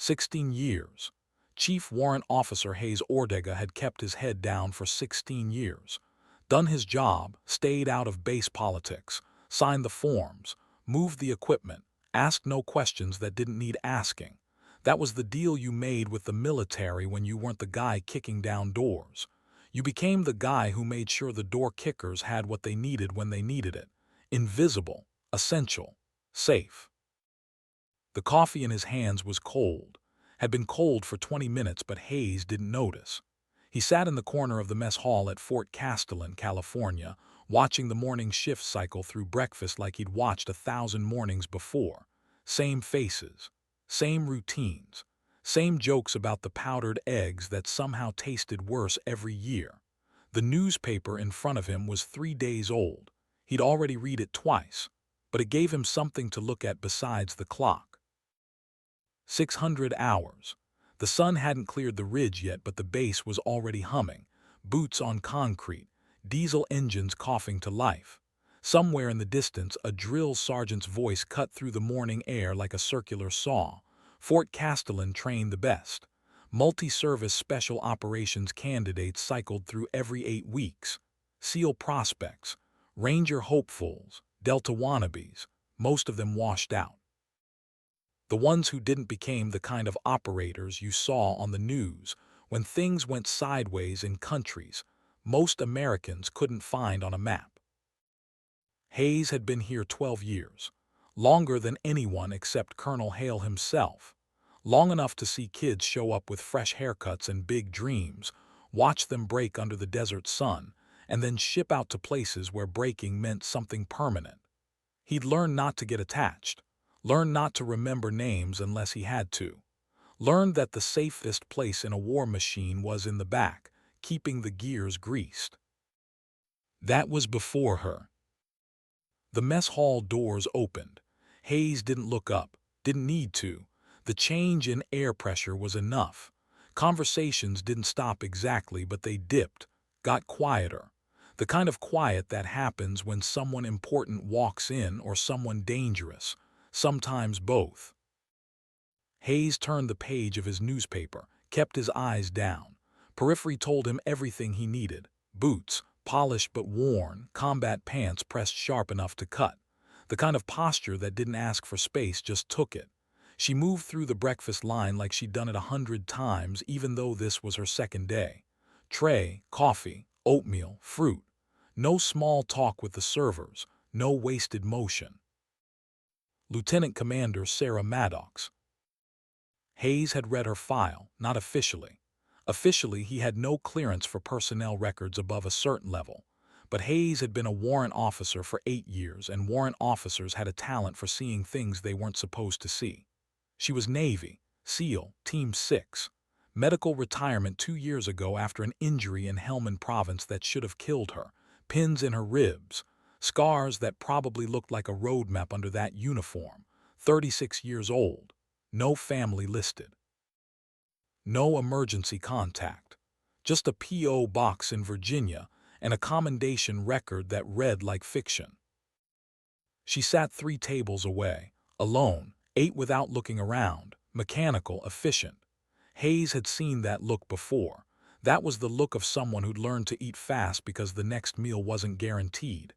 16 years. Chief Warrant Officer Hayes Ortega had kept his head down for 16 years. Done his job, stayed out of base politics, signed the forms, moved the equipment, asked no questions that didn't need asking. That was the deal you made with the military when you weren't the guy kicking down doors. You became the guy who made sure the door kickers had what they needed when they needed it. Invisible, essential, safe. The coffee in his hands was cold. Had been cold for 20 minutes, but Hayes didn't notice. He sat in the corner of the mess hall at Fort Castellan, California, watching the morning shift cycle through breakfast like he'd watched 1,000 mornings before. Same faces, same routines, same jokes about the powdered eggs that somehow tasted worse every year. The newspaper in front of him was 3 days old. He'd already read it twice, but it gave him something to look at besides the clock. 600 hours. The sun hadn't cleared the ridge yet, but the base was already humming. Boots on concrete, diesel engines coughing to life. Somewhere in the distance, a drill sergeant's voice cut through the morning air like a circular saw. Fort Castellan trained the best. Multi-service special operations candidates cycled through every 8 weeks. SEAL prospects, Ranger hopefuls, Delta wannabes, most of them washed out. The ones who didn't became the kind of operators you saw on the news when things went sideways in countries most Americans couldn't find on a map. Hayes had been here 12 years, longer than anyone except Colonel Hale himself, long enough to see kids show up with fresh haircuts and big dreams, watch them break under the desert sun, and then ship out to places where breaking meant something permanent. He'd learned not to get attached. Learned not to remember names unless he had to. Learned that the safest place in a war machine was in the back, keeping the gears greased. That was before her. The mess hall doors opened. Hayes didn't look up, didn't need to. The change in air pressure was enough. Conversations didn't stop exactly, but they dipped, got quieter. The kind of quiet that happens when someone important walks in or someone dangerous. Sometimes both. Hayes turned the page of his newspaper, kept his eyes down. Periphery told him everything he needed. Boots, polished but worn, combat pants pressed sharp enough to cut. The kind of posture that didn't ask for space, just took it. She moved through the breakfast line like she'd done it 100 times, even though this was her second day. Tray, coffee, oatmeal, fruit. No small talk with the servers, no wasted motion. Lieutenant Commander Sarah Maddox. Hayes had read her file, not officially. Officially, he had no clearance for personnel records above a certain level. But Hayes had been a warrant officer for 8 years, and warrant officers had a talent for seeing things they weren't supposed to see. She was Navy, SEAL, Team 6. Medical retirement 2 years ago after an injury in Helmand Province that should have killed her. Pins in her ribs. Scars that probably looked like a road map under that uniform. 36 years old. No family listed. No emergency contact. Just a P.O. box in Virginia and a commendation record that read like fiction. She sat 3 tables away, alone, ate without looking around, mechanical, efficient. Hayes had seen that look before. That was the look of someone who'd learned to eat fast because the next meal wasn't guaranteed.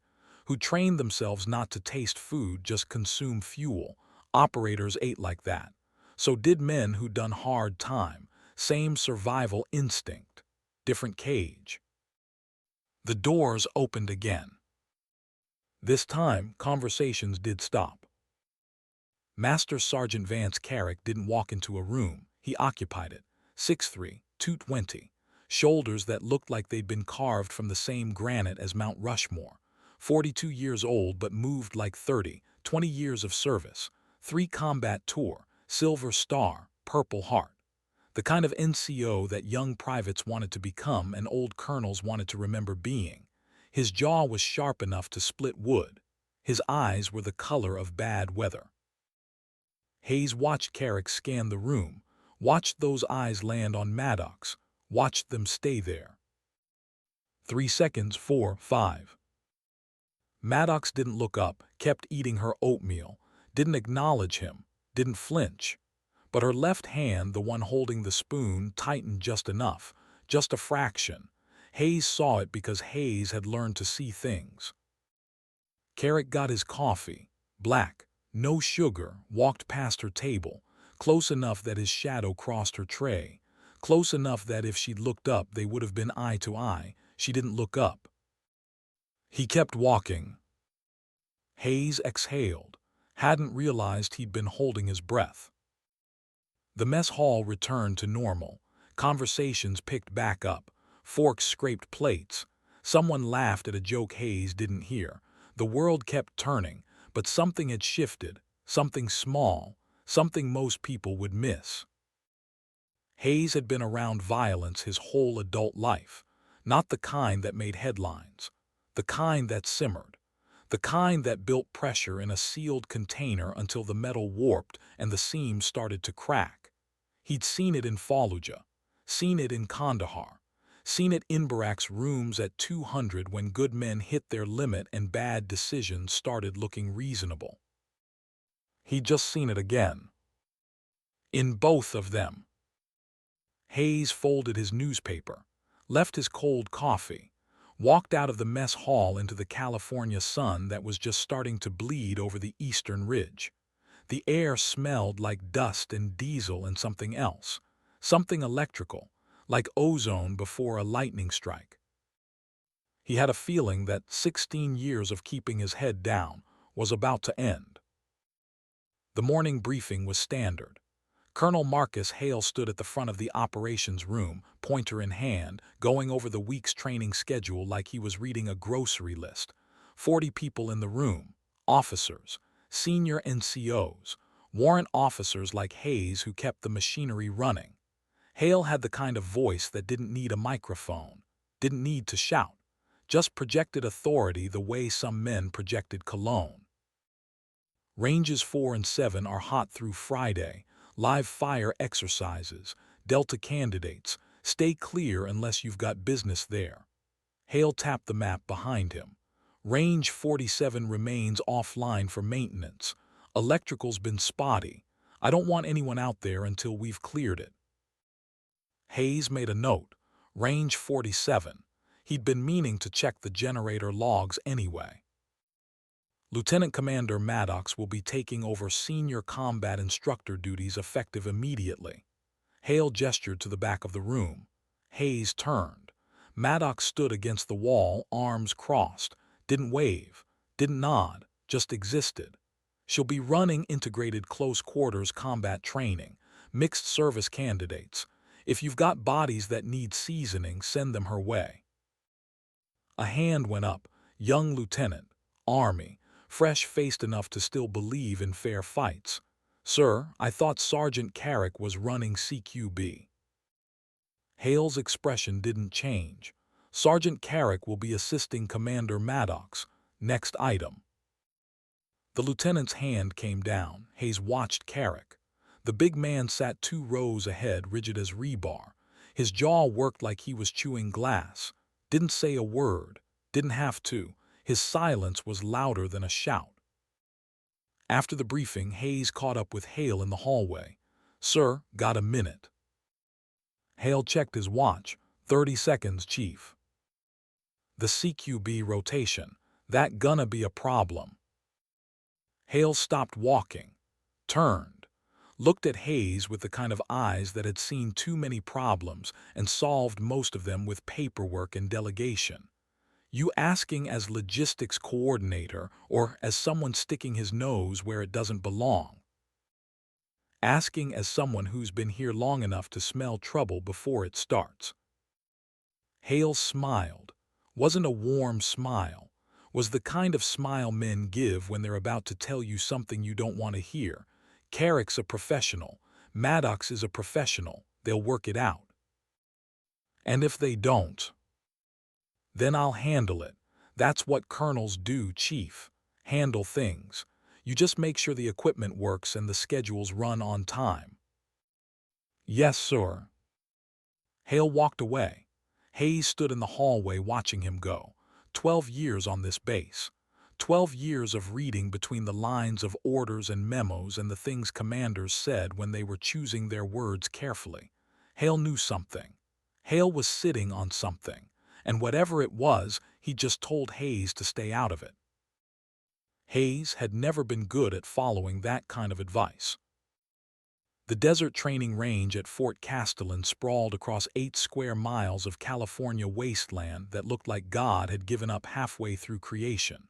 Who trained themselves not to taste food, just consume fuel. Operators ate like that. So did men who'd done hard time. Same survival instinct. Different cage. The doors opened again. This time, conversations did stop. Master Sergeant Vance Carrick didn't walk into a room. He occupied it. 6'3", 220. Shoulders that looked like they'd been carved from the same granite as Mount Rushmore. 42 years old but moved like 30, 20 years of service, 3 combat tour, Silver Star, Purple Heart. The kind of NCO that young privates wanted to become and old colonels wanted to remember being. His jaw was sharp enough to split wood. His eyes were the color of bad weather. Hayes watched Carrick scan the room, watched those eyes land on Maddox, watched them stay there. 3 seconds, 4, 5. Maddox didn't look up, kept eating her oatmeal, didn't acknowledge him, didn't flinch. but her left hand, the one holding the spoon, tightened just enough, just a fraction. Hayes saw it because Hayes had learned to see things. Carrick got his coffee, black, no sugar, walked past her table, close enough that his shadow crossed her tray, close enough that if she'd looked up they would have been eye to eye. She didn't look up. He kept walking. Hayes exhaled, hadn't realized he'd been holding his breath. The mess hall returned to normal. Conversations picked back up. Forks scraped plates. Someone laughed at a joke Hayes didn't hear. The world kept turning, but something had shifted, something small, something most people would miss. Hayes had been around violence his whole adult life, not the kind that made headlines, the kind that simmered, the kind that built pressure in a sealed container until the metal warped and the seams started to crack. He'd seen it in Fallujah, seen it in Kandahar, seen it in Barak's rooms at 200 when good men hit their limit and bad decisions started looking reasonable. He'd just seen it again. In both of them. Hayes folded his newspaper, left his cold coffee, walked out of the mess hall into the California sun that was just starting to bleed over the eastern ridge. The air smelled like dust and diesel and something else, something electrical, like ozone before a lightning strike. He had a feeling that 16 years of keeping his head down was about to end. The morning briefing was standard. Colonel Marcus Hale stood at the front of the operations room, pointer in hand, going over the week's training schedule like he was reading a grocery list. 40 people in the room, officers, senior NCOs, warrant officers like Hayes who kept the machinery running. Hale had the kind of voice that didn't need a microphone, didn't need to shout, just projected authority the way some men projected cologne. Ranges 4 and 7 are hot through Friday. Live fire exercises, Delta candidates, stay clear unless you've got business there. Hale tapped the map behind him. Range 47 remains offline for maintenance. Electrical's been spotty. I don't want anyone out there until we've cleared it. Hayes made a note. Range 47. He'd been meaning to check the generator logs anyway. Lieutenant Commander Maddox will be taking over senior combat instructor duties effective immediately. Hale gestured to the back of the room. Hayes turned. Maddox stood against the wall, arms crossed, didn't wave, didn't nod, just existed. She'll be running integrated close-quarters combat training, mixed service candidates. If you've got bodies that need seasoning, send them her way. A hand went up. Young lieutenant, Army, fresh-faced enough to still believe in fair fights. Sir, I thought Sergeant Carrick was running CQB. Hale's expression didn't change. Sergeant Carrick will be assisting Commander Maddox. Next item. The lieutenant's hand came down. Hayes watched Carrick. The big man sat 2 rows ahead, rigid as rebar. His jaw worked like he was chewing glass. Didn't say a word. Didn't have to. His silence was louder than a shout. After the briefing, Hayes caught up with Hale in the hallway. Sir, got a minute. Hale checked his watch. 30 seconds, Chief. The CQB rotation. That gonna be a problem. Hale stopped walking, turned, looked at Hayes with the kind of eyes that had seen too many problems and solved most of them with paperwork and delegation. You asking as logistics coordinator or as someone sticking his nose where it doesn't belong? Asking as someone who's been here long enough to smell trouble before it starts. Hale smiled. Wasn't a warm smile. Was the kind of smile men give when they're about to tell you something you don't want to hear. Carrick's a professional. Maddox is a professional. They'll work it out. And if they don't, then I'll handle it. That's what colonels do, Chief. Handle things. You just make sure the equipment works and the schedules run on time. Yes, sir. Hale walked away. Hayes stood in the hallway watching him go. 12 years on this base. 12 years of reading between the lines of orders and memos and the things commanders said when they were choosing their words carefully. Hale knew something. Hale was sitting on something, and whatever it was, he just told Hayes to stay out of it. Hayes had never been good at following that kind of advice. The desert training range at Fort Castellan sprawled across 8 square miles of California wasteland that looked like God had given up halfway through creation.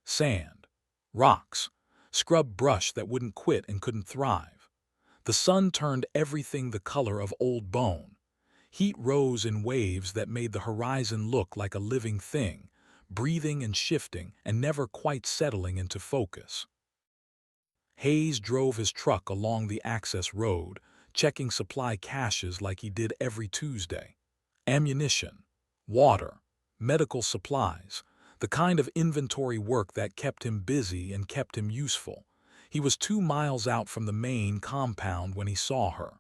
Sand, rocks, scrub brush that wouldn't quit and couldn't thrive. The sun turned everything the color of old bone. Heat rose in waves that made the horizon look like a living thing, breathing and shifting and never quite settling into focus. Hayes drove his truck along the access road, checking supply caches like he did every Tuesday. Ammunition, water, medical supplies, the kind of inventory work that kept him busy and kept him useful. He was 2 miles out from the main compound when he saw her.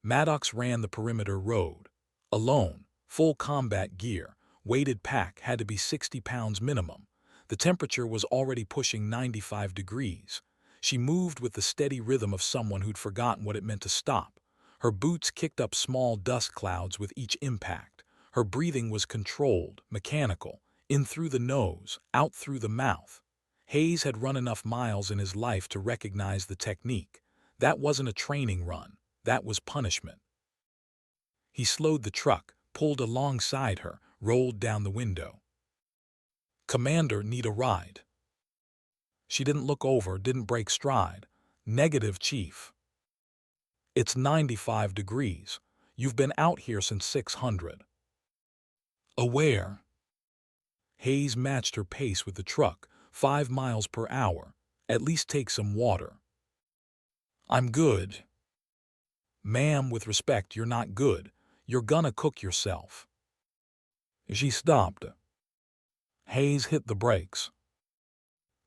Maddox ran the perimeter road. Alone, full combat gear, weighted pack had to be 60 pounds minimum. The temperature was already pushing 95 degrees. She moved with the steady rhythm of someone who'd forgotten what it meant to stop. Her boots kicked up small dust clouds with each impact. Her breathing was controlled, mechanical, in through the nose, out through the mouth. Hayes had run enough miles in his life to recognize the technique. That wasn't a training run. That was punishment. He slowed the truck, pulled alongside her, rolled down the window. "Commander, need a ride." She didn't look over, didn't break stride. "Negative, Chief. It's 95 degrees. You've been out here since 600. Aware." Hayes matched her pace with the truck, 5 miles per hour. "At least take some water." "I'm good." "Ma'am, with respect, you're not good. You're gonna cook yourself." She stopped. Hayes hit the brakes.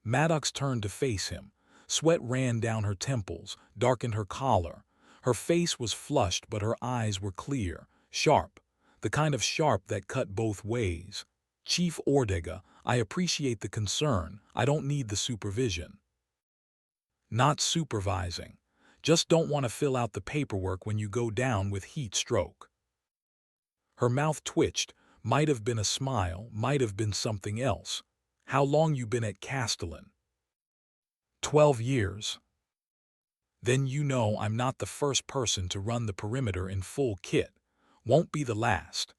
Maddox turned to face him. Sweat ran down her temples, darkened her collar. Her face was flushed, but her eyes were clear, sharp, the kind of sharp that cut both ways. "Chief Ortega, I appreciate the concern. I don't need the supervision." "Not supervising. Just don't want to fill out the paperwork when you go down with heat stroke." Her mouth twitched. Might have been a smile, might have been something else. "How long you been at Castellan?" 12 years. "Then you know I'm not the first person to run the perimeter in full kit. Won't be the last."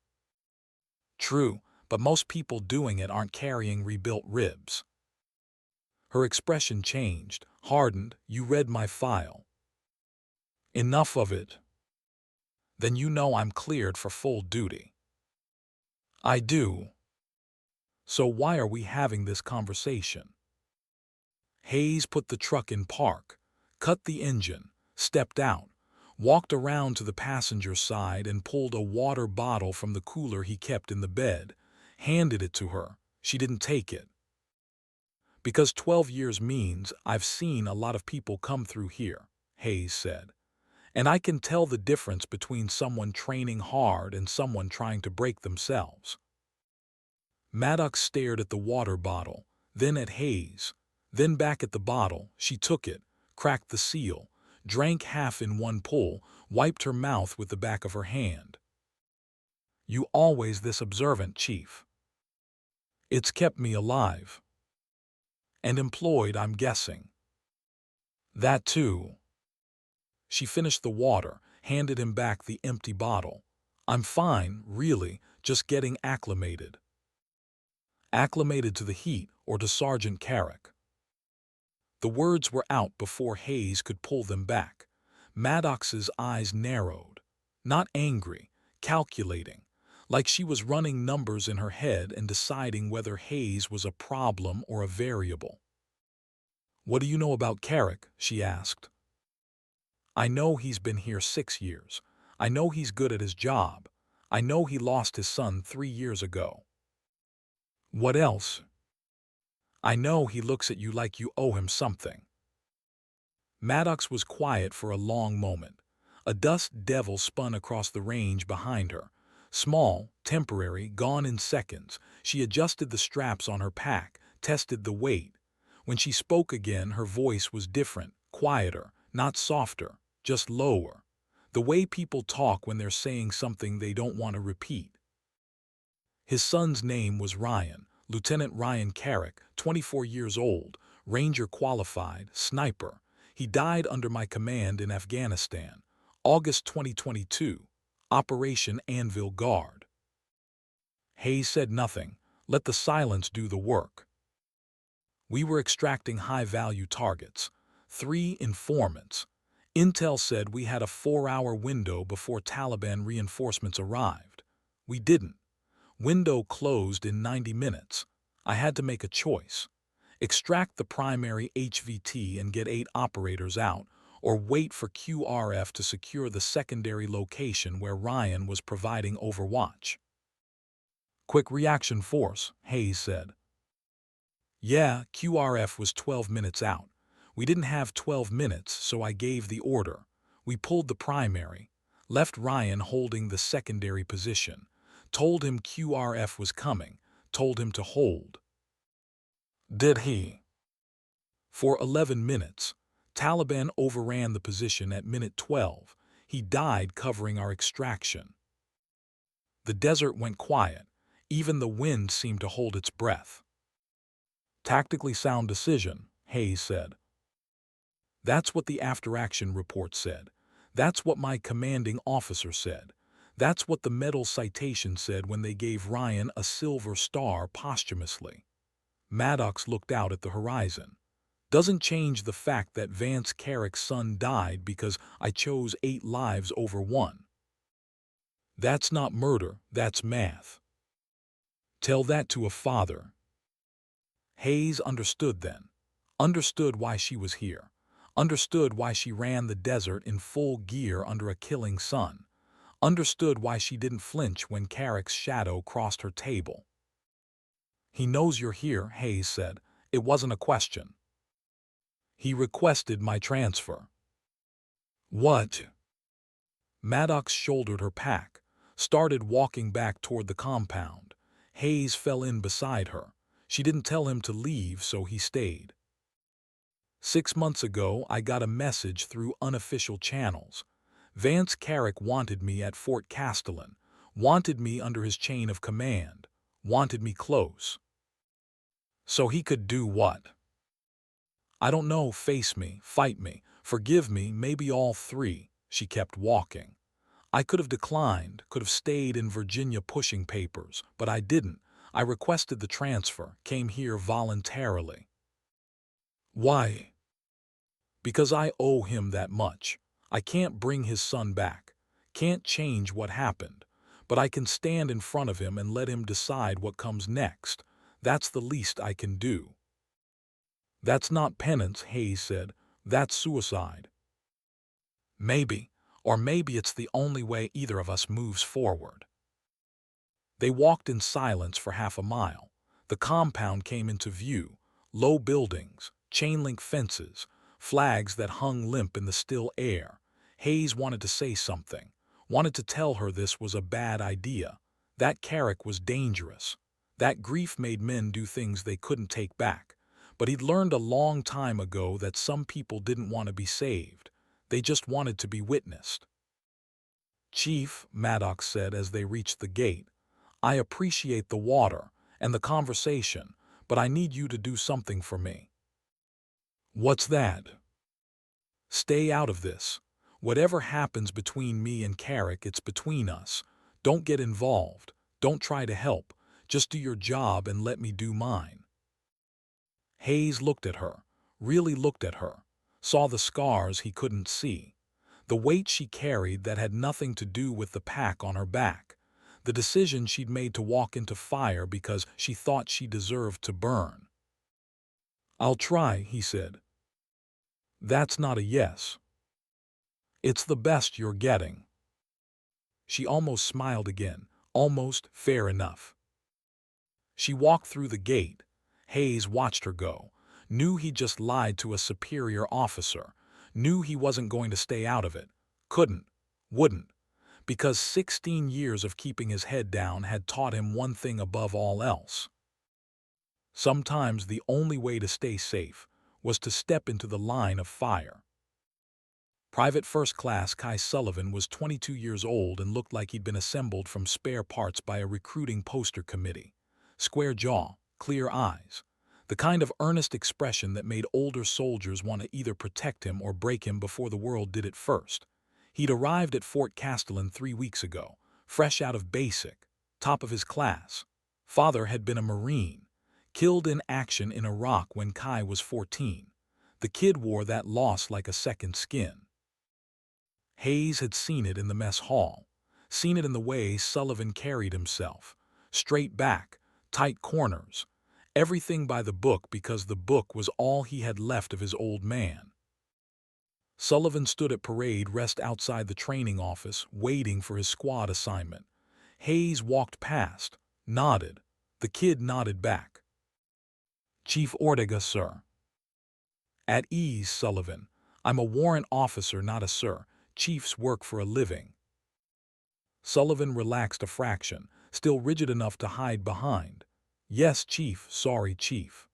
"True, but most people doing it aren't carrying rebuilt ribs." Her expression changed, hardened. "You read my file." "Enough of it." "Then you know I'm cleared for full duty." "I do." "So why are we having this conversation?" Hayes put the truck in park, cut the engine, stepped out, walked around to the passenger side and pulled a water bottle from the cooler he kept in the bed, handed it to her. She didn't take it. "Because 12 years means I've seen a lot of people come through here," Hayes said. "And I can tell the difference between someone training hard and someone trying to break themselves." Maddox stared at the water bottle, then at Hayes, then back at the bottle. She took it, cracked the seal, drank half in one pull, wiped her mouth with the back of her hand. "You always this observant, Chief." "It's kept me alive." "And employed, I'm guessing." "That too." She finished the water, handed him back the empty bottle. "I'm fine, really, just getting acclimated." Acclimated to the heat or to Sergeant Carrick? The words were out before Hayes could pull them back. Maddox's eyes narrowed. Not angry, calculating, like she was running numbers in her head and deciding whether Hayes was a problem or a variable. "What do you know about Carrick?" she asked. "I know he's been here 6 years. I know he's good at his job. I know he lost his son 3 years ago." "What else?" "I know he looks at you like you owe him something." Maddox was quiet for a long moment. A dust devil spun across the range behind her. Small, temporary, gone in seconds. She adjusted the straps on her pack, tested the weight. When she spoke again, her voice was different, quieter, not softer, just lower. The way people talk when they're saying something they don't want to repeat. His son's name was Ryan, Lieutenant Ryan Carrick, 24 years old, Ranger qualified, sniper. He died under my command in Afghanistan, August 2022, Operation Anvil Guard. Hayes said nothing. Let the silence do the work. We were extracting high-value targets. 3 informants. Intel said we had a 4-hour window before Taliban reinforcements arrived. We didn't. Window closed in 90 minutes. I had to make a choice. Extract the primary HVT and get 8 operators out, or wait for QRF to secure the secondary location where Ryan was providing overwatch. Quick reaction force, Hayes said. Yeah, QRF was 12 minutes out. We didn't have 12 minutes, so I gave the order. We pulled the primary, left Ryan holding the secondary position, told him QRF was coming, told him to hold. Did he? For 11 minutes. Taliban overran the position at minute 12. He died covering our extraction. The desert went quiet. Even the wind seemed to hold its breath. Tactically sound decision, Hayes said. That's what the after-action report said. That's what my commanding officer said. That's what the medal citation said when they gave Ryan a Silver Star posthumously. Maddox looked out at the horizon. Doesn't change the fact that Vance Carrick's son died because I chose 8 lives over 1. That's not murder, that's math. Tell that to a father. Hayes understood then. Understood why she was here. Understood why she ran the desert in full gear under a killing sun. Understood why she didn't flinch when Carrick's shadow crossed her table. He knows you're here, Hayes said. It wasn't a question. He requested my transfer. What? Maddox shouldered her pack, started walking back toward the compound. Hayes fell in beside her. She didn't tell him to leave, so he stayed. 6 months ago, I got a message through unofficial channels. Vance Carrick wanted me at Fort Castellan, wanted me under his chain of command, wanted me close. So he could do what? I don't know, face me, fight me, forgive me, maybe all 3. She kept walking. I could have declined, could have stayed in Virginia pushing papers, but I didn't. I requested the transfer, came here voluntarily. Why? Because I owe him that much. I can't bring his son back, can't change what happened, but I can stand in front of him and let him decide what comes next. That's the least I can do. That's not penance, Hayes said. That's suicide. Maybe, or maybe it's the only way either of us moves forward. They walked in silence for half a mile. The compound came into view. Low buildings, chain-link fences, flags that hung limp in the still air. Hayes wanted to say something, wanted to tell her this was a bad idea. That Carrick was dangerous. That grief made men do things they couldn't take back. But he'd learned a long time ago that some people didn't want to be saved. They just wanted to be witnessed. Chief, Maddox said as they reached the gate, I appreciate the water and the conversation, but I need you to do something for me. What's that? Stay out of this. Whatever happens between me and Carrick, it's between us. Don't get involved. Don't try to help. Just do your job and let me do mine. Hayes looked at her, really looked at her, saw the scars he couldn't see, the weight she carried that had nothing to do with the pack on her back, the decision she'd made to walk into fire because she thought she deserved to burn. I'll try, he said. That's not a yes. It's the best you're getting. She almost smiled again, almost fair enough. She walked through the gate. Hayes watched her go, knew he just lied to a superior officer, knew he wasn't going to stay out of it, couldn't, wouldn't, because 16 years of keeping his head down had taught him one thing above all else. Sometimes the only way to stay safe was to step into the line of fire. Private First Class Kai Sullivan was 22 years old and looked like he'd been assembled from spare parts by a recruiting poster committee. Square jaw, clear eyes. The kind of earnest expression that made older soldiers want to either protect him or break him before the world did it first. He'd arrived at Fort Castellan 3 weeks ago, fresh out of basic, top of his class. Father had been a Marine, killed in action in Iraq when Kai was 14. The kid wore that loss like a second skin. Hayes had seen it in the mess hall, seen it in the way Sullivan carried himself. Straight back, tight corners, everything by the book because the book was all he had left of his old man. Sullivan stood at parade rest outside the training office, waiting for his squad assignment. Hayes walked past, nodded. The kid nodded back. "Chief Ortega, sir." "At ease, Sullivan. I'm a warrant officer, not a sir. Chiefs work for a living." Sullivan relaxed a fraction, still rigid enough to hide behind. "Yes, Chief. Sorry, Chief."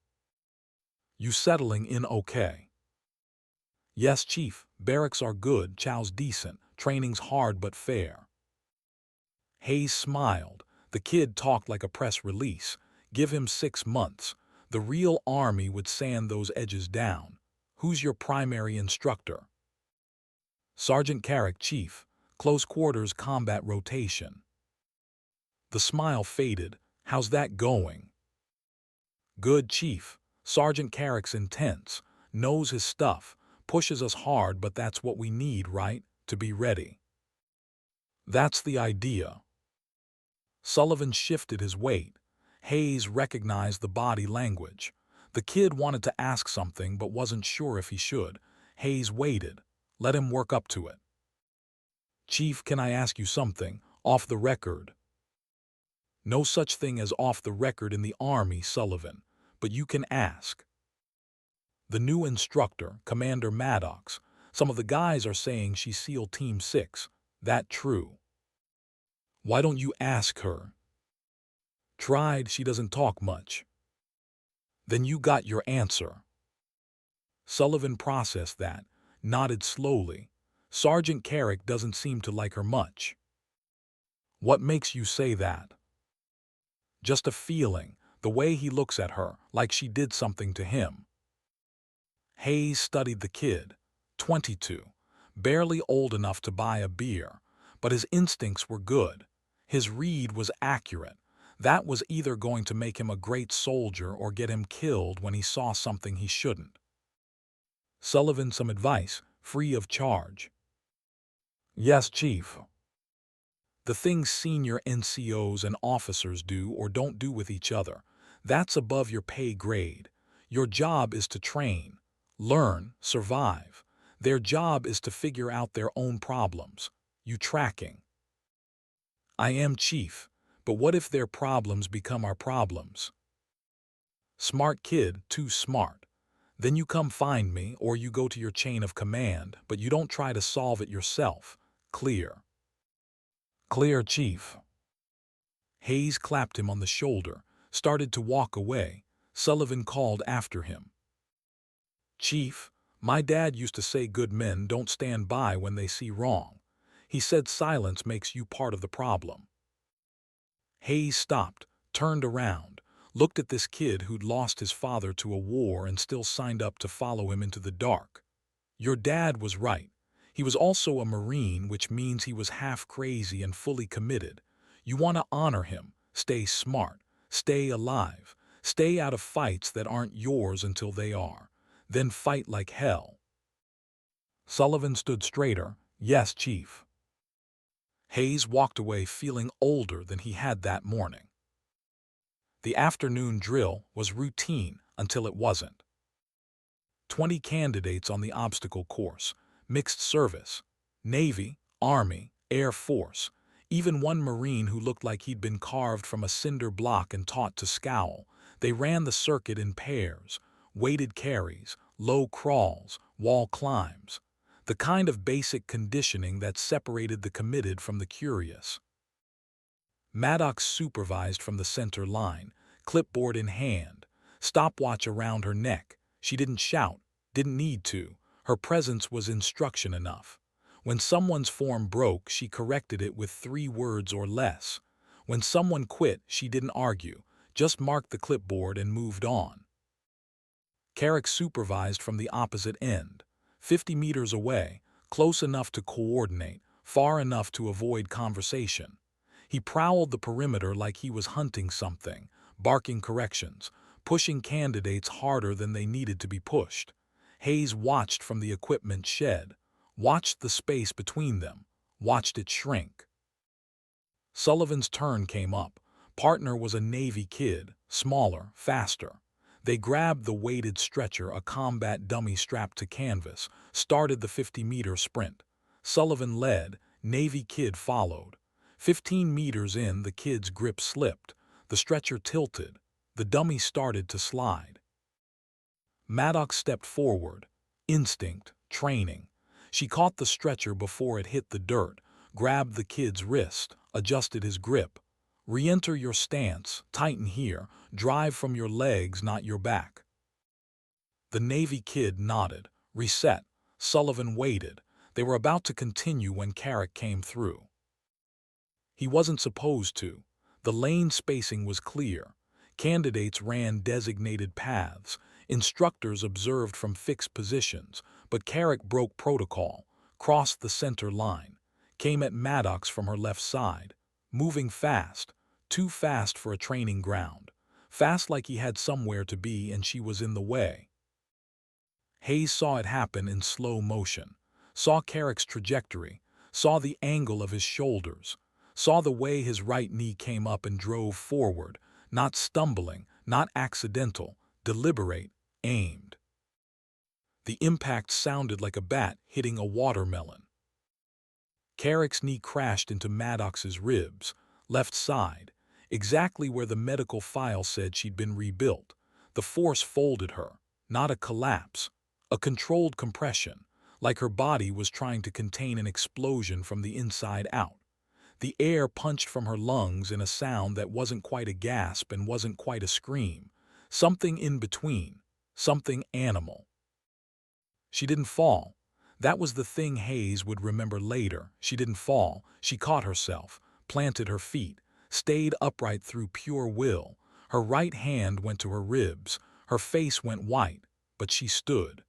"You settling in okay?" "Yes, Chief. Barracks are good, chow's decent, training's hard but fair." Hayes smiled. The kid talked like a press release. Give him 6 months. The real army would sand those edges down. "Who's your primary instructor?" "Sergeant Carrick, Chief. Close quarters combat rotation." The smile faded. "How's that going?" "Good, Chief. Sergeant Carrick's intense, knows his stuff, pushes us hard, but that's what we need, right? To be ready." "That's the idea." Sullivan shifted his weight. Hayes recognized the body language. The kid wanted to ask something but wasn't sure if he should. Hayes waited. Let him work up to it. "Chief, can I ask you something? Off the record." "No such thing as off the record in the Army, Sullivan. But you can ask." "The new instructor, Commander Maddox. Some of the guys are saying she's SEAL Team 6. That true?" "Why don't you ask her?" "Tried, she doesn't talk much." "Then you got your answer." Sullivan processed that, nodded slowly. "Sergeant Carrick doesn't seem to like her much." "What makes you say that?" "Just a feeling, the way he looks at her, like she did something to him." Hayes studied the kid. 22, barely old enough to buy a beer, but his instincts were good. His read was accurate. That was either going to make him a great soldier or get him killed when he saw something he shouldn't. "Sullivan, some advice, free of charge." "Yes, Chief." "The things senior NCOs and officers do or don't do with each other, that's above your pay grade. Your job is to train, learn, survive. Their job is to figure out their own problems. You tracking?" "I am, Chief, but what if their problems become our problems?" "Smart kid, too smart. Then you come find me or you go to your chain of command, but you don't try to solve it yourself. Clear?" "Clear, Chief." Hayes clapped him on the shoulder, started to walk away. Sullivan called after him. "Chief, my dad used to say good men don't stand by when they see wrong. He said silence makes you part of the problem." Hayes stopped, turned around, looked at this kid who'd lost his father to a war and still signed up to follow him into the dark. "Your dad was right. He was also a Marine, which means he was half crazy and fully committed. You want to honor him, stay smart, stay alive, stay out of fights that aren't yours until they are. Then fight like hell." Sullivan stood straighter. "Yes, Chief." Hayes walked away feeling older than he had that morning. The afternoon drill was routine until it wasn't. 20 candidates on the obstacle course, mixed service, Navy, Army, Air Force, even one Marine who looked like he'd been carved from a cinder block and taught to scowl. They ran the circuit in pairs, weighted carries, low crawls, wall climbs, the kind of basic conditioning that separated the committed from the curious. Maddox supervised from the center line, clipboard in hand. stopwatch around her neck. She didn't shout, didn't need to. Her presence was instruction enough. When someone's form broke, she corrected it with 3 words or less. When someone quit, she didn't argue, just marked the clipboard and moved on. Carrick supervised from the opposite end, 50 meters away, close enough to coordinate, far enough to avoid conversation. He prowled the perimeter like he was hunting something, barking corrections, pushing candidates harder than they needed to be pushed. Hayes watched from the equipment shed, watched the space between them, watched it shrink. Sullivan's turn came up. Partner was a Navy kid, smaller, faster. They grabbed the weighted stretcher, a combat dummy strapped to canvas, started the 50-meter sprint. Sullivan led, Navy kid followed. 15 meters in, the kid's grip slipped. The stretcher tilted. The dummy started to slide. Maddox stepped forward. Instinct, training. She caught the stretcher before it hit the dirt, grabbed the kid's wrist, adjusted his grip. Re-enter your stance, tighten here, drive from your legs, not your back. The Navy kid nodded, reset. Sullivan waited. They were about to continue when Carrick came through. He wasn't supposed to. The lane spacing was clear. Candidates ran designated paths. Instructors observed from fixed positions, but Carrick broke protocol, crossed the center line, came at Maddox from her left side, moving fast, too fast for a training ground, fast like he had somewhere to be and she was in the way. Hayes saw it happen in slow motion, saw Carrick's trajectory, saw the angle of his shoulders, saw the way his right knee came up and drove forward, not stumbling, not accidental, deliberate, aimed. The impact sounded like a bat hitting a watermelon. Carrick's knee crashed into Maddox's ribs, left side, exactly where the medical file said she'd been rebuilt. The force folded her, not a collapse, a controlled compression, like her body was trying to contain an explosion from the inside out. The air punched from her lungs in a sound that wasn't quite a gasp and wasn't quite a scream, something in between, something animal. She didn't fall. That was the thing Hayes would remember later. She didn't fall. She caught herself, planted her feet, stayed upright through pure will. Her right hand went to her ribs. Her face went white, but she stood.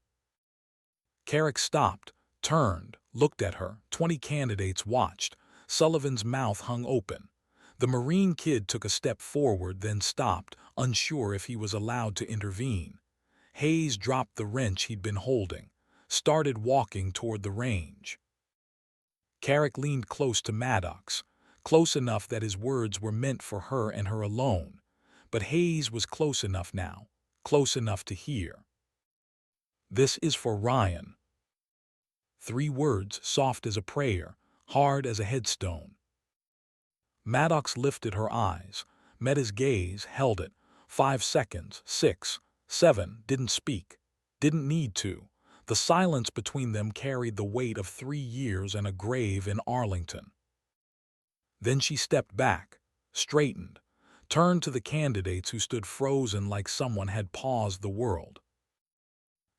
Carrick stopped, turned, looked at her. 20 candidates watched. Sullivan's mouth hung open. The Marine kid took a step forward, then stopped, unsure if he was allowed to intervene. Hayes dropped the wrench he'd been holding, started walking toward the range. Carrick leaned close to Maddox, close enough that his words were meant for her and her alone. But Hayes was close enough now, close enough to hear. "This is for Ryan." 3 words, soft as a prayer, hard as a headstone. Maddox lifted her eyes, met his gaze, held it. 5 seconds, 6, 7, didn't speak, didn't need to. The silence between them carried the weight of 3 years and a grave in Arlington. Then she stepped back, straightened, turned to the candidates who stood frozen like someone had paused the world.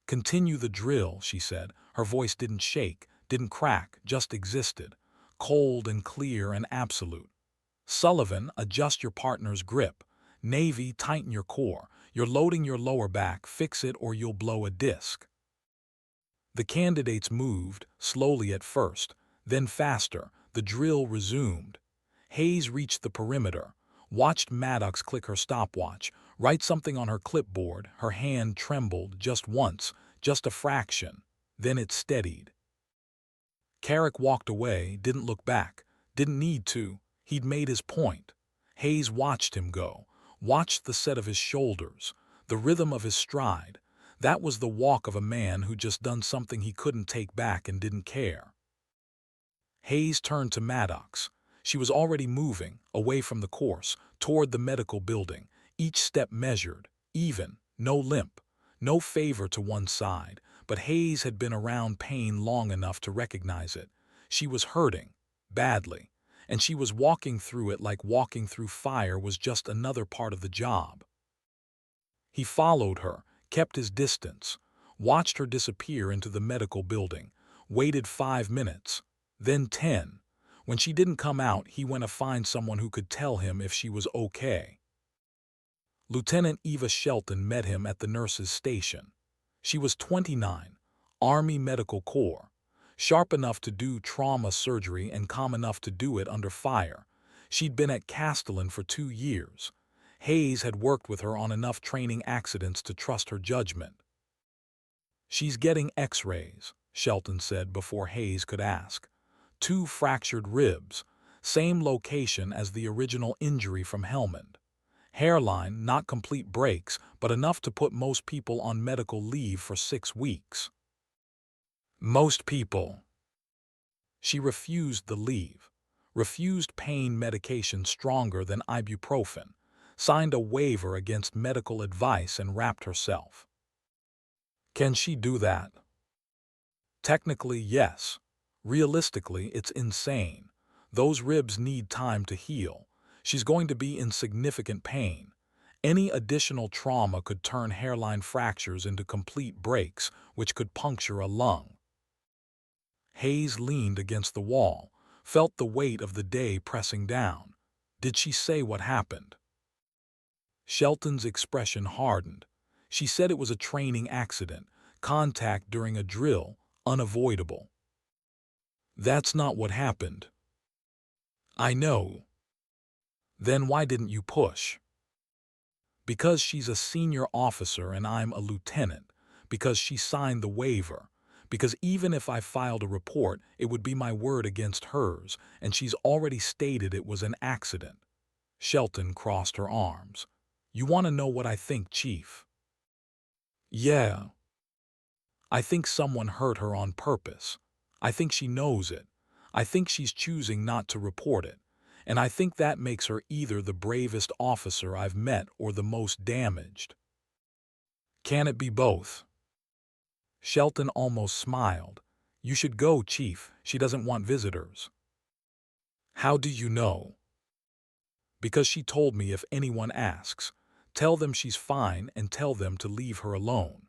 "Continue the drill," she said. Her voice didn't shake, didn't crack, just existed, cold and clear and absolute. "Sullivan, adjust your partner's grip. Navy, tighten your core. You're loading your lower back, fix it or you'll blow a disc." The candidates moved, slowly at first, then faster. The drill resumed. Hayes reached the perimeter, watched Maddox click her stopwatch, write something on her clipboard. Her hand trembled just once, just a fraction. Then it steadied. Carrick walked away, didn't look back, didn't need to. He'd made his point. Hayes watched him go, watched the set of his shoulders, the rhythm of his stride. That was the walk of a man who'd just done something he couldn't take back and didn't care. Hayes turned to Maddox. She was already moving, away from the course, toward the medical building, each step measured, even, no limp, no favor to one side. But Hayes had been around pain long enough to recognize it. She was hurting, badly, and she was walking through it like walking through fire was just another part of the job. He followed her, kept his distance, watched her disappear into the medical building, waited 5 minutes, then 10. When she didn't come out, he went to find someone who could tell him if she was okay. Lieutenant Eva Shelton met him at the nurse's station. She was 29, Army Medical Corps, sharp enough to do trauma surgery and calm enough to do it under fire. She'd been at Castellan for 2 years. Hayes had worked with her on enough training accidents to trust her judgment. "She's getting X-rays," Shelton said before Hayes could ask. 2 fractured ribs, same location as the original injury from Heartland. Hairline, not complete breaks, but enough to put most people on medical leave for 6 weeks. Most people. She refused the leave, refused pain medication stronger than ibuprofen, signed a waiver against medical advice and wrapped herself. Can she do that? Technically, yes. Realistically, it's insane. Those ribs need time to heal. She's going to be in significant pain. Any additional trauma could turn hairline fractures into complete breaks, which could puncture a lung. Hayes leaned against the wall, felt the weight of the day pressing down. Did she say what happened? Shelton's expression hardened. She said it was a training accident, contact during a drill, unavoidable. That's not what happened. I know. Then why didn't you push? Because she's a senior officer and I'm a lieutenant, because she signed the waiver, because even if I filed a report, it would be my word against hers, and she's already stated it was an accident. Shelton crossed her arms. You want to know what I think, Chief? Yeah. I think someone hurt her on purpose. I think she knows it. I think she's choosing not to report it. And I think that makes her either the bravest officer I've met or the most damaged. Can it be both? Shelton almost smiled. You should go, Chief. She doesn't want visitors. How do you know? Because she told me if anyone asks, tell them she's fine and tell them to leave her alone.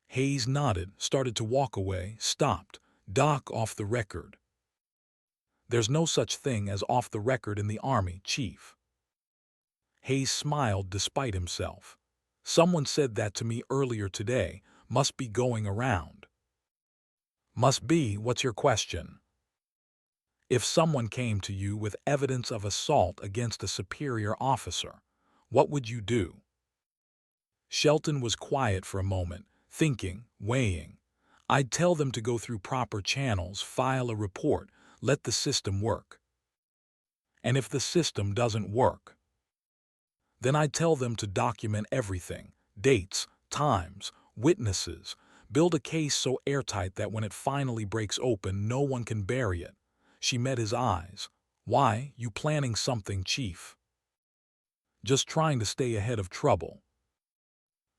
Hayes nodded, started to walk away, stopped. Doc, off the record. There's no such thing as off the record in the Army, Chief. Hayes smiled despite himself. Someone said that to me earlier today. Must be going around. Must be, what's your question? If someone came to you with evidence of assault against a superior officer, what would you do? Shelton was quiet for a moment, thinking, weighing. I'd tell them to go through proper channels, file a report, let the system work. And if the system doesn't work, then I'd tell them to document everything, dates, times, witnesses, build a case so airtight that when it finally breaks open, no one can bury it. She met his eyes. Why, you planning something, Chief? Just trying to stay ahead of trouble.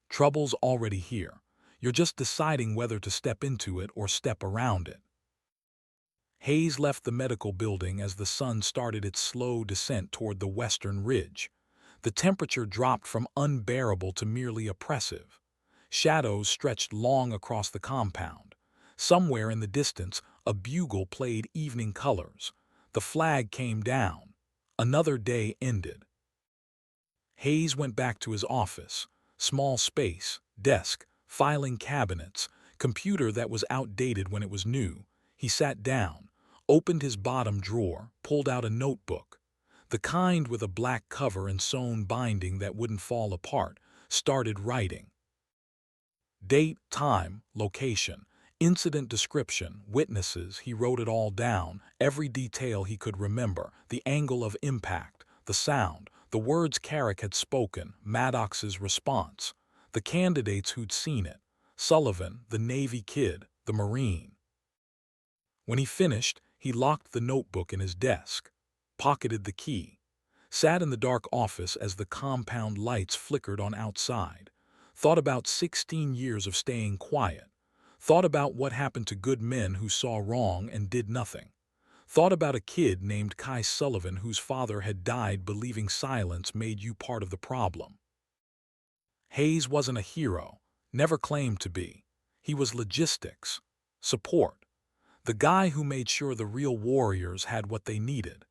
Trouble's already here. You're just deciding whether to step into it or step around it. Hayes left the medical building as the sun started its slow descent toward the western ridge. The temperature dropped from unbearable to merely oppressive. Shadows stretched long across the compound. Somewhere in the distance, a bugle played evening colors. The flag came down. Another day ended. Hayes went back to his office. Small space, desk, filing cabinets, computer that was outdated when it was new. He sat down, opened his bottom drawer, pulled out a notebook. The kind with a black cover and sewn binding that wouldn't fall apart, started writing. Date, time, location, incident description, witnesses, he wrote it all down, every detail he could remember, the angle of impact, the sound, the words Carrick had spoken, Maddox's response, the candidates who'd seen it, Sullivan, the Navy kid, the Marine. When he finished, he locked the notebook in his desk, pocketed the key, sat in the dark office as the compound lights flickered on outside, thought about 16 years of staying quiet, thought about what happened to good men who saw wrong and did nothing, thought about a kid named Kai Sullivan whose father had died believing silence made you part of the problem. Hayes wasn't a hero, never claimed to be. He was logistics, support, the guy who made sure the real warriors had what they needed.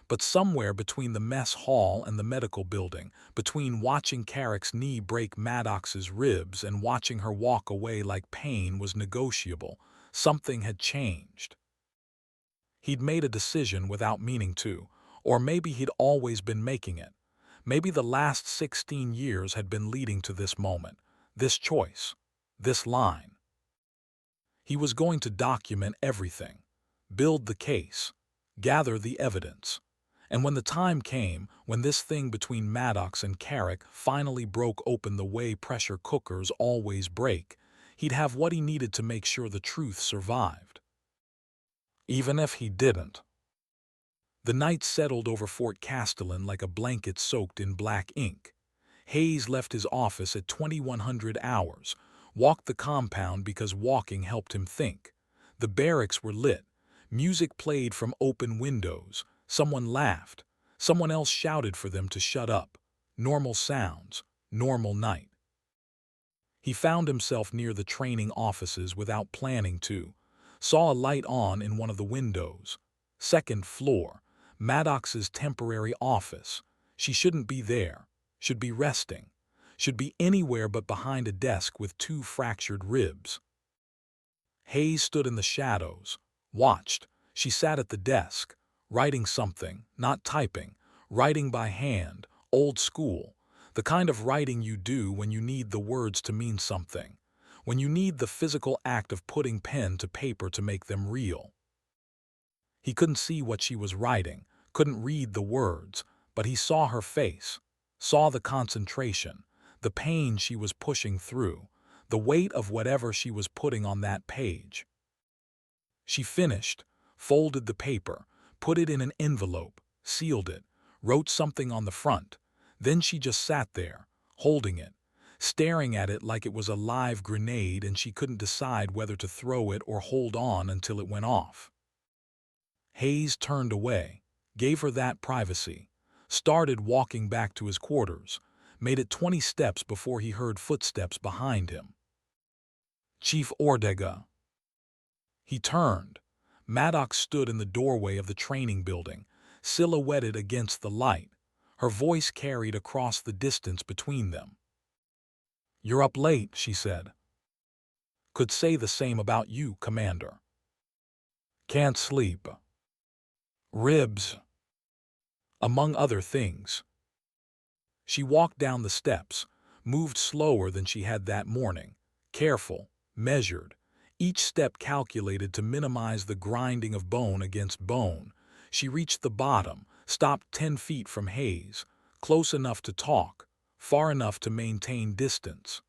But somewhere between the mess hall and the medical building, between watching Carrick's knee break Maddox's ribs and watching her walk away like pain was negotiable, something had changed. He'd made a decision without meaning to, or maybe he'd always been making it. Maybe the last 16 years had been leading to this moment, this choice, this line. He was going to document everything, build the case, gather the evidence. And when the time came, when this thing between Maddox and Carrick finally broke open the way pressure cookers always break, he'd have what he needed to make sure the truth survived. Even if he didn't. The night settled over Fort Castellan like a blanket soaked in black ink. Hayes left his office at 2100 hours, walked the compound because walking helped him think. The barracks were lit. Music played from open windows. Someone laughed. Someone else shouted for them to shut up. Normal sounds. Normal night. He found himself near the training offices without planning to. Saw a light on in one of the windows. Second floor. Maddox's temporary office. She shouldn't be there. Should be resting. Should be anywhere but behind a desk with 2 fractured ribs. Hayes stood in the shadows. Watched. She sat at the desk. Writing something, not typing. Writing by hand. Old school. The kind of writing you do when you need the words to mean something. When you need the physical act of putting pen to paper to make them real. He couldn't see what she was writing, couldn't read the words, but he saw her face, saw the concentration, the pain she was pushing through, the weight of whatever she was putting on that page. She finished, folded the paper, put it in an envelope, sealed it, wrote something on the front. Then she just sat there, holding it, staring at it like it was a live grenade and she couldn't decide whether to throw it or hold on until it went off. Hayes turned away, gave her that privacy, started walking back to his quarters, made it 20 steps before he heard footsteps behind him. Chief Ortega. He turned. Maddox stood in the doorway of the training building, silhouetted against the light. Her voice carried across the distance between them. "You're up late," she said. "Could say the same about you, Commander." "Can't sleep." "Ribs." Among other things. She walked down the steps, moved slower than she had that morning, careful, measured, each step calculated to minimize the grinding of bone against bone. She reached the bottom, stopped 10 feet from Hayes, close enough to talk, far enough to maintain distance.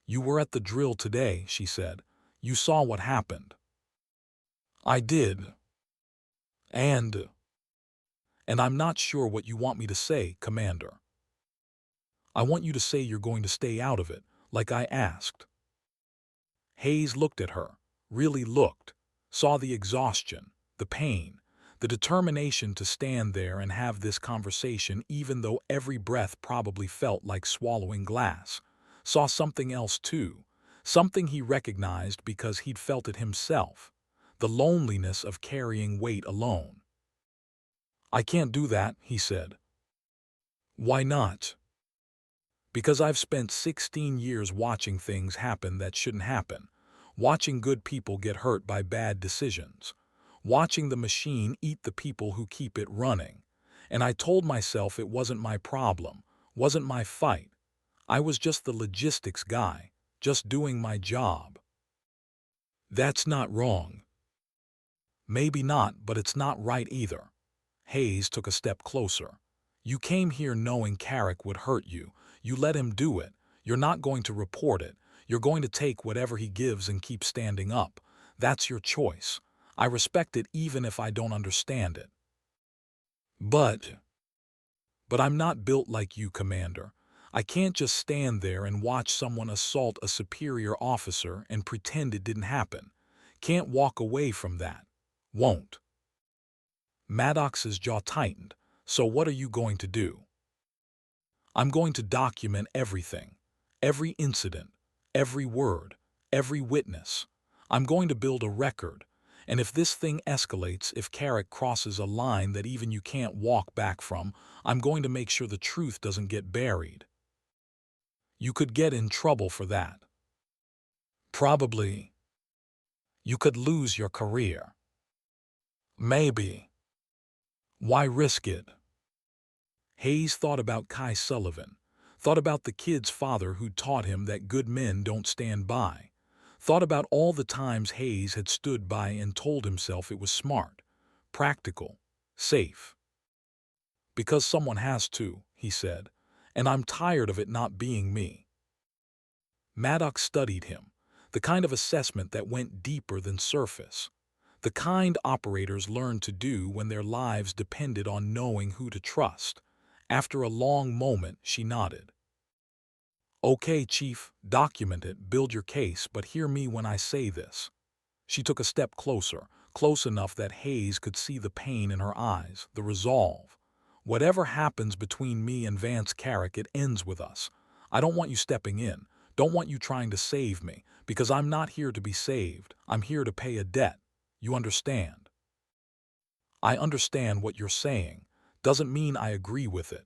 "You were at the drill today," she said. "You saw what happened." "I did. And I'm not sure what you want me to say, Commander. I want you to say you're going to stay out of it, like I asked." Hayes looked at her, really looked, saw the exhaustion, the pain, the determination to stand there and have this conversation even though every breath probably felt like swallowing glass. Saw something else too, something he recognized because he'd felt it himself, the loneliness of carrying weight alone. "I can't do that," he said. "Why not?" "Because I've spent 16 years watching things happen that shouldn't happen, watching good people get hurt by bad decisions, watching the machine eat the people who keep it running. And I told myself it wasn't my problem, wasn't my fight. I was just the logistics guy, just doing my job." "That's not wrong." "Maybe not, but it's not right either." Hayes took a step closer. "You came here knowing Carrick would hurt you. You let him do it. You're not going to report it. You're going to take whatever he gives and keep standing up. That's your choice. I respect it even if I don't understand it." But I'm not built like you, Commander. I can't just stand there and watch someone assault a superior officer and pretend it didn't happen. Can't walk away from that. Won't." Maddox's jaw tightened. "So what are you going to do?" I'm going to document everything, every incident, every word, every witness. I'm going to build a record, and if this thing escalates, if Carrick crosses a line that even you can't walk back from, I'm going to make sure the truth doesn't get buried. You could get in trouble for that. Probably. You could lose your career. Maybe. Why risk it? Hayes thought about Kai Sullivan, thought about the kid's father who taught him that good men don't stand by, thought about all the times Hayes had stood by and told himself it was smart, practical, safe. Because someone has to, he said, and I'm tired of it not being me. Maddox studied him, the kind of assessment that went deeper than surface, the kind operators learned to do when their lives depended on knowing who to trust. After a long moment, she nodded. Okay, Chief, document it, build your case, but hear me when I say this. She took a step closer, close enough that Hayes could see the pain in her eyes, the resolve. Whatever happens between me and Vance Carrick, it ends with us. I don't want you stepping in, don't want you trying to save me, because I'm not here to be saved. I'm here to pay a debt. You understand? I understand what you're saying. Doesn't mean I agree with it.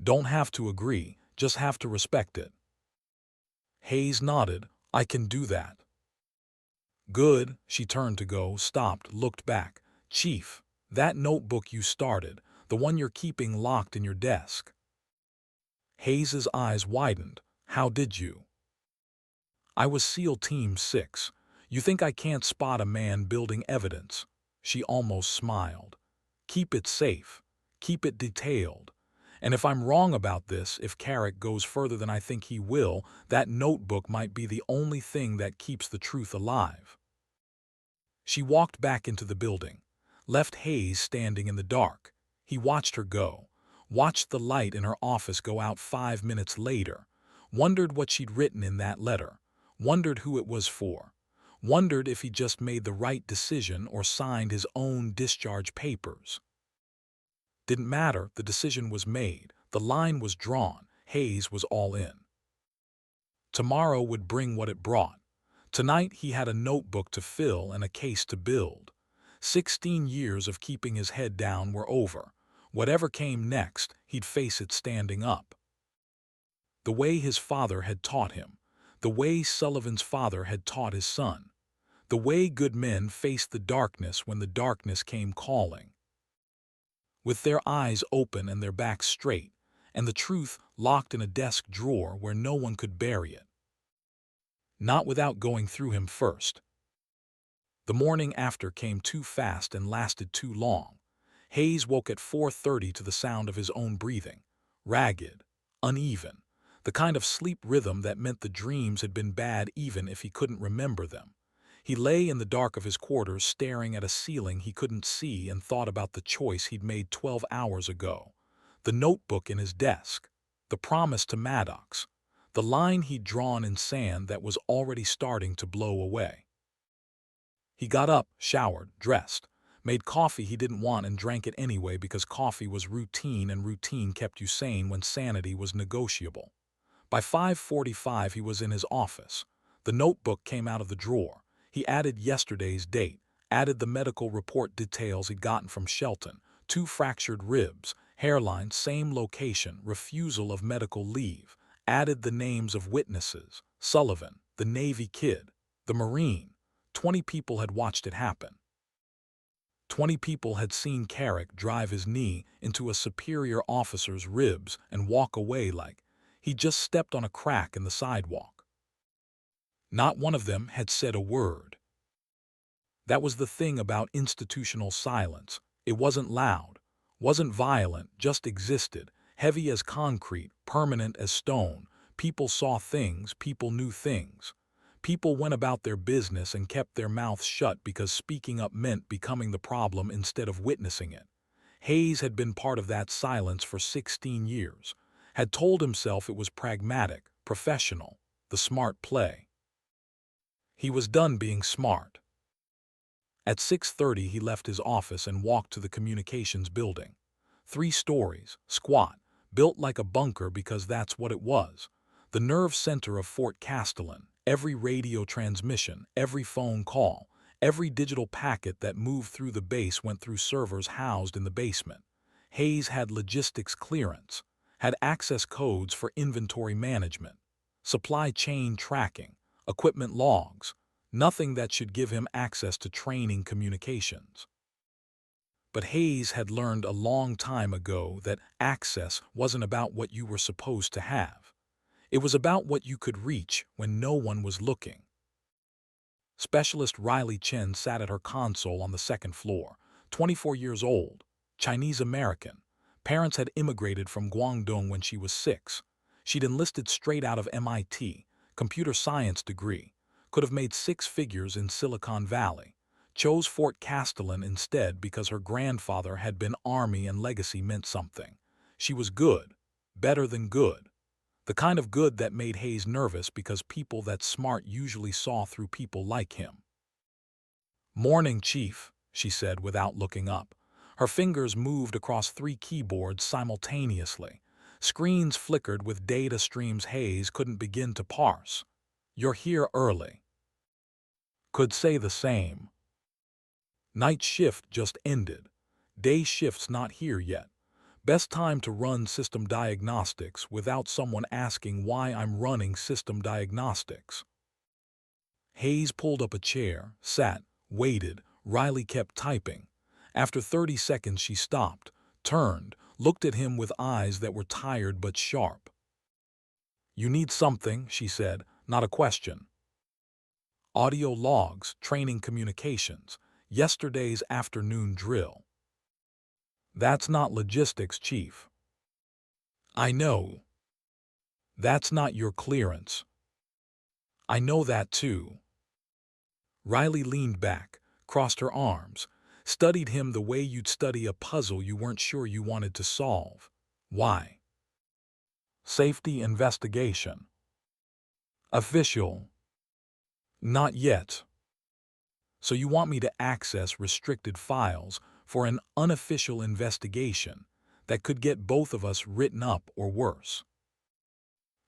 Don't have to agree, just have to respect it. Hayes nodded. I can do that. Good. She turned to go, stopped, looked back. Chief, that notebook you started, the one you're keeping locked in your desk. Hayes's eyes widened. How did you? I was SEAL Team 6. You think I can't spot a man building evidence? She almost smiled. Keep it safe. Keep it detailed. And if I'm wrong about this, if Carrick goes further than I think he will, that notebook might be the only thing that keeps the truth alive. She walked back into the building, left Hayes standing in the dark. He watched her go, watched the light in her office go out 5 minutes later, wondered what she'd written in that letter, wondered who it was for, wondered if he just made the right decision or signed his own discharge papers. Didn't matter, the decision was made, the line was drawn, Hayes was all in. Tomorrow would bring what it brought. Tonight he had a notebook to fill and a case to build. 16 years of keeping his head down were over. Whatever came next, he'd face it standing up. The way his father had taught him, the way Sullivan's father had taught his son, the way good men faced the darkness when the darkness came calling. With their eyes open and their backs straight, and the truth locked in a desk drawer where no one could bury it. Not without going through him first. The morning after came too fast and lasted too long. Hayes woke at 4:30 to the sound of his own breathing, ragged, uneven, the kind of sleep rhythm that meant the dreams had been bad even if he couldn't remember them. He lay in the dark of his quarters staring at a ceiling he couldn't see and thought about the choice he'd made 12 hours ago. The notebook in his desk, the promise to Maddox, the line he'd drawn in sand that was already starting to blow away. He got up, showered, dressed, made coffee he didn't want and drank it anyway because coffee was routine and routine kept you sane when sanity was negotiable. By 5:45 he was in his office. The notebook came out of the drawer. He added yesterday's date, added the medical report details he'd gotten from Shelton, 2 fractured ribs, hairline, same location, refusal of medical leave, added the names of witnesses, Sullivan, the Navy kid, the Marine. 20 people had watched it happen. 20 people had seen Carrick drive his knee into a superior officer's ribs and walk away like he just stepped on a crack in the sidewalk. Not one of them had said a word. That was the thing about institutional silence. It wasn't loud, wasn't violent, just existed, heavy as concrete, permanent as stone. People saw things, people knew things. People went about their business and kept their mouths shut because speaking up meant becoming the problem instead of witnessing it. Hayes had been part of that silence for 16 years, had told himself it was pragmatic, professional, the smart play. He was done being smart. At 6:30 he left his office and walked to the communications building. 3 stories, squat, built like a bunker because that's what it was. The nerve center of Fort Castellan, every radio transmission, every phone call, every digital packet that moved through the base went through servers housed in the basement. Hayes had logistics clearance, had access codes for inventory management, supply chain tracking, equipment logs, nothing that should give him access to training communications. But Hayes had learned a long time ago that access wasn't about what you were supposed to have. It was about what you could reach when no one was looking. Specialist Riley Chen sat at her console on the second floor, 24 years old, Chinese-American. Parents had immigrated from Guangdong when she was 6. She'd enlisted straight out of MIT, computer science degree, could have made 6 figures in Silicon Valley, chose Fort Castellan instead because her grandfather had been Army and legacy meant something. She was good, better than good. The kind of good that made Hayes nervous because people that smart usually saw through people like him. "Morning, Chief," she said without looking up. Her fingers moved across 3 keyboards simultaneously. Screens flickered with data streams Hayes couldn't begin to parse. "You're here early." "Could say the same." "Night shift just ended. Day shift's not here yet. Best time to run system diagnostics without someone asking why I'm running system diagnostics." Hayes pulled up a chair, sat, waited. Riley kept typing. After 30 seconds she stopped, turned, looked at him with eyes that were tired but sharp. "You need something," she said, "not a question." "Audio logs, training communications, yesterday's afternoon drill." "That's not logistics, Chief." "I know. That's not your clearance." "I know that too." Riley leaned back, crossed her arms, studied him the way you'd study a puzzle you weren't sure you wanted to solve. "Why?" "Safety investigation." "Official." "Not yet." "So you want me to access restricted files for an unofficial investigation that could get both of us written up or worse?"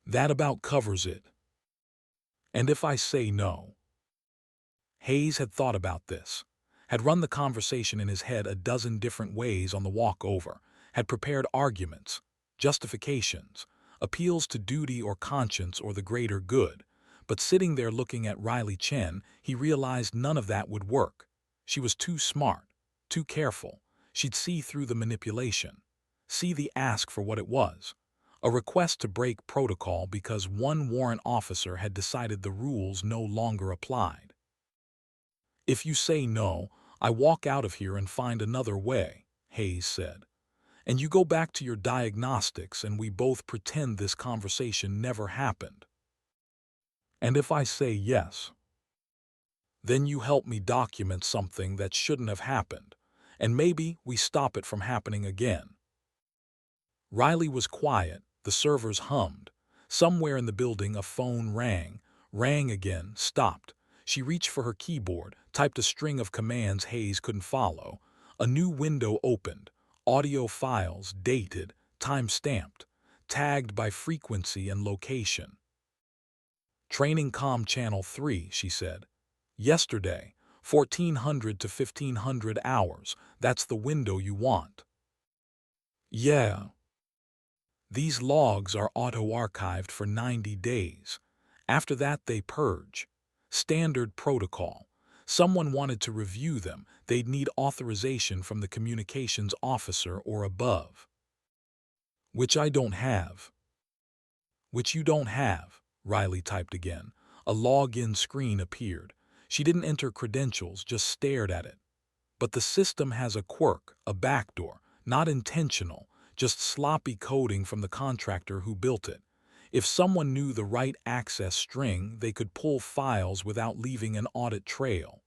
"That about covers it." "And if I say no?" Hayes had thought about this, had run the conversation in his head a dozen different ways on the walk over, had prepared arguments, justifications, appeals to duty or conscience or the greater good. But sitting there looking at Riley Chen, he realized none of that would work. She was too smart, too careful. She'd see through the manipulation, see the ask for what it was. A request to break protocol because one warrant officer had decided the rules no longer applied. "If you say no, I walk out of here and find another way," Hayes said. "And you go back to your diagnostics and we both pretend this conversation never happened." "And if I say yes?" "Then you help me document something that shouldn't have happened, and maybe we stop it from happening again." Riley was quiet, the servers hummed. Somewhere in the building a phone rang, rang again, stopped. She reached for her keyboard, typed a string of commands Hayes couldn't follow. A new window opened, audio files, dated, time-stamped, tagged by frequency and location. "Training comm channel 3, she said. "Yesterday, 1400 to 1500 hours, that's the window you want." "Yeah." "These logs are auto-archived for 90 days. After that they purge. Standard protocol. Someone wanted to review them, they'd need authorization from the communications officer or above." "Which I don't have." "Which you don't have," Riley typed again. A login screen appeared. She didn't enter credentials, just stared at it. "But the system has a quirk, a backdoor, not intentional, just sloppy coding from the contractor who built it. If someone knew the right access string, they could pull files without leaving an audit trail."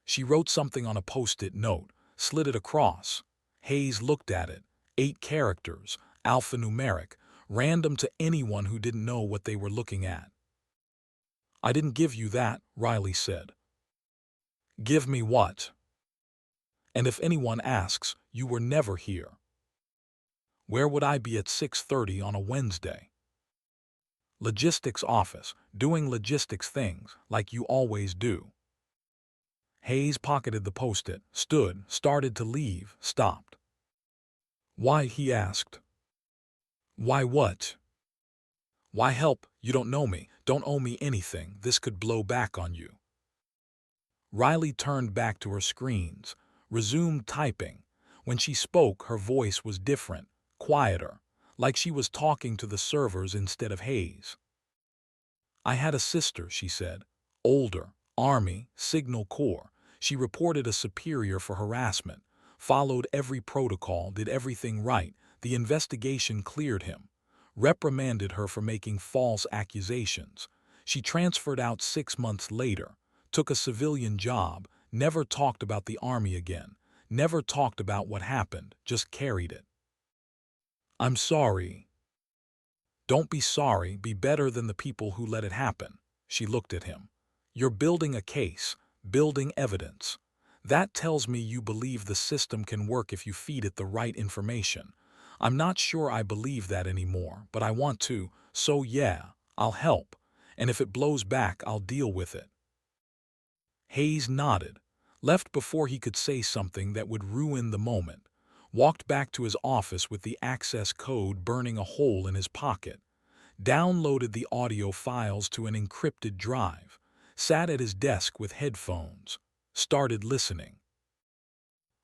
She wrote something on a post-it note, slid it across. Hayes looked at it. 8 characters, alphanumeric, random to anyone who didn't know what they were looking at. "I didn't give you that," Riley said. "Give me what?" "And if anyone asks, you were never here." Where would I be at 6:30 on a Wednesday? Logistics office, doing logistics things, like you always do. Hayes pocketed the post-it, stood, started to leave, stopped. Why, he asked. Why what? Why help? You don't know me, don't owe me anything, this could blow back on you. Riley turned back to her screens, resumed typing. When she spoke, her voice was different, quieter, like she was talking to the servers instead of Hayes. I had a sister, she said. Older, Army, Signal Corps. She reported a superior for harassment, followed every protocol, did everything right. The investigation cleared him, reprimanded her for making false accusations. She transferred out 6 months later, took a civilian job, never talked about the Army again, never talked about what happened, just carried it. I'm sorry. Don't be sorry, be better than the people who let it happen. She looked at him. You're building a case, building evidence. That tells me you believe the system can work if you feed it the right information. I'm not sure I believe that anymore, but I want to, so yeah, I'll help. And if it blows back, I'll deal with it. Hayes nodded, left before he could say something that would ruin the moment, walked back to his office with the access code burning a hole in his pocket, downloaded the audio files to an encrypted drive, sat at his desk with headphones, started listening.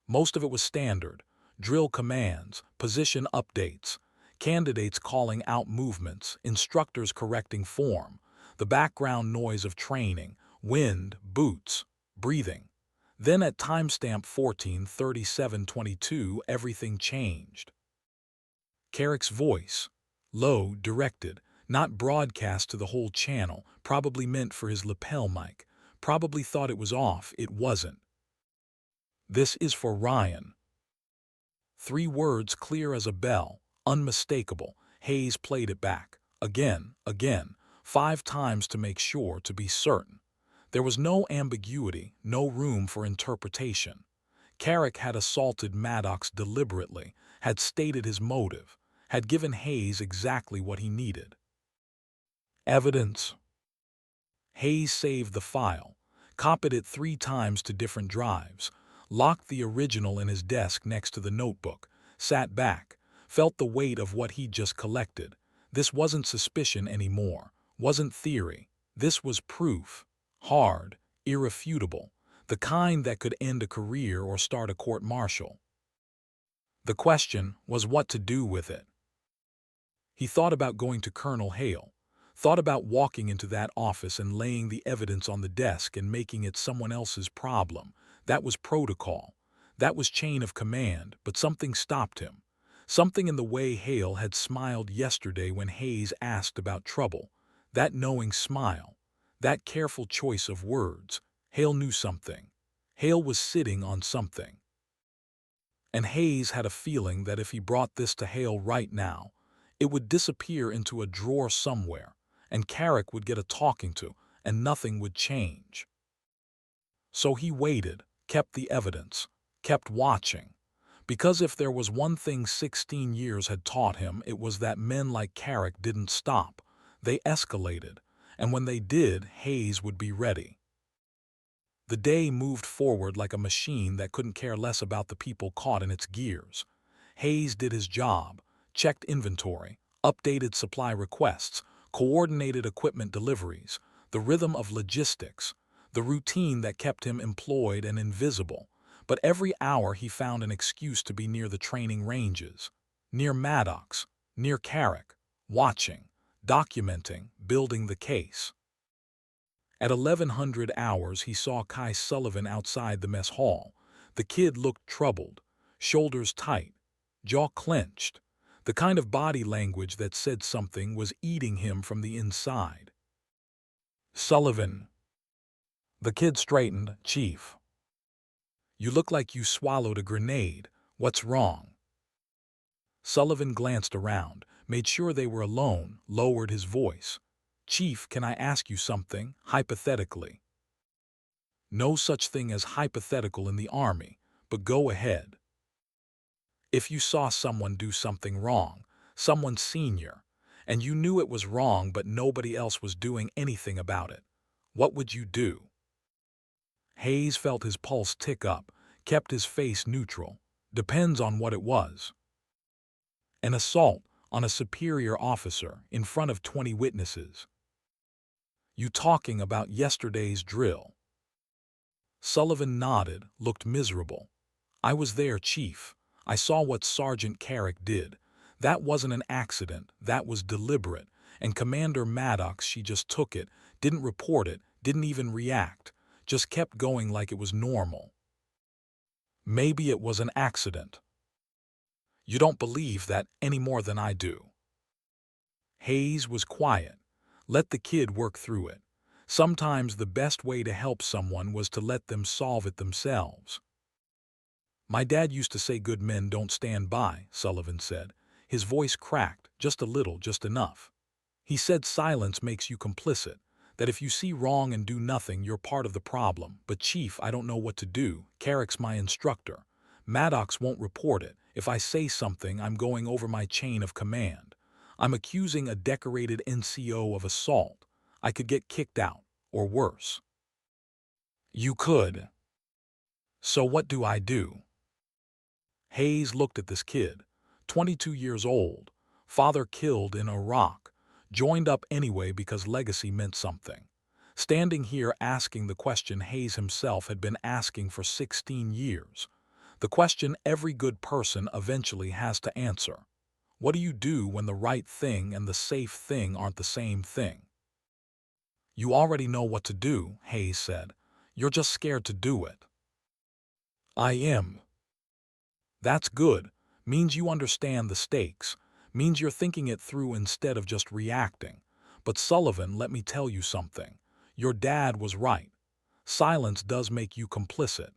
Most of it was standard, drill commands, position updates, candidates calling out movements, instructors correcting form, the background noise of training, wind, boots, breathing. Then at timestamp 14:37:22, everything changed. Carrick's voice, low, directed, not broadcast to the whole channel, probably meant for his lapel mic, probably thought it was off, it wasn't. This is for Ryan. 3 words clear as a bell, unmistakable. Hayes played it back, again, 5 times to make sure, to be certain. There was no ambiguity, no room for interpretation. Carrick had assaulted Maddox deliberately, had stated his motive, had given Hayes exactly what he needed. Evidence. Hayes saved the file, copied it 3 times to different drives, locked the original in his desk next to the notebook, sat back, felt the weight of what he'd just collected. This wasn't suspicion anymore, wasn't theory. This was proof. Hard, irrefutable, the kind that could end a career or start a court-martial. The question was what to do with it. He thought about going to Colonel Hale, thought about walking into that office and laying the evidence on the desk and making it someone else's problem. That was protocol. That was chain of command, but something stopped him. Something in the way Hale had smiled yesterday when Hayes asked about trouble. That knowing smile, that careful choice of words. Hale knew something. Hale was sitting on something. And Hayes had a feeling that if he brought this to Hale right now, it would disappear into a drawer somewhere, and Carrick would get a talking to, and nothing would change. So he waited, kept the evidence, kept watching. Because if there was one thing 16 years had taught him, it was that men like Carrick didn't stop. They escalated, and when they did, Hayes would be ready. The day moved forward like a machine that couldn't care less about the people caught in its gears. Hayes did his job, checked inventory, updated supply requests, coordinated equipment deliveries, the rhythm of logistics, the routine that kept him employed and invisible. But every hour he found an excuse to be near the training ranges, near Maddox, near Carrick, watching, documenting, building the case. At 1100 hours he saw Kai Sullivan outside the mess hall. The kid looked troubled, shoulders tight, jaw clenched. The kind of body language that said something was eating him from the inside. Sullivan. The kid straightened. Chief. You look like you swallowed a grenade. What's wrong? Sullivan glanced around, made sure they were alone, lowered his voice. Chief, can I ask you something, hypothetically? No such thing as hypothetical in the Army, but go ahead. If you saw someone do something wrong, someone senior, and you knew it was wrong but nobody else was doing anything about it, what would you do? Hayes felt his pulse tick up, kept his face neutral. Depends on what it was. An assault on a superior officer in front of 20 witnesses. You talking about yesterday's drill? Sullivan nodded, looked miserable. I was there, Chief. I saw what Sergeant Carrick did. That wasn't an accident, that was deliberate. And Commander Maddox, she just took it, didn't report it, didn't even react, just kept going like it was normal. Maybe it was an accident. You don't believe that any more than I do. Hayes was quiet. Let the kid work through it. Sometimes the best way to help someone was to let them solve it themselves. My dad used to say good men don't stand by, Sullivan said. His voice cracked, just a little, just enough. He said silence makes you complicit, that if you see wrong and do nothing, you're part of the problem. But Chief, I don't know what to do. Carrick's my instructor. Maddox won't report it. If I say something, I'm going over my chain of command. I'm accusing a decorated NCO of assault. I could get kicked out, or worse. You could. So what do I do? Hayes looked at this kid, 22 years old, father killed in Iraq, joined up anyway because legacy meant something. Standing here asking the question Hayes himself had been asking for 16 years. The question every good person eventually has to answer. What do you do when the right thing and the safe thing aren't the same thing? You already know what to do, Hayes said. You're just scared to do it. I am. That's good. Means you understand the stakes. Means you're thinking it through instead of just reacting. But Sullivan, let me tell you something. Your dad was right. Silence does make you complicit.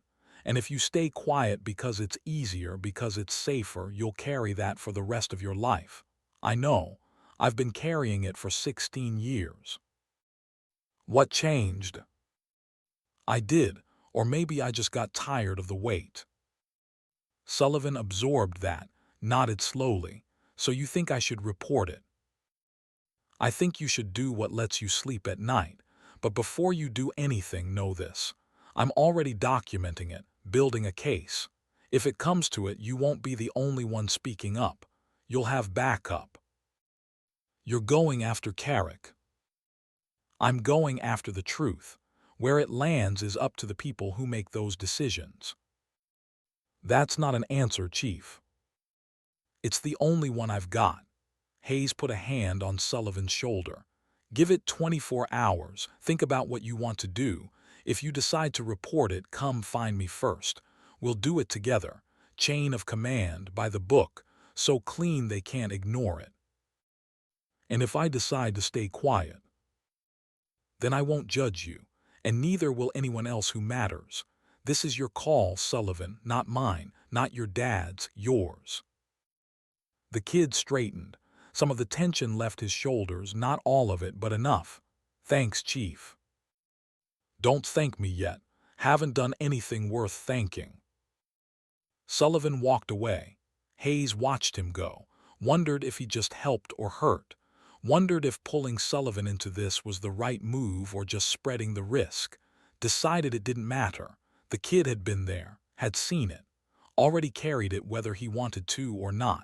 And if you stay quiet because it's easier, because it's safer, you'll carry that for the rest of your life. I know. I've been carrying it for 16 years. What changed? I did, or maybe I just got tired of the weight. Sullivan absorbed that, nodded slowly. So you think I should report it? I think you should do what lets you sleep at night. But before you do anything, know this. I'm already documenting it, building a case. If it comes to it, you won't be the only one speaking up. You'll have backup. You're going after Carrick. I'm going after the truth. Where it lands is up to the people who make those decisions. That's not an answer, Chief. It's the only one I've got. Hayes put a hand on Sullivan's shoulder. Give it 24 hours. Think about what you want to do. If you decide to report it, come find me first. We'll do it together. Chain of command, by the book, so clean they can't ignore it. And if I decide to stay quiet, then I won't judge you, and neither will anyone else who matters. This is your call, Sullivan, not mine, not your dad's, yours. The kid straightened. Some of the tension left his shoulders, not all of it, but enough. Thanks, Chief. Don't thank me yet. Haven't done anything worth thanking. Sullivan walked away. Hayes watched him go, wondered if he just helped or hurt, wondered if pulling Sullivan into this was the right move or just spreading the risk. Decided it didn't matter. The kid had been there, had seen it, already carried it whether he wanted to or not.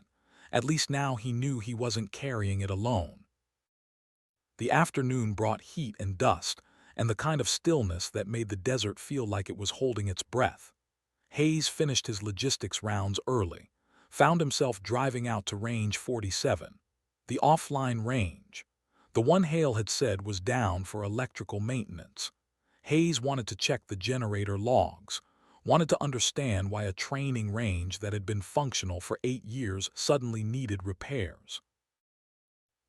At least now he knew he wasn't carrying it alone. The afternoon brought heat and dust, and the kind of stillness that made the desert feel like it was holding its breath. Hayes finished his logistics rounds early, found himself driving out to Range 47, the offline range. The one Hale had said was down for electrical maintenance. Hayes wanted to check the generator logs, wanted to understand why a training range that had been functional for 8 years suddenly needed repairs.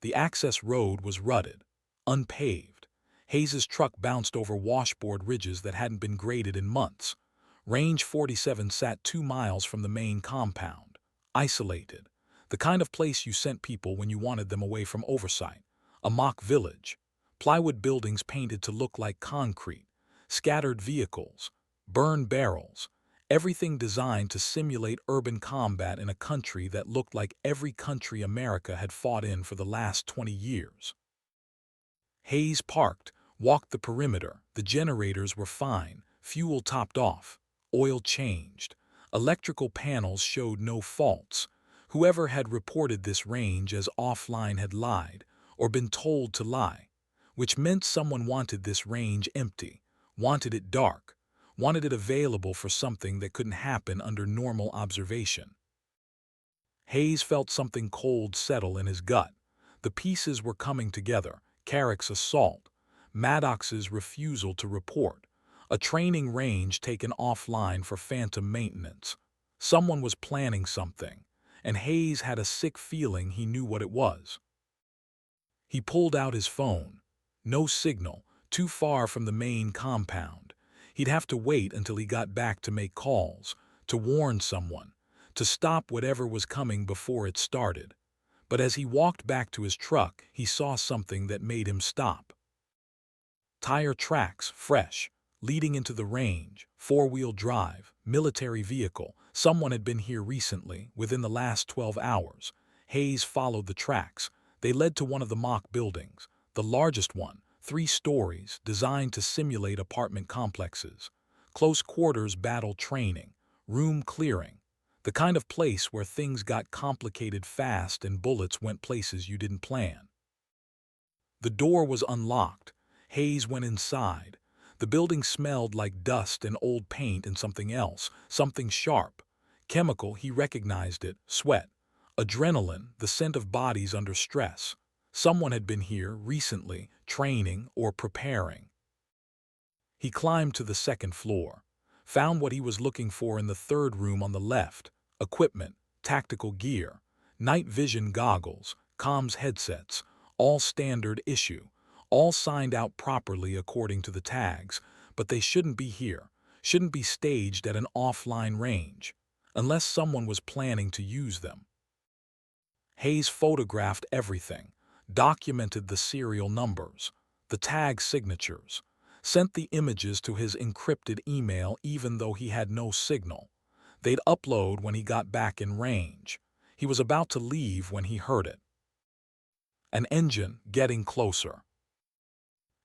The access road was rutted, unpaved. Hayes's truck bounced over washboard ridges that hadn't been graded in months. Range 47 sat 2 miles from the main compound, isolated, the kind of place you sent people when you wanted them away from oversight. A mock village, plywood buildings painted to look like concrete, scattered vehicles, burned barrels, Everything designed to simulate urban combat in a country that looked like every country America had fought in for the last 20 years. Hayes parked, walked the perimeter. The generators were fine, fuel topped off, oil changed. Electrical panels showed no faults. Whoever had reported this range as offline had lied, or been told to lie, which meant someone wanted this range empty, wanted it dark, wanted it available for something that couldn't happen under normal observation. Hayes felt something cold settle in his gut. The pieces were coming together. Carrick's assault, Maddox's refusal to report, a training range taken offline for phantom maintenance. Someone was planning something, and Hayes had a sick feeling he knew what it was. He pulled out his phone. No signal, too far from the main compound. He'd have to wait until he got back to make calls, to warn someone, to stop whatever was coming before it started. But as he walked back to his truck, he saw something that made him stop. Tire tracks, fresh, leading into the range, four-wheel drive, military vehicle. Someone had been here recently, within the last 12 hours. Hayes followed the tracks. They led to one of the mock buildings, the largest one, 3 stories, designed to simulate apartment complexes. Close quarters battle training, room clearing, the kind of place where things got complicated fast and bullets went places you didn't plan. The door was unlocked. Hayes went inside. The building smelled like dust and old paint and something else, something sharp. Chemical, he recognized it, sweat. Adrenaline, the scent of bodies under stress. Someone had been here recently, training or preparing. He climbed to the 2nd floor, found what he was looking for in the 3rd room on the left. Equipment, tactical gear, night vision goggles, comms headsets, all standard issue, all signed out properly according to the tags, but they shouldn't be here, shouldn't be staged at an offline range, unless someone was planning to use them. Hayes photographed everything, documented the serial numbers, the tag signatures, sent the images to his encrypted email even though he had no signal. They'd upload when he got back in range. He was about to leave when he heard it. An engine getting closer.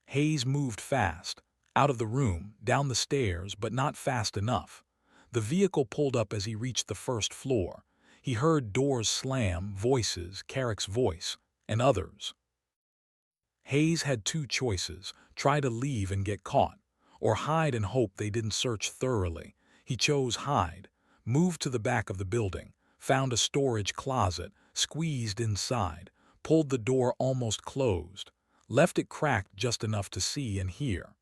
Hayes moved fast, out of the room, down the stairs, but not fast enough. The vehicle pulled up as he reached the 1st floor. He heard doors slam, voices, Carrick's voice, and others. Hayes had 2 choices: try to leave and get caught, or hide and hope they didn't search thoroughly. He chose hide. Moved to the back of the building, found a storage closet, squeezed inside, pulled the door almost closed, left it cracked just enough to see and hear.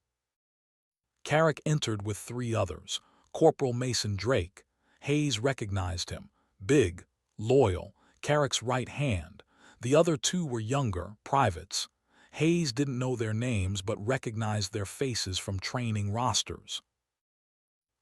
Carrick entered with 3 others. Corporal Mason Drake. Hayes recognized him. Big, loyal, Carrick's right hand. The other 2 were younger, privates. Hayes didn't know their names but recognized their faces from training rosters.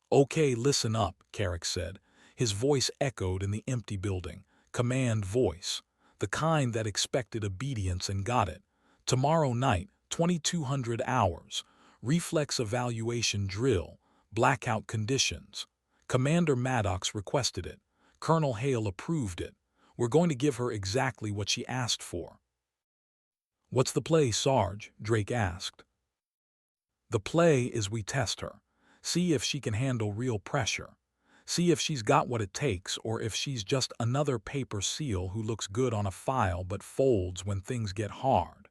"Okay, listen up," Carrick said. His voice echoed in the empty building. Command voice. The kind that expected obedience and got it. Tomorrow night, 2200 hours. Reflex evaluation drill. Blackout conditions. Commander Maddox requested it. Colonel Hale approved it. We're going to give her exactly what she asked for. "What's the play, Sarge?" Drake asked. "The play is we test her. See if she can handle real pressure. See if she's got what it takes or if she's just another paper seal who looks good on a file but folds when things get hard."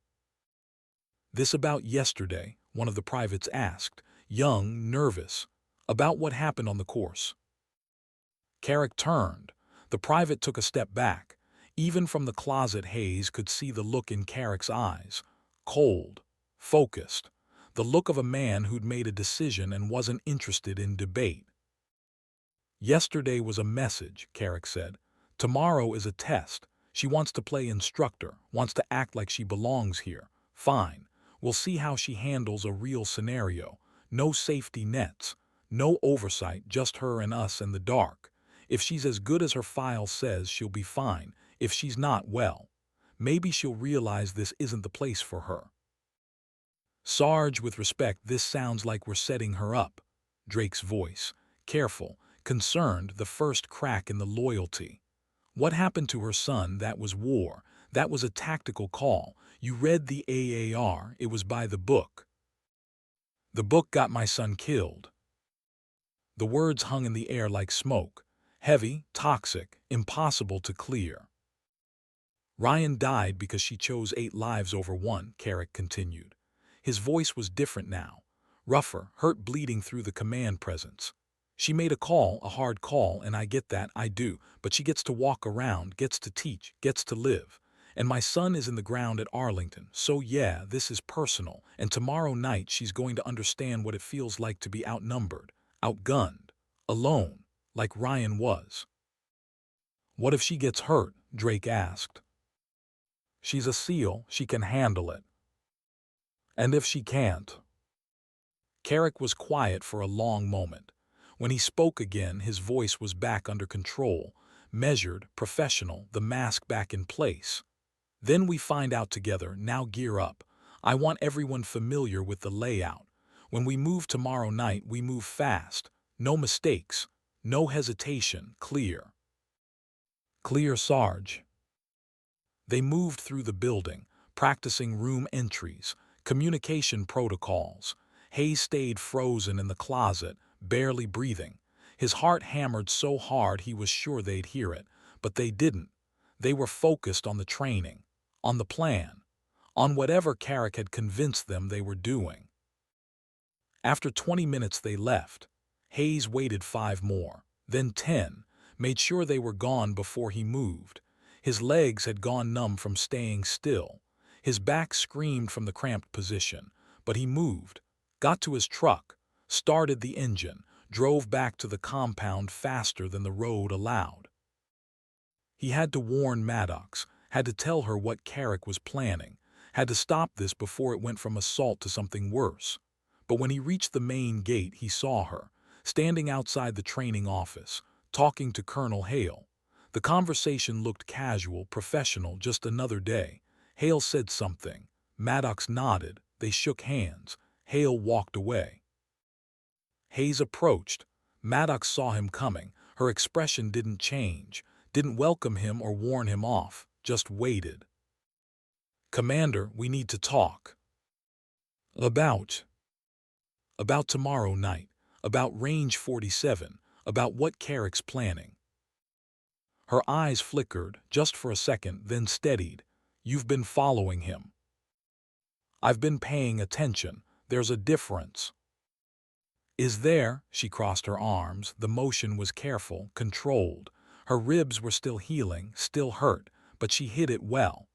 "This about yesterday?" one of the privates asked, young, nervous. "About what happened on the course?" Carrick turned. The private took a step back. Even from the closet, Hayes could see the look in Carrick's eyes. Cold, focused. The look of a man who'd made a decision and wasn't interested in debate. "Yesterday was a message," Carrick said. "Tomorrow is a test. She wants to play instructor, wants to act like she belongs here. Fine. We'll see how she handles a real scenario. No safety nets. No oversight, just her and us in the dark. If she's as good as her file says, she'll be fine. If she's not, well, maybe she'll realize this isn't the place for her." "Sarge, with respect, this sounds like we're setting her up." Drake's voice, careful, concerned, the first crack in the loyalty. What happened to her son? That was war. That was a tactical call. You read the AAR, it was by the book. The book got my son killed. The words hung in the air like smoke. Heavy, toxic, impossible to clear. Ryan died because she chose 8 lives over 1, Carrick continued. His voice was different now. Rougher, hurt, bleeding through the command presence. She made a call, a hard call, and I get that, I do, but she gets to walk around, gets to teach, gets to live. And my son is in the ground at Arlington, so yeah, this is personal, and tomorrow night she's going to understand what it feels like to be outnumbered, outgunned, alone, like Ryan was. What if she gets hurt? Drake asked. She's a SEAL, she can handle it. And if she can't? Carrick was quiet for a long moment. When he spoke again, his voice was back under control, measured, professional, the mask back in place. Then we find out together, now gear up. I want everyone familiar with the layout. When we move tomorrow night, we move fast. No mistakes, no hesitation, clear. Clear, Sarge. They moved through the building, practicing room entries, communication protocols. Hayes stayed frozen in the closet, barely breathing. His heart hammered so hard he was sure they'd hear it, but they didn't. They were focused on the training, on the plan, on whatever Carrick had convinced them they were doing. After 20 minutes they left. Hayes waited 5 more, then 10, made sure they were gone before he moved. His legs had gone numb from staying still. His back screamed from the cramped position, but he moved, got to his truck, started the engine, drove back to the compound faster than the road allowed. He had to warn Maddox, had to tell her what Carrick was planning, had to stop this before it went from assault to something worse. But when he reached the main gate, he saw her, standing outside the training office, talking to Colonel Hale. The conversation looked casual, professional, just another day. Hale said something. Maddox nodded. They shook hands. Hale walked away. Hayes approached. Maddox saw him coming. Her expression didn't change, didn't welcome him or warn him off, just waited. Commander, we need to talk. About tomorrow night, about Range 47, about what Carrick's planning. Her eyes flickered, just for a second, then steadied. You've been following him. I've been paying attention. There's a difference. Is there? She crossed her arms. The motion was careful, controlled. Her ribs were still healing, still hurt, but she hid it well.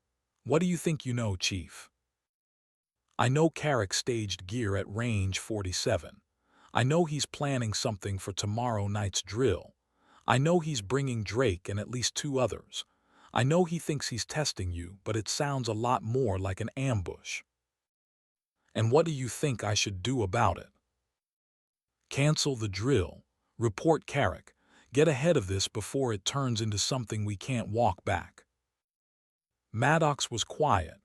What do you think you know, Chief? I know Carrick staged gear at Range 47. I know he's planning something for tomorrow night's drill. I know he's bringing Drake and at least 2 others. I know he thinks he's testing you, but it sounds a lot more like an ambush. And what do you think I should do about it? Cancel the drill. Report Carrick. Get ahead of this before it turns into something we can't walk back. Maddox was quiet,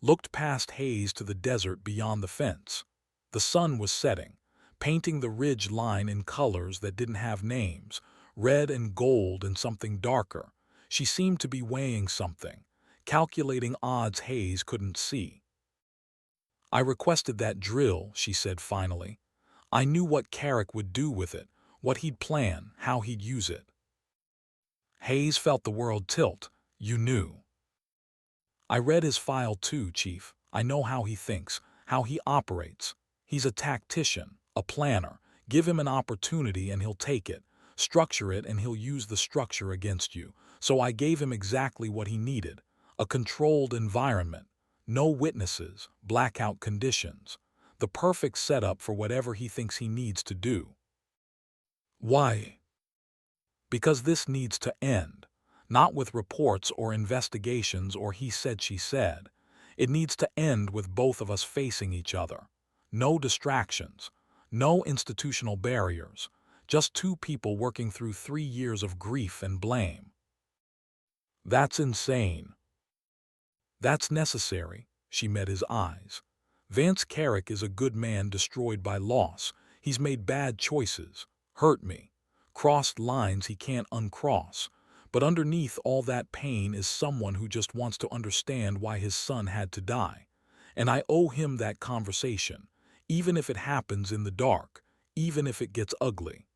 looked past Hayes to the desert beyond the fence. The sun was setting, painting the ridge line in colors that didn't have names, red and gold and something darker. She seemed to be weighing something, calculating odds Hayes couldn't see. I requested that drill, she said finally. I knew what Carrick would do with it, what he'd plan, how he'd use it. Hayes felt the world tilt. You knew. I read his file too, Chief. I know how he thinks, how he operates. He's a tactician, a planner. Give him an opportunity and he'll take it. Structure it and he'll use the structure against you. So I gave him exactly what he needed. A controlled environment. No witnesses, blackout conditions. The perfect setup for whatever he thinks he needs to do. Why? Because this needs to end. Not with reports or investigations or he said she said. It needs to end with both of us facing each other. No distractions. No institutional barriers. Just 2 people working through 3 years of grief and blame. That's insane. That's necessary. She met his eyes. Vance Carrick is a good man destroyed by loss. He's made bad choices, hurt me, crossed lines he can't uncross. But underneath all that pain is someone who just wants to understand why his son had to die. And I owe him that conversation, even if it happens in the dark, even if it gets ugly.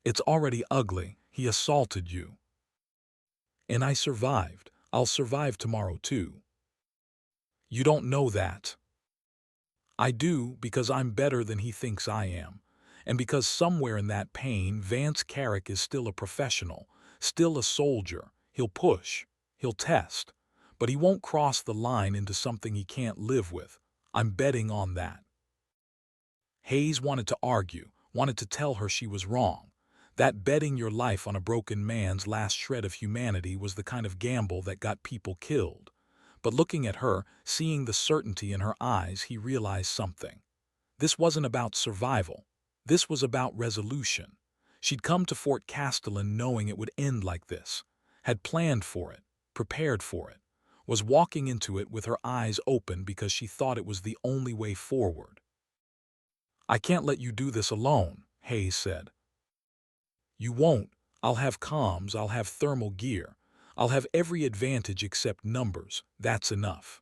It's already ugly. He assaulted you. And I survived. I'll survive tomorrow too. You don't know that. I do, because I'm better than he thinks I am. And because somewhere in that pain, Vance Carrick is still a professional, still a soldier. He'll push, he'll test, but he won't cross the line into something he can't live with. I'm betting on that. Hayes wanted to argue, wanted to tell her she was wrong. That betting your life on a broken man's last shred of humanity was the kind of gamble that got people killed. But looking at her, seeing the certainty in her eyes, he realized something. This wasn't about survival. This was about resolution. She'd come to Fort Castellan knowing it would end like this, had planned for it, prepared for it, was walking into it with her eyes open because she thought it was the only way forward. I can't let you do this alone, Hayes said. You won't. I'll have comms, I'll have thermal gear. I'll have every advantage except numbers. That's enough.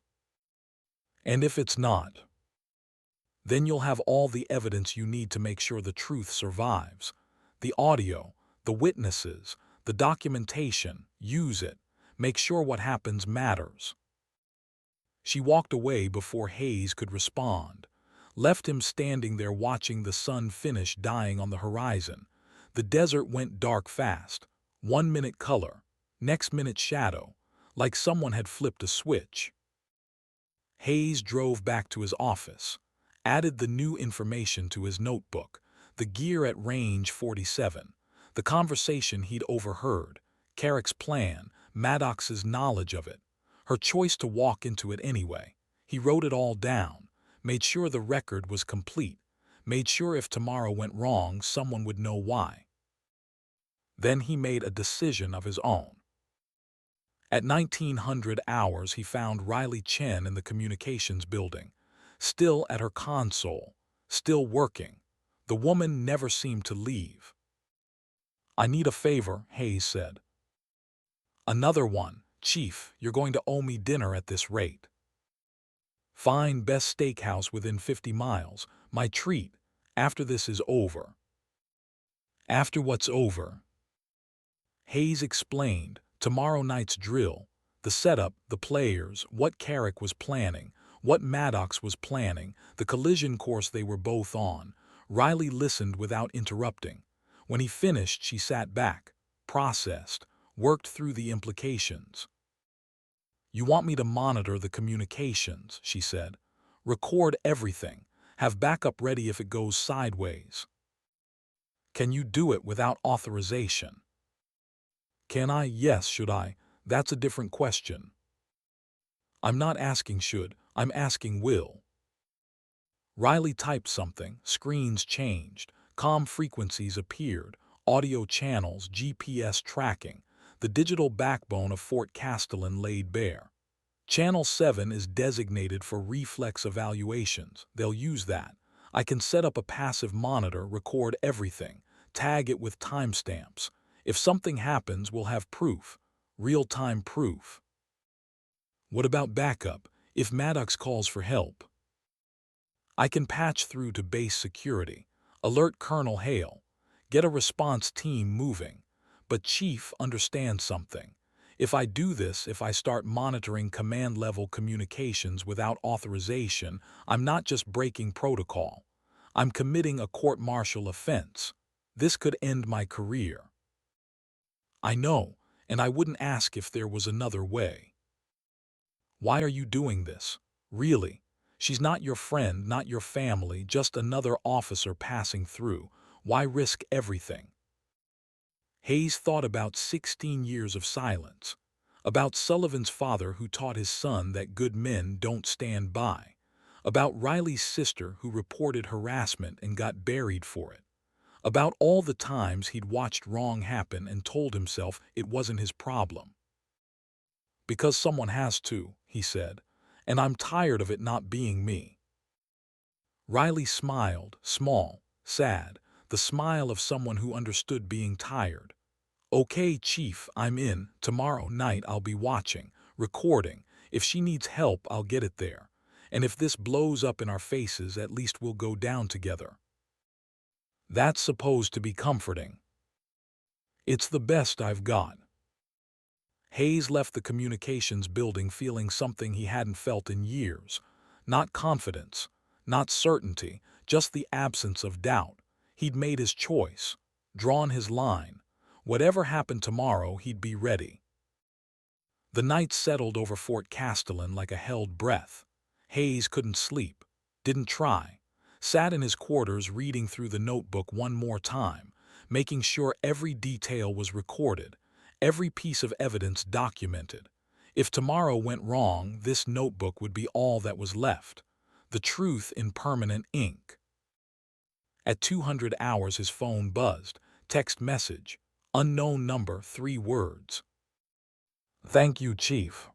And if it's not, then you'll have all the evidence you need to make sure the truth survives. The audio, the witnesses, the documentation, use it. Make sure what happens matters. She walked away before Hayes could respond, left him standing there watching the sun finish dying on the horizon. The desert went dark fast. 1 minute color, next minute shadow, like someone had flipped a switch. Hayes drove back to his office, added the new information to his notebook, the gear at range 47, the conversation he'd overheard, Carrick's plan, Maddox's knowledge of it, her choice to walk into it anyway. He wrote it all down, made sure the record was complete, made sure if tomorrow went wrong, someone would know why. Then he made a decision of his own. At 1900 hours, he found Riley Chen in the communications building, still at her console, still working. The woman never seemed to leave. I need a favor, Hayes said. Another one. Chief, you're going to owe me dinner at this rate. Fine, best steakhouse within 50 miles. My treat. After this is over. After what's over? Hayes explained. Tomorrow night's drill, the setup, the players, what Carrick was planning, what Maddox was planning, the collision course they were both on. Riley listened without interrupting. When he finished, she sat back, processed, worked through the implications. You want me to monitor the communications, she said. Record everything. Have backup ready if it goes sideways. Can you do it without authorization? Can I? Yes. Should I? That's a different question. I'm not asking should, I'm asking will. Riley typed something, screens changed, comm frequencies appeared, audio channels, GPS tracking, the digital backbone of Fort Castellan laid bare. Channel 7 is designated for reflex evaluations. They'll use that. I can set up a passive monitor, record everything, tag it with timestamps. If something happens, we'll have proof, real-time proof. What about backup, if Maddox calls for help? I can patch through to base security, alert Colonel Hale, get a response team moving. But Chief, understands something. If I do this, if I start monitoring command-level communications without authorization, I'm not just breaking protocol. I'm committing a court-martial offense. This could end my career. I know, and I wouldn't ask if there was another way. Why are you doing this? Really? She's not your friend, not your family, just another officer passing through. Why risk everything? Hayes thought about 16 years of silence, about Sullivan's father who taught his son that good men don't stand by, about Riley's sister who reported harassment and got buried for it, about all the times he'd watched wrong happen and told himself it wasn't his problem. Because someone has to, he said, and I'm tired of it not being me. Riley smiled, small, sad. the smile of someone who understood being tired. "Okay, Chief, I'm in. Tomorrow night I'll be watching, recording. If she needs help, I'll get it there. And if this blows up in our faces, at least we'll go down together." That's supposed to be comforting. It's the best I've got. Hayes left the communications building feeling something he hadn't felt in years. Not confidence, not certainty, just the absence of doubt. He'd made his choice, drawn his line. Whatever happened tomorrow, he'd be ready. The night settled over Fort Castellan like a held breath. Hayes couldn't sleep, didn't try. Sat in his quarters reading through the notebook one more time, making sure every detail was recorded, every piece of evidence documented. If tomorrow went wrong, this notebook would be all that was left. The truth in permanent ink. At 200 hours his phone buzzed. Text message. Unknown number, 3 words. "Thank you, Chief."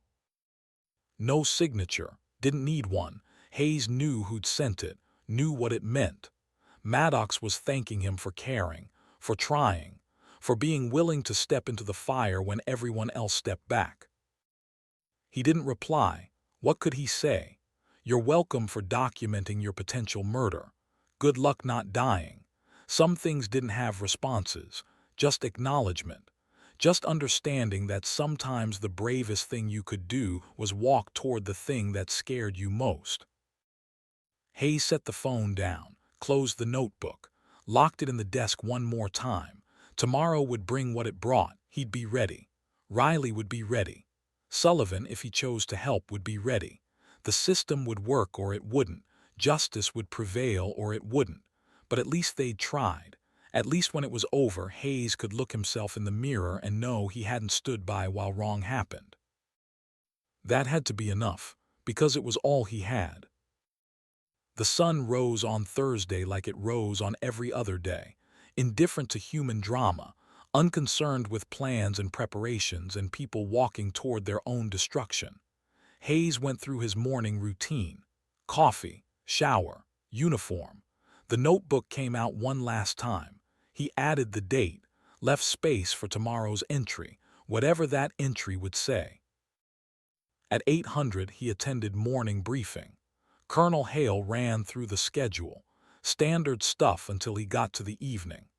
No signature. Didn't need one. Hayes knew who'd sent it, knew what it meant. Maddox was thanking him for caring, for trying, for being willing to step into the fire when everyone else stepped back. He didn't reply. What could he say? "You're welcome for documenting your potential murder. Good luck not dying." Some things didn't have responses, just acknowledgement, just understanding that sometimes the bravest thing you could do was walk toward the thing that scared you most. Hayes set the phone down, closed the notebook, locked it in the desk one more time. Tomorrow would bring what it brought. He'd be ready. Riley would be ready. Sullivan, if he chose to help, would be ready. The system would work or it wouldn't. Justice would prevail or it wouldn't. But at least they'd tried. At least when it was over, Hayes could look himself in the mirror and know he hadn't stood by while wrong happened. That had to be enough, because it was all he had. The sun rose on Thursday like it rose on every other day, indifferent to human drama, unconcerned with plans and preparations and people walking toward their own destruction. Hayes went through his morning routine. Coffee, shower, uniform. The notebook came out one last time. He added the date, left space for tomorrow's entry, whatever that entry would say. At 800 he attended morning briefing. Colonel Hale ran through the schedule, standard stuff until he got to the evening.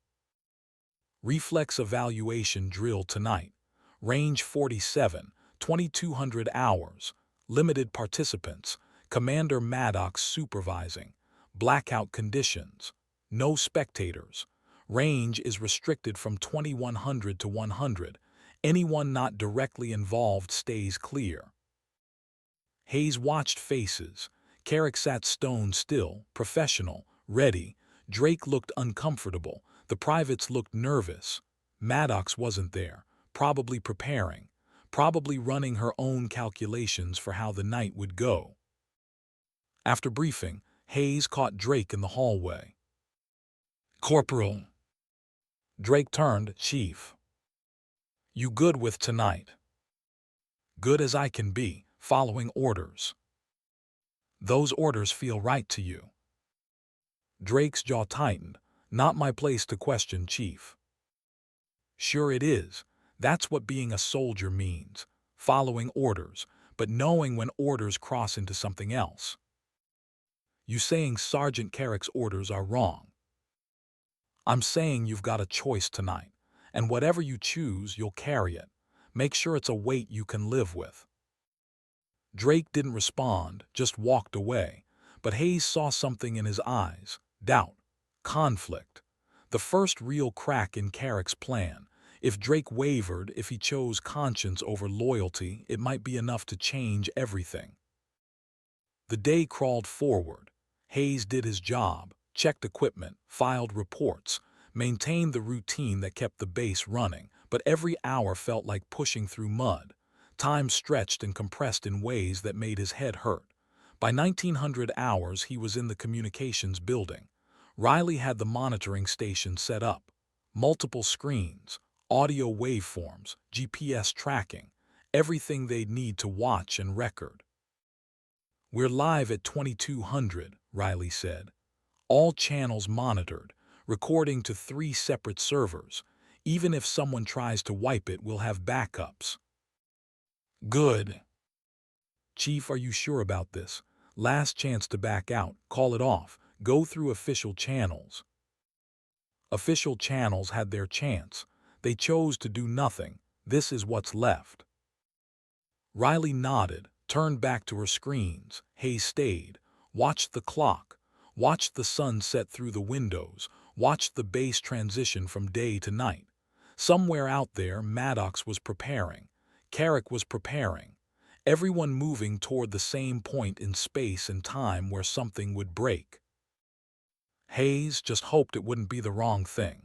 Reflex evaluation drill tonight. Range 47, 2200 hours. Limited participants. Commander Maddox supervising. Blackout conditions. No spectators. Range is restricted from 2100 to 100. Anyone not directly involved stays clear. Hayes watched faces. Carrick sat stone still, professional, ready. Drake looked uncomfortable. The privates looked nervous. Maddox wasn't there, probably preparing, probably running her own calculations for how the night would go. After briefing, Hayes caught Drake in the hallway. "Corporal." Drake turned. "Chief." "You good with tonight?" "Good as I can be, following orders." "Those orders feel right to you?" Drake's jaw tightened. "Not my place to question, Chief." "Sure it is. That's what being a soldier means. Following orders, but knowing when orders cross into something else." "You saying Sergeant Carrick's orders are wrong?" "I'm saying you've got a choice tonight, and whatever you choose, you'll carry it. Make sure it's a weight you can live with." Drake didn't respond, just walked away, but Hayes saw something in his eyes. Doubt. Conflict. The first real crack in Carrick's plan. If Drake wavered, if he chose conscience over loyalty, it might be enough to change everything. The day crawled forward. Hayes did his job, checked equipment, filed reports, maintained the routine that kept the base running, but every hour felt like pushing through mud. Time stretched and compressed in ways that made his head hurt. By 1900 hours, he was in the communications building. Riley had the monitoring station set up. Multiple screens, audio waveforms, GPS tracking, everything they'd need to watch and record. "We're live at 2200, Riley said. "All channels monitored. recording to 3 separate servers. Even if someone tries to wipe it, we'll have backups. Good. Chief, are you sure about this? Last chance to back out, call it off, go through official channels. Official channels had their chance. They chose to do nothing. This is what's left. Riley nodded, turned back to her screens. Hayes stayed, watched the clock, watched the sun set through the windows, watched the base transition from day to night. Somewhere out there, Maddox was preparing. Carrick was preparing. Everyone moving toward the same point in space and time where something would break. Hayes just hoped it wouldn't be the wrong thing.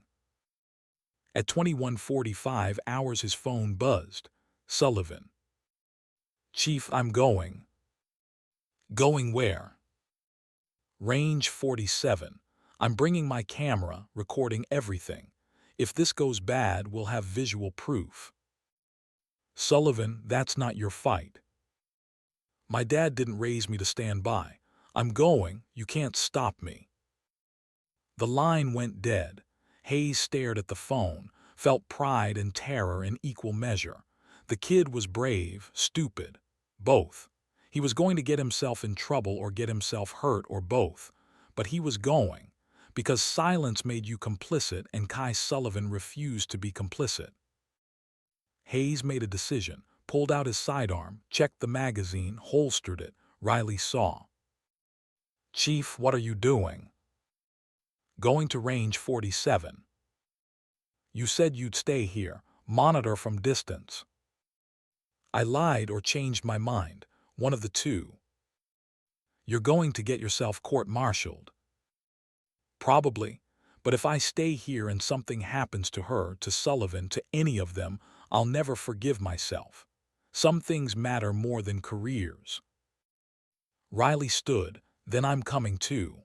At 21:45 hours his phone buzzed. Sullivan. Chief, I'm going. Going where? Range 47. I'm bringing my camera, recording everything. If this goes bad, we'll have visual proof. Sullivan, that's not your fight. My dad didn't raise me to stand by. I'm going, you can't stop me. The line went dead. Hayes stared at the phone, felt pride and terror in equal measure. The kid was brave, stupid, both. He was going to get himself in trouble or get himself hurt or both. But he was going, because silence made you complicit and Kai Sullivan refused to be complicit. Hayes made a decision, pulled out his sidearm, checked the magazine, holstered it. Riley saw. Chief, what are you doing? Going to range 47. You said you'd stay here, monitor from distance. I lied or changed my mind, one of the two. You're going to get yourself court-martialed. Probably, but if I stay here and something happens to her, to Sullivan, to any of them, I'll never forgive myself. Some things matter more than careers. Riley stood, then I'm coming too.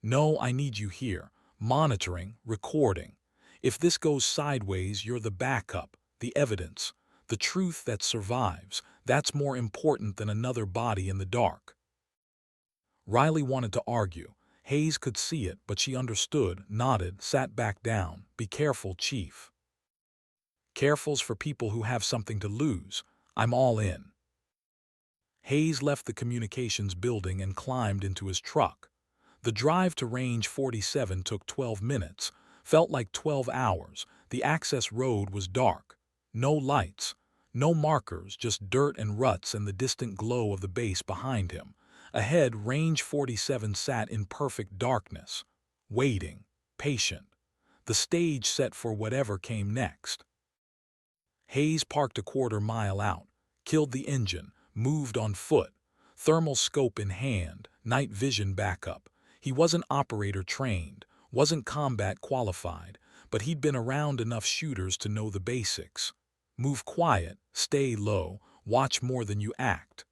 No, I need you here, monitoring, recording. If this goes sideways, you're the backup, the evidence, the truth that survives. That's more important than another body in the dark. Riley wanted to argue. Hayes could see it, but she understood, nodded, sat back down. Be careful, Chief. Careful's for people who have something to lose. I'm all in. Hayes left the communications building and climbed into his truck. The drive to range 47 took 12 minutes, felt like 12 hours. The access road was dark. No lights, no markers, just dirt and ruts and the distant glow of the base behind him. Ahead, range 47 sat in perfect darkness, waiting, patient, the stage set for whatever came next. Hayes parked a quarter-mile out, killed the engine, moved on foot, thermal scope in hand, night vision backup. He wasn't operator trained, wasn't combat qualified, but he'd been around enough shooters to know the basics. Move quiet, stay low, watch more than you act.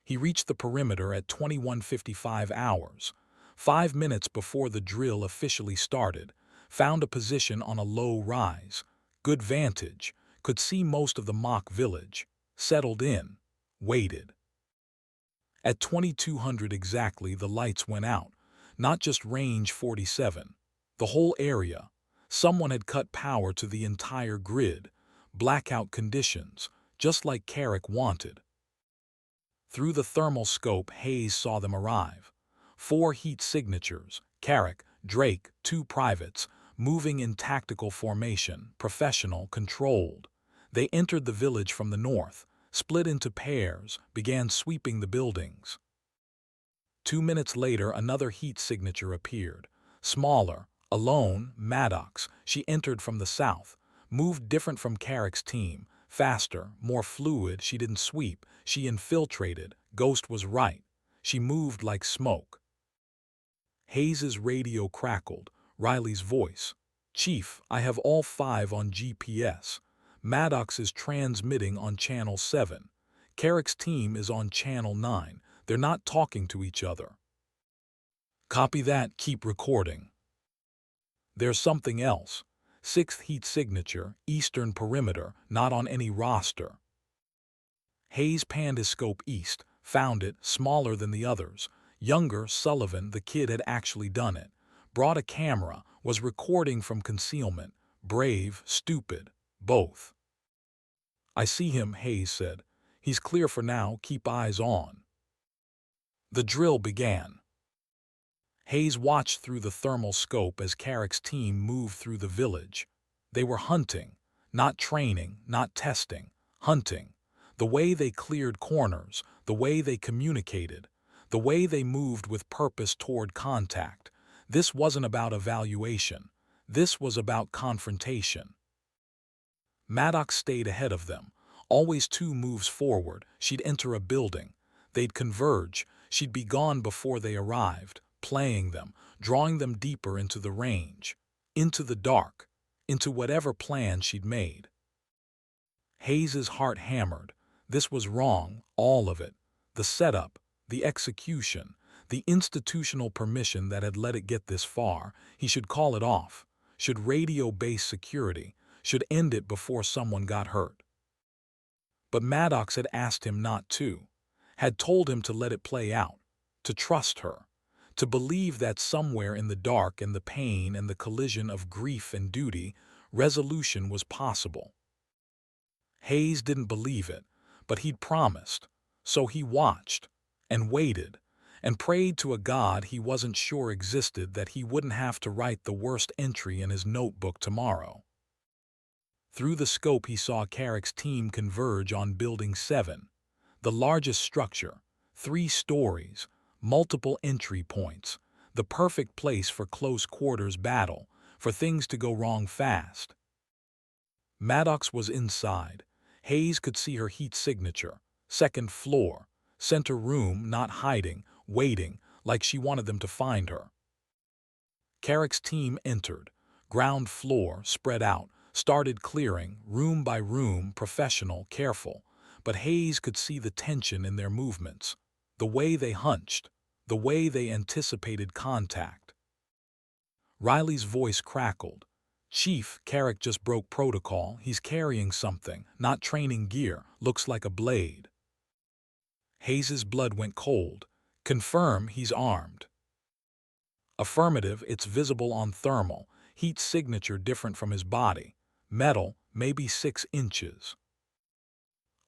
He reached the perimeter at 21:55 hours, 5 minutes before the drill officially started, found a position on a low rise, good vantage, could see most of the mock village, settled in, waited. At 2200 exactly, the lights went out, not just range 47, the whole area. Someone had cut power to the entire grid, blackout conditions, just like Carrick wanted. Through the thermal scope, Hayes saw them arrive. 4 heat signatures, Carrick, Drake, 2 privates, moving in tactical formation, professional, controlled. They entered the village from the north, split into pairs, began sweeping the buildings. 2 minutes later, another heat signature appeared. Smaller, alone, Maddox. She entered from the south, moved different from Carrick's team, faster, more fluid. She didn't sweep, she infiltrated. Ghost was right. She moved like smoke. Hayes's radio crackled. Riley's voice. Chief, I have all 5 on GPS. Maddox is transmitting on Channel 7. Carrick's team is on Channel 9. They're not talking to each other. Copy that, keep recording. There's something else. 6th heat signature, eastern perimeter, not on any roster. Hayes panned his scope east, found it, smaller than the others. Younger, Sullivan, the kid had actually done it. brought a camera, was recording from concealment. Brave, stupid, both. "I see him," Hayes said. "He's clear for now, keep eyes on." The drill began. Hayes watched through the thermal scope as Carrick's team moved through the village. They were hunting, not training, not testing, hunting. The way they cleared corners, the way they communicated, the way they moved with purpose toward contact. This wasn't about evaluation. This was about confrontation. Maddox stayed ahead of them, always 2 moves forward. She'd enter a building. They'd converge. She'd be gone before they arrived, playing them, drawing them deeper into the range, into the dark, into whatever plan she'd made. Hayes's heart hammered. This was wrong, all of it. The setup, the execution, the institutional permission that had let it get this far. He should call it off, should radio base security, should end it before someone got hurt. But Maddox had asked him not to, had told him to let it play out, to trust her, to believe that somewhere in the dark and the pain and the collision of grief and duty, resolution was possible. Hayes didn't believe it, but he'd promised, so he watched, and waited, and prayed to a God he wasn't sure existed that he wouldn't have to write the worst entry in his notebook tomorrow. Through the scope he saw Carrick's team converge on Building 7, the largest structure, 3 stories, multiple entry points, the perfect place for close-quarters battle, for things to go wrong fast. Maddox was inside. Hayes could see her heat signature, 2nd floor, center room, not hiding, waiting, like she wanted them to find her. Carrick's team entered, ground floor, spread out, started clearing, room by room, professional, careful, but Hayes could see the tension in their movements, the way they hunched, the way they anticipated contact. Riley's voice crackled. "Chief, Carrick just broke protocol. He's carrying something, not training gear, looks like a blade." Hayes's blood went cold. "Confirm he's armed." "Affirmative, it's visible on thermal. Heat signature different from his body. Metal, maybe 6 inches."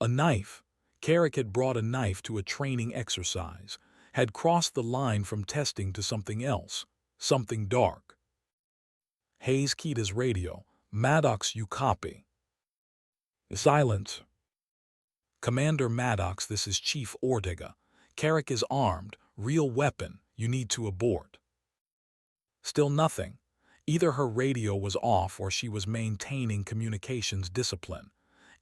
A knife. Carrick had brought a knife to a training exercise, had crossed the line from testing to something else, something dark. Hayes keyed his radio. "Maddox, you copy?" "Silence." "Commander Maddox, this is Chief Ortega. Carrick is armed, real weapon, you need to abort." Still nothing. Either her radio was off or she was maintaining communications discipline.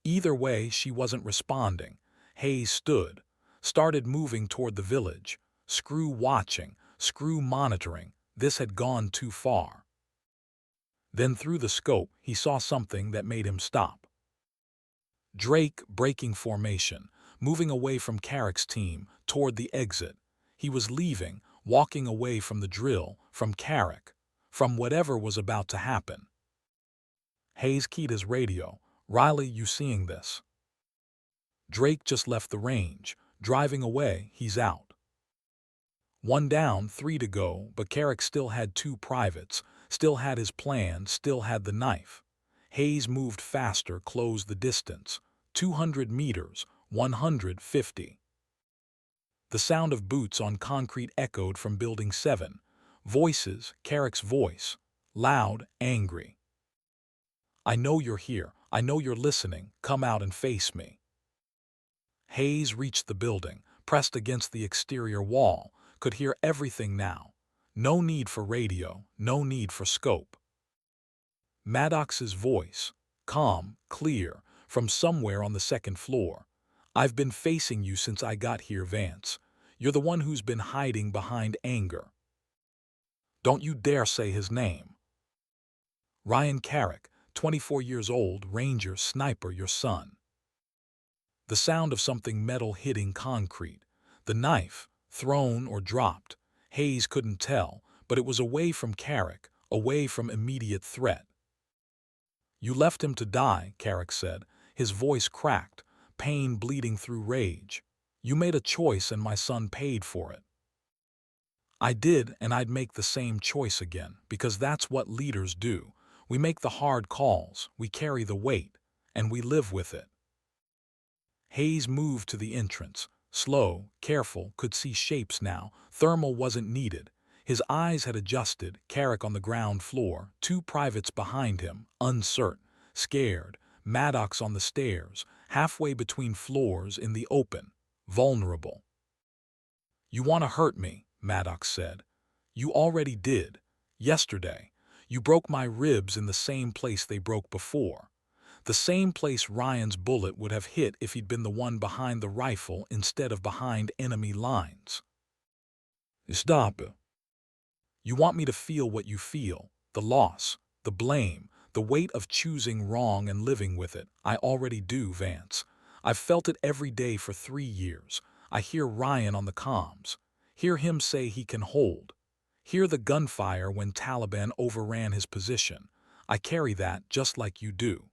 Either way, she wasn't responding. Hayes stood, started moving toward the village. Screw watching, screw monitoring. This had gone too far. Then through the scope, he saw something that made him stop. Drake breaking formation, moving away from Carrick's team, toward the exit. He was leaving, walking away from the drill, from Carrick, from whatever was about to happen. Hayes keyed his radio. "Riley, you seeing this?" "Drake just left the range. Driving away, he's out." 1 down, 3 to go, but Carrick still had 2 privates, still had his plan, still had the knife. Hayes moved faster, closed the distance. 200 meters, 150. The sound of boots on concrete echoed from Building 7. Voices, Carrick's voice, loud, angry. "I know you're here. I know you're listening. Come out and face me." Hayes reached the building, pressed against the exterior wall, could hear everything now. No need for radio, no need for scope. Maddox's voice, calm, clear, from somewhere on the 2nd floor. "I've been facing you since I got here, Vance. You're the one who's been hiding behind anger. Don't you dare say his name." "Ryan Carrick, 24 years old, Ranger, sniper, your son." The sound of something metal hitting concrete. The knife, thrown or dropped. Hayes couldn't tell, but it was away from Carrick, away from immediate threat. "You left him to die," Carrick said, his voice cracked, pain bleeding through rage. "You made a choice and my son paid for it." I did, and I'd make the same choice again, because that's what leaders do. We make the hard calls, we carry the weight, and we live with it. Hayes moved to the entrance. Slow, careful, could see shapes now. Thermal wasn't needed. His eyes had adjusted. Carrick on the ground floor, two privates behind him, uncertain, scared. Maddox on the stairs, halfway between floors in the open, vulnerable. "You want to hurt me," Maddox said. "You already did. Yesterday. You broke my ribs in the same place they broke before. The same place Ryan's bullet would have hit if he'd been the one behind the rifle instead of behind enemy lines. Stop. You want me to feel what you feel, the loss, the blame, the weight of choosing wrong and living with it. I already do, Vance. I've felt it every day for 3 years. I hear Ryan on the comms. Hear him say he can hold. Hear the gunfire when Taliban overran his position. I carry that just like you do."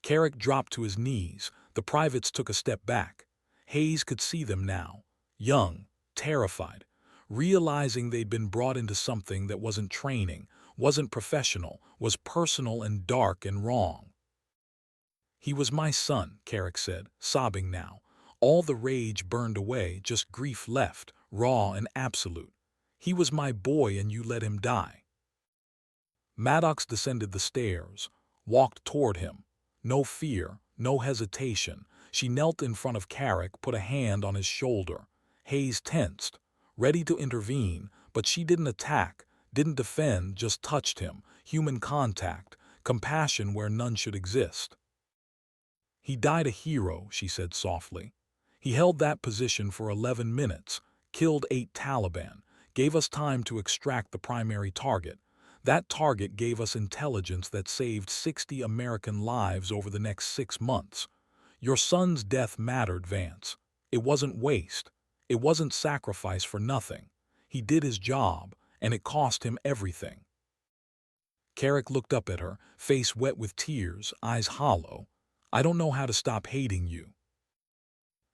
Carrick dropped to his knees. The privates took a step back. Hayes could see them now, young, terrified, realizing they'd been brought into something that wasn't training, wasn't professional, was personal and dark and wrong. "He was my son," Carrick said, sobbing now. All the rage burned away, just grief left, raw and absolute. "He was my boy and you let him die." Maddox descended the stairs, walked toward him. No fear, no hesitation. She knelt in front of Carrick, put a hand on his shoulder. Hayes tensed, ready to intervene, but she didn't attack, didn't defend, just touched him. Human contact, compassion where none should exist. "He died a hero," she said softly. "He held that position for 11 minutes, killed 8 Taliban, gave us time to extract the primary target. That target gave us intelligence that saved 60 American lives over the next 6 months. Your son's death mattered, Vance. It wasn't waste. It wasn't sacrifice for nothing. He did his job, and it cost him everything." Carrick looked up at her, face wet with tears, eyes hollow. "I don't know how to stop hating you."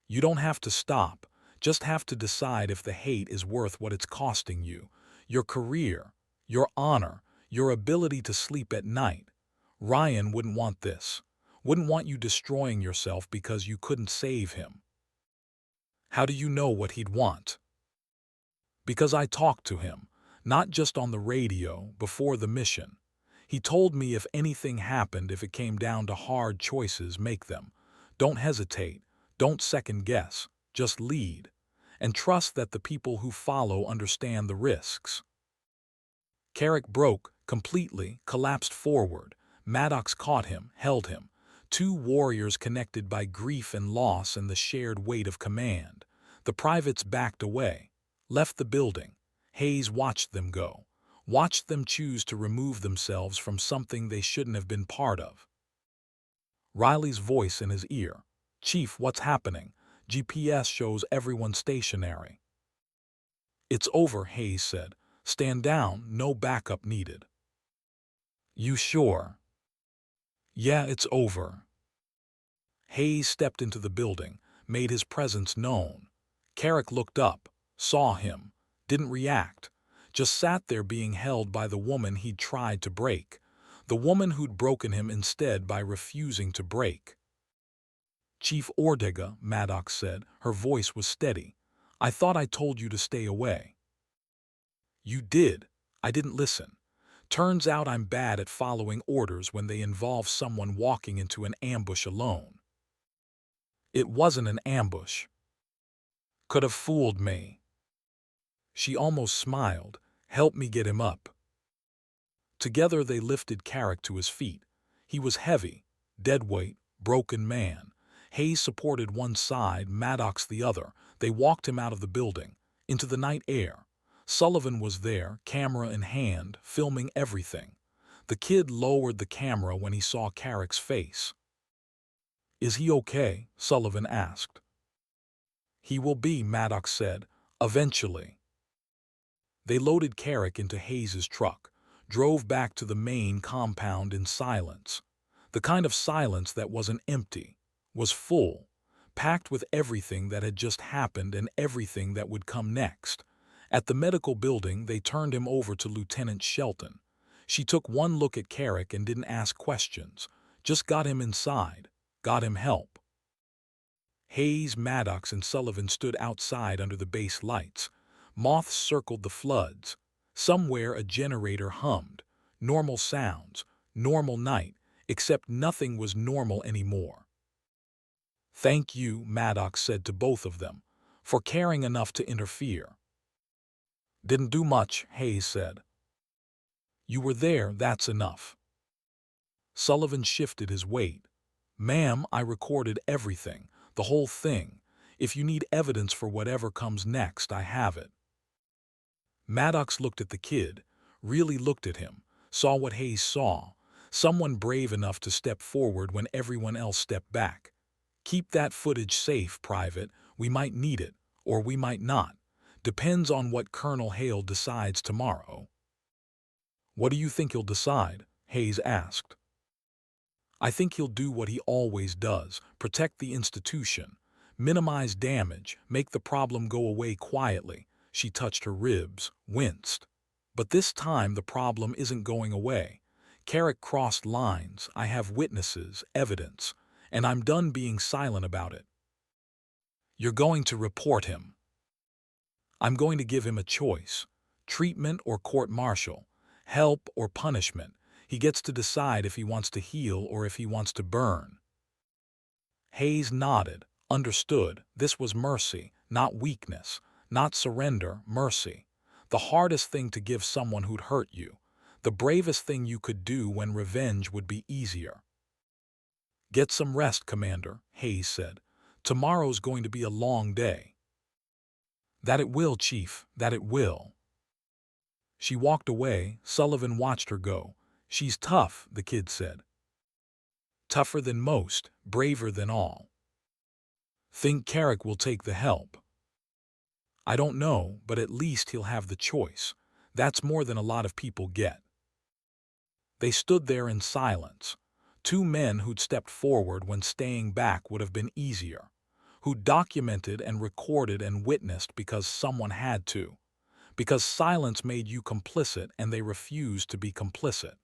"You don't have to stop, just have to decide if the hate is worth what it's costing you. Your career, your honor, your ability to sleep at night. Ryan wouldn't want this. Wouldn't want you destroying yourself because you couldn't save him." "How do you know what he'd want?" "Because I talked to him, not just on the radio, before the mission. He told me if anything happened, if it came down to hard choices, make them. Don't hesitate, don't second guess, just lead. And trust that the people who follow understand the risks." Carrick broke, completely, collapsed forward. Maddox caught him, held him. Two warriors connected by grief and loss and the shared weight of command. The privates backed away, left the building. Hayes watched them go, watched them choose to remove themselves from something they shouldn't have been part of. Riley's voice in his ear. "Chief, what's happening? GPS shows everyone stationary." "It's over," Hayes said. "Stand down, no backup needed." "You sure?" "Yeah, it's over." Hayes stepped into the building, made his presence known. Carrick looked up, saw him, didn't react, just sat there being held by the woman he'd tried to break, the woman who'd broken him instead by refusing to break. "Chief Ortega," Maddox said, her voice was steady. "I thought I told you to stay away." "You did. I didn't listen. Turns out I'm bad at following orders when they involve someone walking into an ambush alone." "It wasn't an ambush." "Could have fooled me." She almost smiled. "Help me get him up." Together they lifted Carrick to his feet. He was heavy, deadweight, broken man. Hayes supported one side, Maddox the other. They walked him out of the building, into the night air. Sullivan was there, camera in hand, filming everything. The kid lowered the camera when he saw Carrick's face. "Is he okay?" Sullivan asked. "He will be," Maddox said, "eventually." They loaded Carrick into Hayes's truck, drove back to the main compound in silence. The kind of silence that wasn't empty, was full, packed with everything that had just happened and everything that would come next. At the medical building, they turned him over to Lieutenant Shelton. She took one look at Carrick and didn't ask questions, just got him inside, got him help. Hayes, Maddox, and Sullivan stood outside under the base lights. Moths circled the floods. Somewhere a generator hummed. Normal sounds, normal night, except nothing was normal anymore. "Thank you," Maddox said to both of them, "for caring enough to interfere." "Didn't do much," Hayes said. "You were there, that's enough." Sullivan shifted his weight. "Ma'am, I recorded everything, the whole thing. If you need evidence for whatever comes next, I have it." Maddox looked at the kid, really looked at him, saw what Hayes saw, someone brave enough to step forward when everyone else stepped back. "Keep that footage safe, Private. We might need it, or we might not. Depends on what Colonel Hale decides tomorrow." "What do you think he'll decide?" Hayes asked. "I think he'll do what he always does, protect the institution, minimize damage, make the problem go away quietly." She touched her ribs, winced. "But this time the problem isn't going away. Carrick crossed lines, I have witnesses, evidence, and I'm done being silent about it." "You're going to report him." "I'm going to give him a choice. Treatment or court-martial, help or punishment. He gets to decide if he wants to heal or if he wants to burn." Hayes nodded, understood. This was mercy, not weakness, not surrender, mercy. The hardest thing to give someone who'd hurt you. The bravest thing you could do when revenge would be easier. "Get some rest, Commander," Hayes said. "Tomorrow's going to be a long day." "That it will, Chief, that it will." She walked away. Sullivan watched her go. "She's tough," the kid said. "Tougher than most, braver than all." "Think Carrick will take the help?" "I don't know, but at least he'll have the choice. That's more than a lot of people get." They stood there in silence. Two men who'd stepped forward when staying back would have been easier. Who'd documented and recorded and witnessed because someone had to. Because silence made you complicit and they refused to be complicit.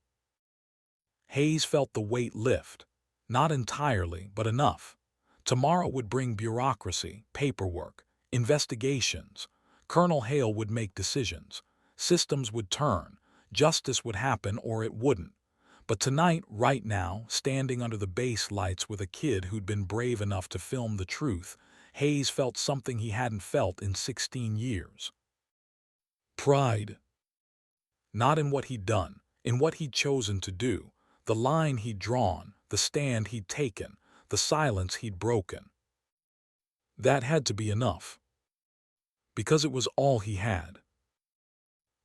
Hayes felt the weight lift. Not entirely, but enough. Tomorrow would bring bureaucracy, paperwork, investigations. Colonel Hale would make decisions. Systems would turn. Justice would happen or it wouldn't. But tonight, right now, standing under the base lights with a kid who'd been brave enough to film the truth, Hayes felt something he hadn't felt in 16 years. Pride. Not in what he'd done, in what he'd chosen to do, the line he'd drawn, the stand he'd taken, the silence he'd broken. That had to be enough. Because it was all he had.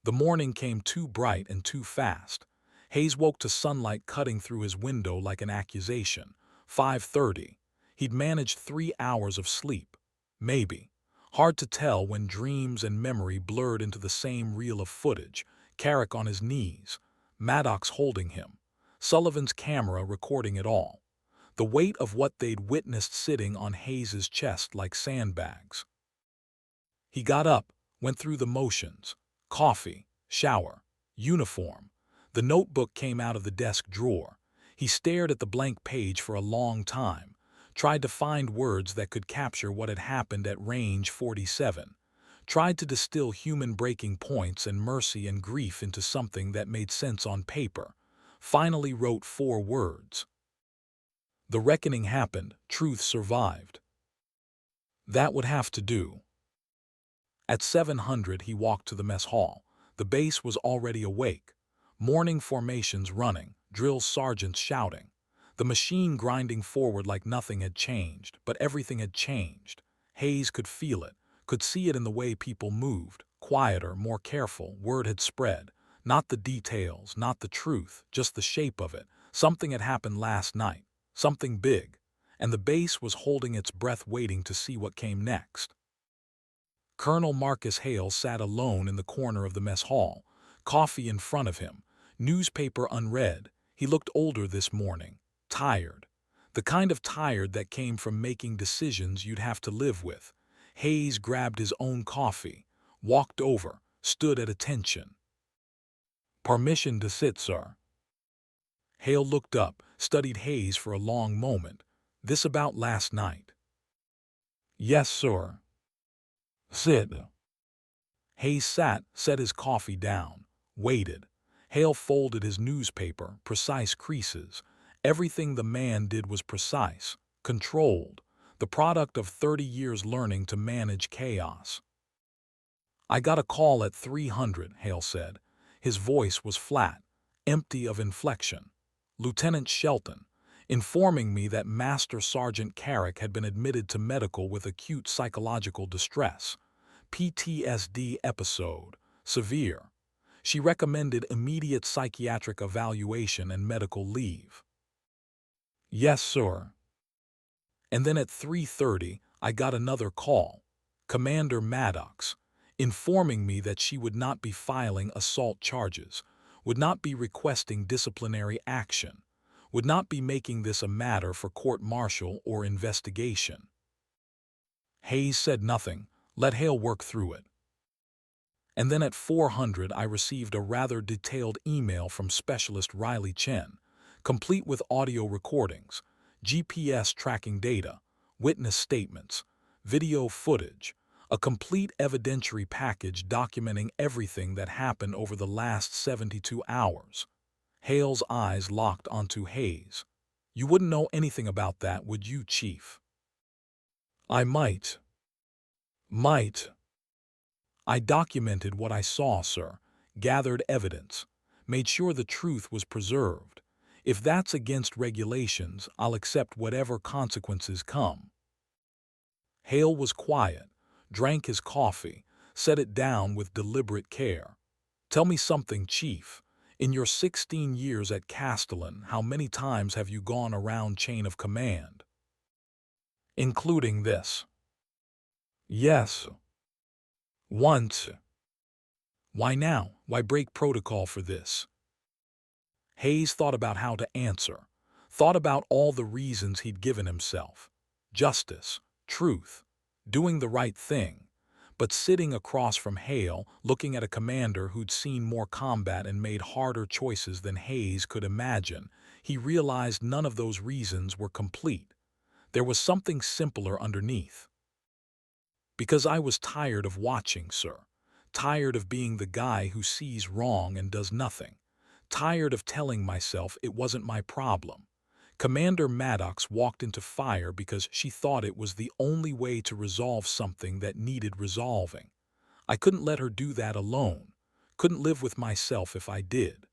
The morning came too bright and too fast. Hayes woke to sunlight cutting through his window like an accusation. 5:30. He'd managed 3 hours of sleep. Maybe. Hard to tell when dreams and memory blurred into the same reel of footage. Carrick on his knees. Maddox holding him. Sullivan's camera recording it all. The weight of what they'd witnessed sitting on Hayes's chest like sandbags. He got up, went through the motions. Coffee, shower, uniform. The notebook came out of the desk drawer. He stared at the blank page for a long time, tried to find words that could capture what had happened at range 47, tried to distill human breaking points and mercy and grief into something that made sense on paper, finally wrote 4 words. The reckoning happened, truth survived. That would have to do. At 700 he walked to the mess hall. The base was already awake. Morning formations running, drill sergeants shouting. The machine grinding forward like nothing had changed, but everything had changed. Hayes could feel it, could see it in the way people moved, quieter, more careful. Word had spread. Not the details, not the truth, just the shape of it. Something had happened last night, something big, and the base was holding its breath waiting to see what came next. Colonel Marcus Hale sat alone in the corner of the mess hall, coffee in front of him, newspaper unread. He looked older this morning, tired. The kind of tired that came from making decisions you'd have to live with. Hayes grabbed his own coffee, walked over, stood at attention. "Permission to sit, sir." Hale looked up, studied Hayes for a long moment. "This about last night?" "Yes, sir." "Sit." Hayes sat, set his coffee down, waited. Hale folded his newspaper, precise creases. Everything the man did was precise, controlled, the product of 30 years learning to manage chaos. "I got a call at 300, Hale said. His voice was flat, empty of inflection. "Lieutenant Shelton, informing me that Master Sergeant Carrick had been admitted to medical with acute psychological distress. PTSD episode, severe. She recommended immediate psychiatric evaluation and medical leave." "Yes, sir." And then at 3:30, I got another call. Commander Maddox, informing me that she would not be filing assault charges, would not be requesting disciplinary action, would not be making this a matter for court-martial or investigation. Hayes said nothing, let Hale work through it. And then at 400 I received a rather detailed email from Specialist Riley Chen, complete with audio recordings, GPS tracking data, witness statements, video footage, a complete evidentiary package documenting everything that happened over the last 72 hours. Hale's eyes locked onto Hayes. "You wouldn't know anything about that, would you, Chief?" "I might. I documented what I saw, sir, gathered evidence, made sure the truth was preserved. If that's against regulations, I'll accept whatever consequences come." Hale was quiet, drank his coffee, set it down with deliberate care. "Tell me something, Chief. In your 16 years at Castellan, how many times have you gone around chain of command?" "Including this?" "Yes. Once." "Why now? Why break protocol for this?" Hayes thought about how to answer, thought about all the reasons he'd given himself. Justice, truth, doing the right thing. But sitting across from Hale, looking at a commander who'd seen more combat and made harder choices than Hayes could imagine, he realized none of those reasons were complete. There was something simpler underneath. "Because I was tired of watching, sir. Tired of being the guy who sees wrong and does nothing. Tired of telling myself it wasn't my problem." Commander Maddox walked into fire because she thought it was the only way to resolve something that needed resolving. I couldn't let her do that alone. Couldn't live with myself if I did.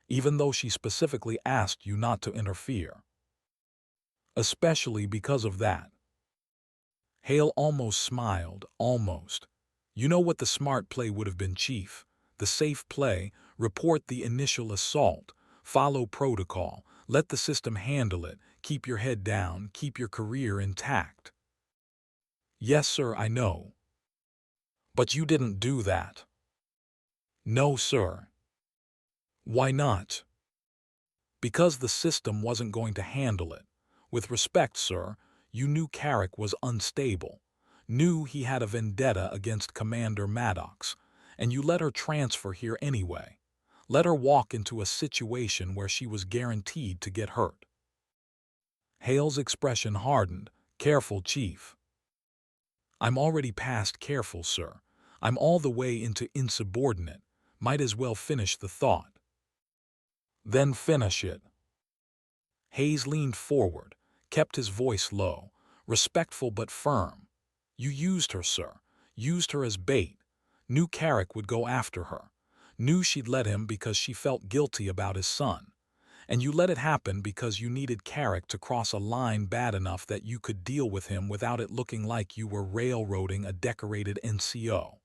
Even though she specifically asked you not to interfere. Especially because of that. Hale almost smiled, almost. "You know what the smart play would have been, Chief. The safe play, report the initial assault, follow protocol, let the system handle it, keep your head down, keep your career intact." "Yes, sir, I know." "But you didn't do that." "No, sir." "Why not?" "Because the system wasn't going to handle it. With respect, sir, you knew Carrick was unstable, knew he had a vendetta against Commander Maddox, and you let her transfer here anyway. Let her walk into a situation where she was guaranteed to get hurt." Hale's expression hardened. "Careful, Chief." "I'm already past careful, sir. I'm all the way into insubordinate. Might as well finish the thought." "Then finish it." Hayes leaned forward, kept his voice low, respectful but firm. "You used her, sir. Used her as bait. Knew Carrick would go after her. Knew she'd let him because she felt guilty about his son. And you let it happen because you needed Carrick to cross a line bad enough that you could deal with him without it looking like you were railroading a decorated NCO."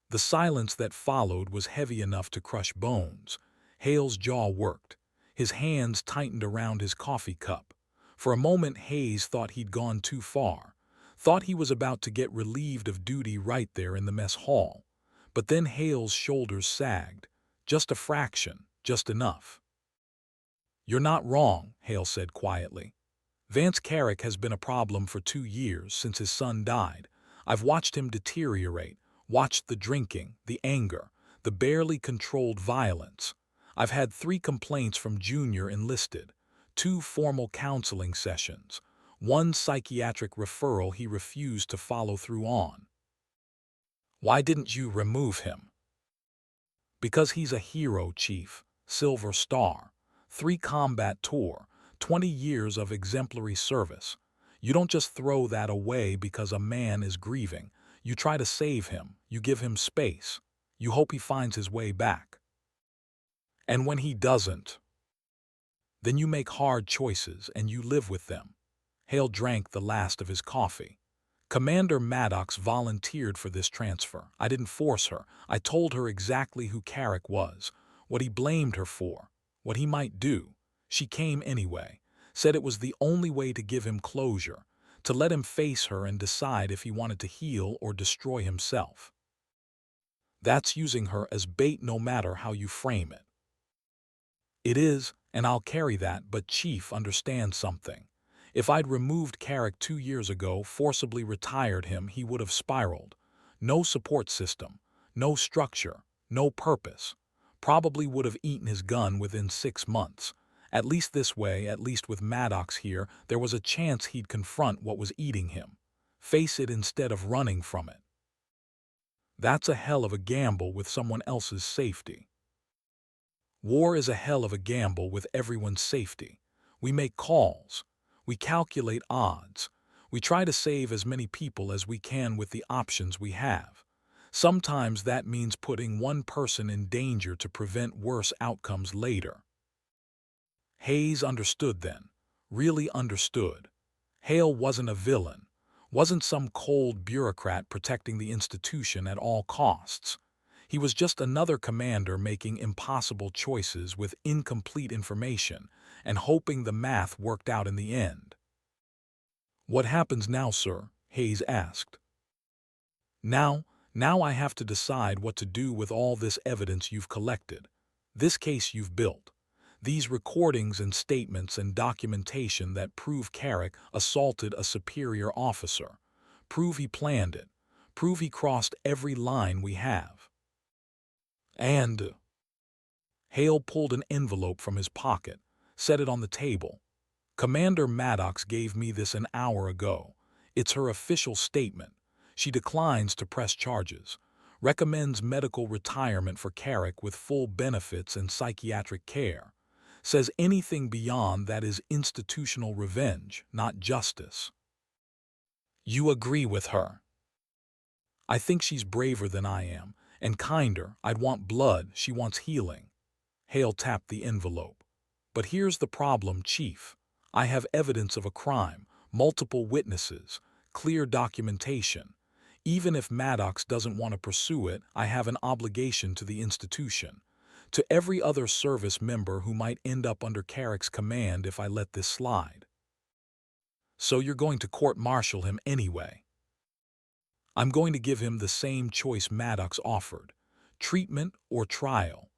The silence that followed was heavy enough to crush bones. Hale's jaw worked. His hands tightened around his coffee cup. For a moment Hayes thought he'd gone too far, thought he was about to get relieved of duty right there in the mess hall. But then Hale's shoulders sagged. Just a fraction, just enough. "You're not wrong," Hale said quietly. "Vance Carrick has been a problem for 2 years since his son died. I've watched him deteriorate, watched the drinking, the anger, the barely controlled violence. I've had 3 complaints from Junior enlisted, 2 formal counseling sessions, 1 psychiatric referral he refused to follow through on. Why didn't you remove him? Because he's a hero, Chief. Silver Star. 3 combat tour, 20 years of exemplary service. You don't just throw that away because a man is grieving. You try to save him. You give him space. You hope he finds his way back. And when he doesn't, then you make hard choices and you live with them. Hale drank the last of his coffee. Commander Maddox volunteered for this transfer. I didn't force her. I told her exactly who Carrick was, what he blamed her for, what he might do. She came anyway, said it was the only way to give him closure, to let him face her and decide if he wanted to heal or destroy himself. That's using her as bait no matter how you frame it. It is, and I'll carry that, but Chief understands something. If I'd removed Carrick 2 years ago, forcibly retired him, he would have spiraled. No support system, no structure, no purpose. Probably would have eaten his gun within 6 months. At least this way, at least with Maddox here, there was a chance he'd confront what was eating him. Face it instead of running from it. That's a hell of a gamble with someone else's safety. War is a hell of a gamble with everyone's safety. We make calls. We calculate odds. We try to save as many people as we can with the options we have. Sometimes that means putting one person in danger to prevent worse outcomes later. Hayes understood then, really understood. Hale wasn't a villain, wasn't some cold bureaucrat protecting the institution at all costs. He was just another commander making impossible choices with incomplete information and hoping the math worked out in the end. "What happens now, sir?" Hayes asked. Now I have to decide what to do with all this evidence you've collected, this case you've built, these recordings and statements and documentation that prove Carrick assaulted a superior officer, prove he planned it, prove he crossed every line we have. And Hale pulled an envelope from his pocket, set it on the table. "Commander Maddox gave me this an hour ago. It's her official statement. She declines to press charges, recommends medical retirement for Carrick with full benefits and psychiatric care, says anything beyond that is institutional revenge, not justice." You agree with her? I think she's braver than I am, and kinder. I'd want blood, she wants healing. Hale tapped the envelope. But here's the problem, Chief. I have evidence of a crime, multiple witnesses, clear documentation. Even if Maddox doesn't want to pursue it, I have an obligation to the institution, to every other service member who might end up under Carrick's command if I let this slide. So you're going to court-martial him anyway? I'm going to give him the same choice Maddox offered, treatment or trial,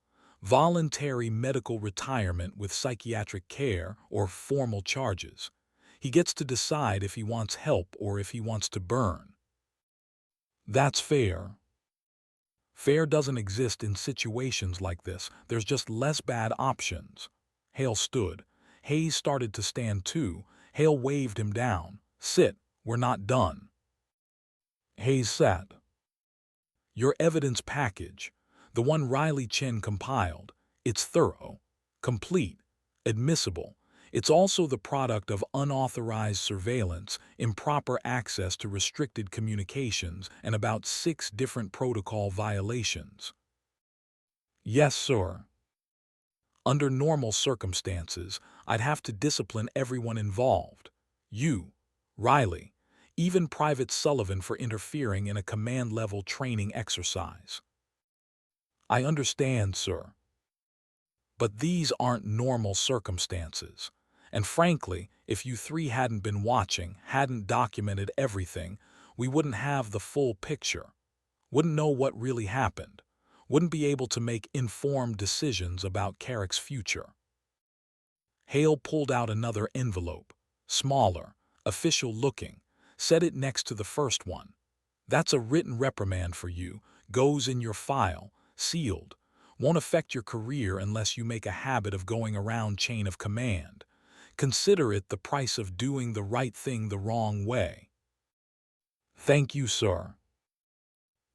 voluntary medical retirement with psychiatric care or formal charges. He gets to decide if he wants help or if he wants to burn. That's fair. Fair doesn't exist in situations like this. There's just less bad options. Hale stood. Hayes started to stand too. Hale waved him down. Sit, we're not done. Hayes sat. Your evidence package, the one Chen compiled, it's thorough, complete, admissible. It's also the product of unauthorized surveillance, improper access to restricted communications, and about 6 different protocol violations. Yes, sir. Under normal circumstances, I'd have to discipline everyone involved. You, Riley, even Private Sullivan for interfering in a command-level training exercise. I understand, sir. But these aren't normal circumstances. And frankly, if you 3 hadn't been watching, hadn't documented everything, we wouldn't have the full picture, wouldn't know what really happened, wouldn't be able to make informed decisions about Carrick's future. Hale pulled out another envelope, smaller, official-looking, set it next to the first one. That's a written reprimand for you, goes in your file, sealed. Won't affect your career unless you make a habit of going around chain of command. Consider it the price of doing the right thing the wrong way. Thank you, sir.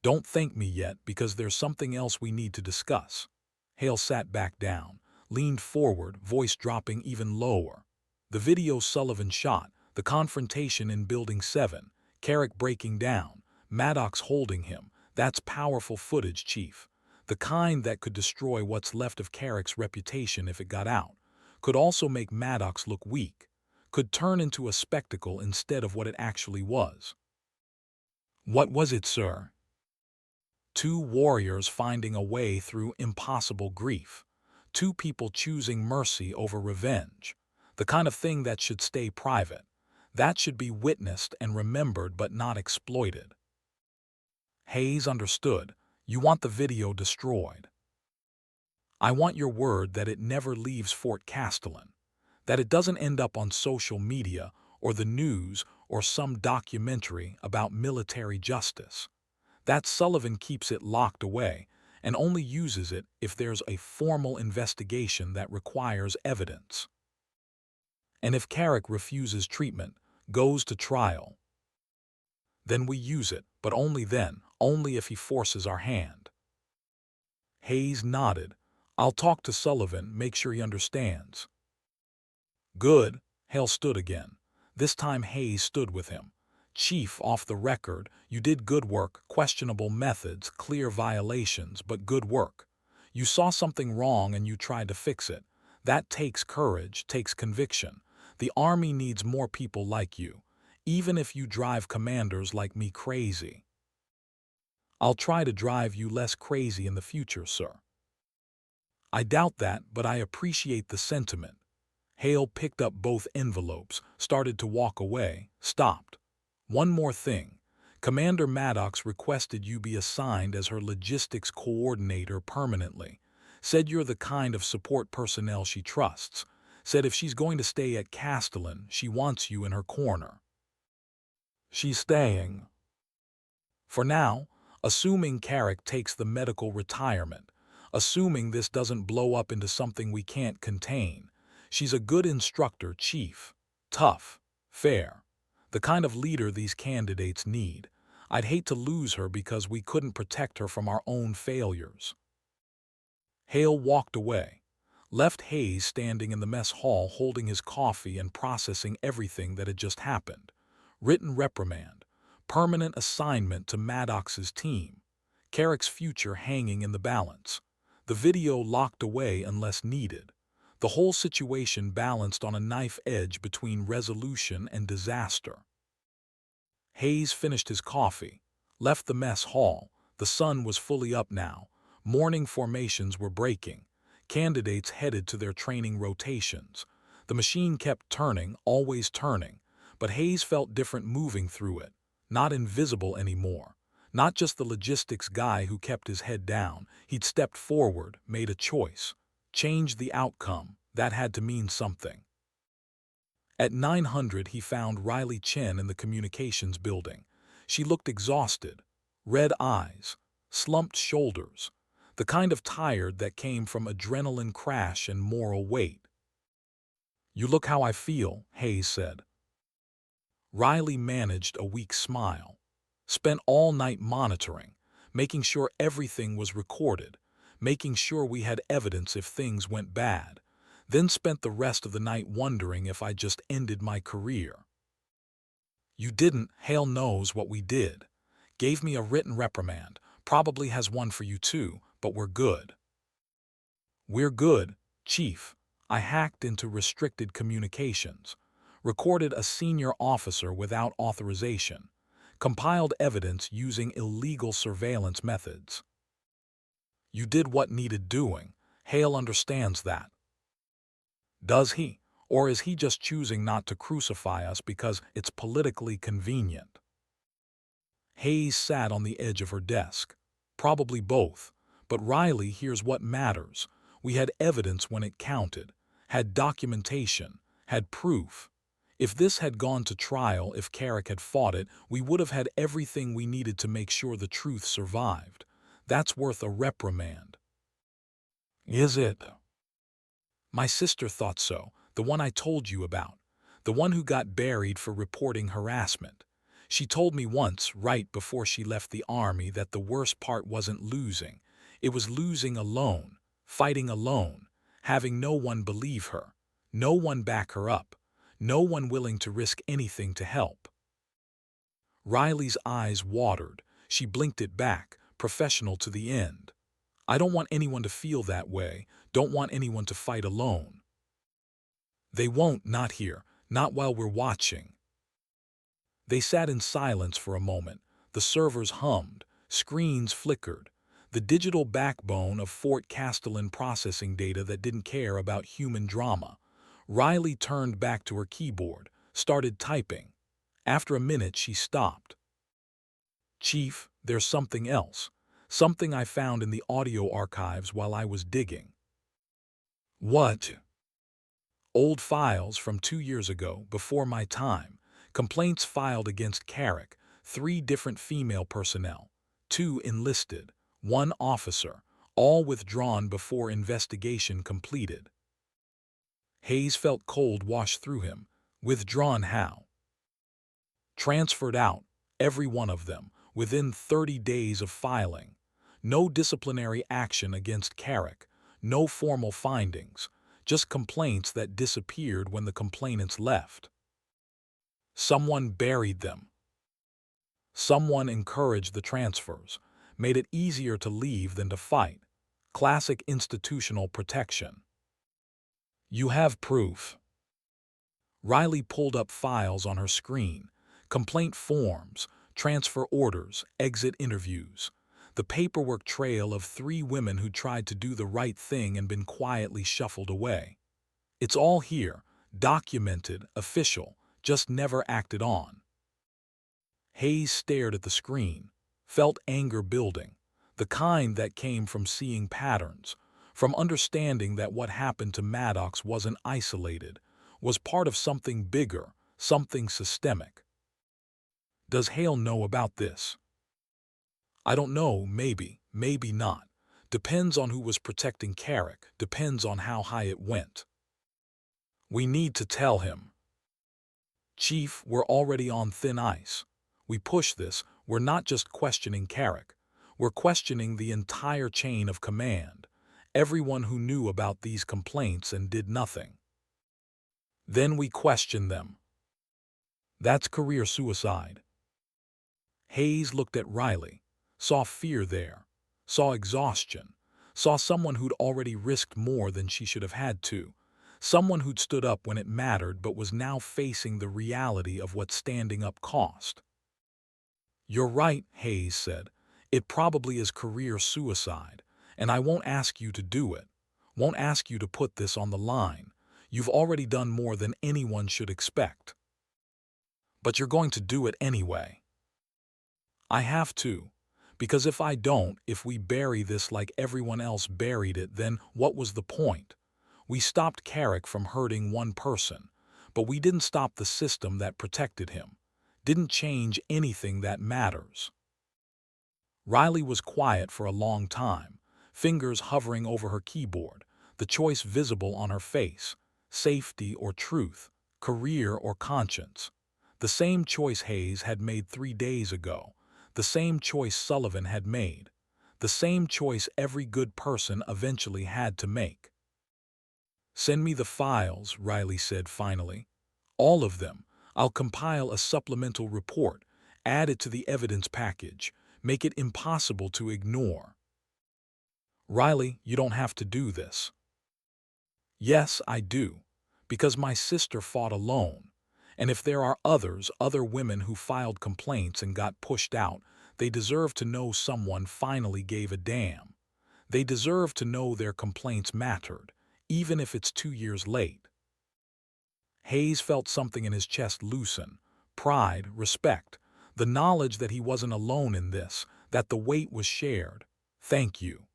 Don't thank me yet because there's something else we need to discuss. Hale sat back down, leaned forward, voice dropping even lower. The video Sullivan shot, the confrontation in Building 7, Carrick breaking down, Maddox holding him, that's powerful footage, Chief. The kind that could destroy what's left of Carrick's reputation if it got out. Could also make Maddox look weak. Could turn into a spectacle instead of what it actually was. What was it, sir? Two warriors finding a way through impossible grief. Two people choosing mercy over revenge. The kind of thing that should stay private. That should be witnessed and remembered but not exploited. Hayes understood. You want the video destroyed. I want your word that it never leaves Fort Castellan. That it doesn't end up on social media or the news or some documentary about military justice. That Sullivan keeps it locked away and only uses it if there's a formal investigation that requires evidence. And if Carrick refuses treatment, goes to trial, then we use it, but only then, only if he forces our hand. Hayes nodded. I'll talk to Sullivan, make sure he understands. Good. Hale stood again. This time Hayes stood with him. Chief, off the record, you did good work, questionable methods, clear violations, but good work. You saw something wrong and you tried to fix it. That takes courage, takes conviction. The Army needs more people like you, even if you drive commanders like me crazy. I'll try to drive you less crazy in the future, sir. I doubt that, but I appreciate the sentiment. Hale picked up both envelopes, started to walk away, stopped. One more thing. Commander Maddox requested you be assigned as her logistics coordinator permanently. Said you're the kind of support personnel she trusts. Said if she's going to stay at Castellan, she wants you in her corner. She's staying. For now, assuming Carrick takes the medical retirement, assuming this doesn't blow up into something we can't contain, she's a good instructor, Chief. Tough, fair. The kind of leader these candidates need. I'd hate to lose her because we couldn't protect her from our own failures. Hale walked away, left Hayes standing in the mess hall holding his coffee and processing everything that had just happened. Written reprimand, permanent assignment to Maddox's team, Carrick's future hanging in the balance, the video locked away unless needed. The whole situation balanced on a knife edge between resolution and disaster. Hayes finished his coffee, left the mess hall. The sun was fully up now. Morning formations were breaking. Candidates headed to their training rotations. The machine kept turning, always turning, but Hayes felt different moving through it. Not invisible anymore. Not just the logistics guy who kept his head down. He'd stepped forward, made a choice. Changed the outcome. That had to mean something. At 900 he found Riley Chen in the communications building. She looked exhausted. Red eyes. Slumped shoulders. The kind of tired that came from adrenaline crash and moral weight. You look how I feel, Hayes said. Riley managed a weak smile. Spent all night monitoring, making sure everything was recorded, making sure we had evidence if things went bad. Then spent the rest of the night wondering if I just ended my career. You didn't. Hale knows what we did. Gave me a written reprimand. Probably has one for you too, but we're good. We're good, Chief. I hacked into restricted communications. Recorded a senior officer without authorization. Compiled evidence using illegal surveillance methods. You did what needed doing. Hale understands that. Does he? Or is he just choosing not to crucify us because it's politically convenient? Hayes sat on the edge of her desk. Probably both. But Riley, here's what matters. We had evidence when it counted. Had documentation. Had proof. If this had gone to trial, if Carrick had fought it, we would have had everything we needed to make sure the truth survived. That's worth a reprimand. Is it? My sister thought so, the one I told you about, the one who got buried for reporting harassment. She told me once, right before she left the army, that the worst part wasn't losing. It was losing alone, fighting alone, having no one believe her, no one back her up, no one willing to risk anything to help. Riley's eyes watered. She blinked it back, professional to the end. I don't want anyone to feel that way, don't want anyone to fight alone. They won't, not here, not while we're watching. They sat in silence for a moment. The servers hummed, screens flickered, the digital backbone of Fort Castellan processing data that didn't care about human drama. Riley turned back to her keyboard, started typing. After a minute, she stopped. Chief, there's something else. Something I found in the audio archives while I was digging. What? Old files from 2 years ago, before my time. Complaints filed against Carrick, 3 different female personnel, 2 enlisted, 1 officer, all withdrawn before investigation completed. Hayes felt cold wash through him. Withdrawn how? Transferred out, every one of them, within 30 days of filing. No disciplinary action against Carrick, no formal findings, just complaints that disappeared when the complainants left. Someone buried them. Someone encouraged the transfers, made it easier to leave than to fight. Classic institutional protection. You have proof. Riley pulled up files on her screen, complaint forms, transfer orders, exit interviews, the paperwork trail of 3 women who tried to do the right thing and been quietly shuffled away. It's all here, documented, official, just never acted on. Hayes stared at the screen, felt anger building, the kind that came from seeing patterns, from understanding that what happened to Maddox wasn't isolated, was part of something bigger, something systemic. Does Hale know about this? I don't know, maybe, maybe not. Depends on who was protecting Carrick, depends on how high it went. We need to tell him. Chief, we're already on thin ice. We push this, we're not just questioning Carrick. We're questioning the entire chain of command, everyone who knew about these complaints and did nothing. Then we question them. That's career suicide. Hayes looked at Riley, saw fear there, saw exhaustion, saw someone who'd already risked more than she should have had to, someone who'd stood up when it mattered but was now facing the reality of what standing up cost. You're right, Hayes said. It probably is career suicide, and I won't ask you to do it. Won't ask you to put this on the line. You've already done more than anyone should expect. But you're going to do it anyway. I have to, because if I don't, if we bury this like everyone else buried it, then what was the point? We stopped Carrick from hurting one person, but we didn't stop the system that protected him, didn't change anything that matters. Riley was quiet for a long time, fingers hovering over her keyboard, the choice visible on her face, safety or truth, career or conscience. The same choice Hayes had made 3 days ago, the same choice Sullivan had made, the same choice every good person eventually had to make. Send me the files, Riley said finally. All of them. I'll compile a supplemental report, add it to the evidence package, make it impossible to ignore. Riley, you don't have to do this. Yes, I do, because my sister fought alone. And if there are other women who filed complaints and got pushed out, they deserve to know someone finally gave a damn. They deserve to know their complaints mattered, even if it's 2 years late. Hayes felt something in his chest loosen, pride, respect, the knowledge that he wasn't alone in this, that the weight was shared. Thank you.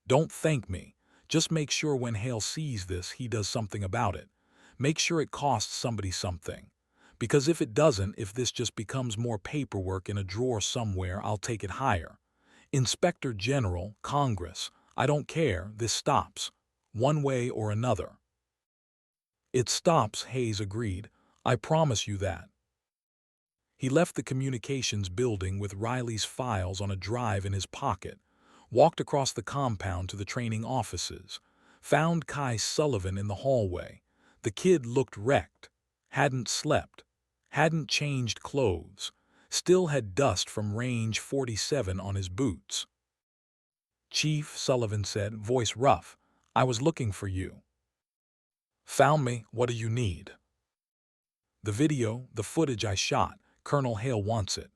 Don't thank me. Just make sure when Hale sees this, he does something about it. Make sure it costs somebody something. Because if it doesn't, if this just becomes more paperwork in a drawer somewhere, I'll take it higher. Inspector General, Congress, I don't care, this stops. One way or another. It stops, Hayes agreed. I promise you that. He left the communications building with Riley's files on a drive in his pocket, walked across the compound to the training offices, found Kai Sullivan in the hallway. The kid looked wrecked, hadn't slept, hadn't changed clothes, still had dust from range 47 on his boots. Chief, Sullivan said, voice rough, I was looking for you. Found me, what do you need? The video, the footage I shot, Colonel Hale wants it.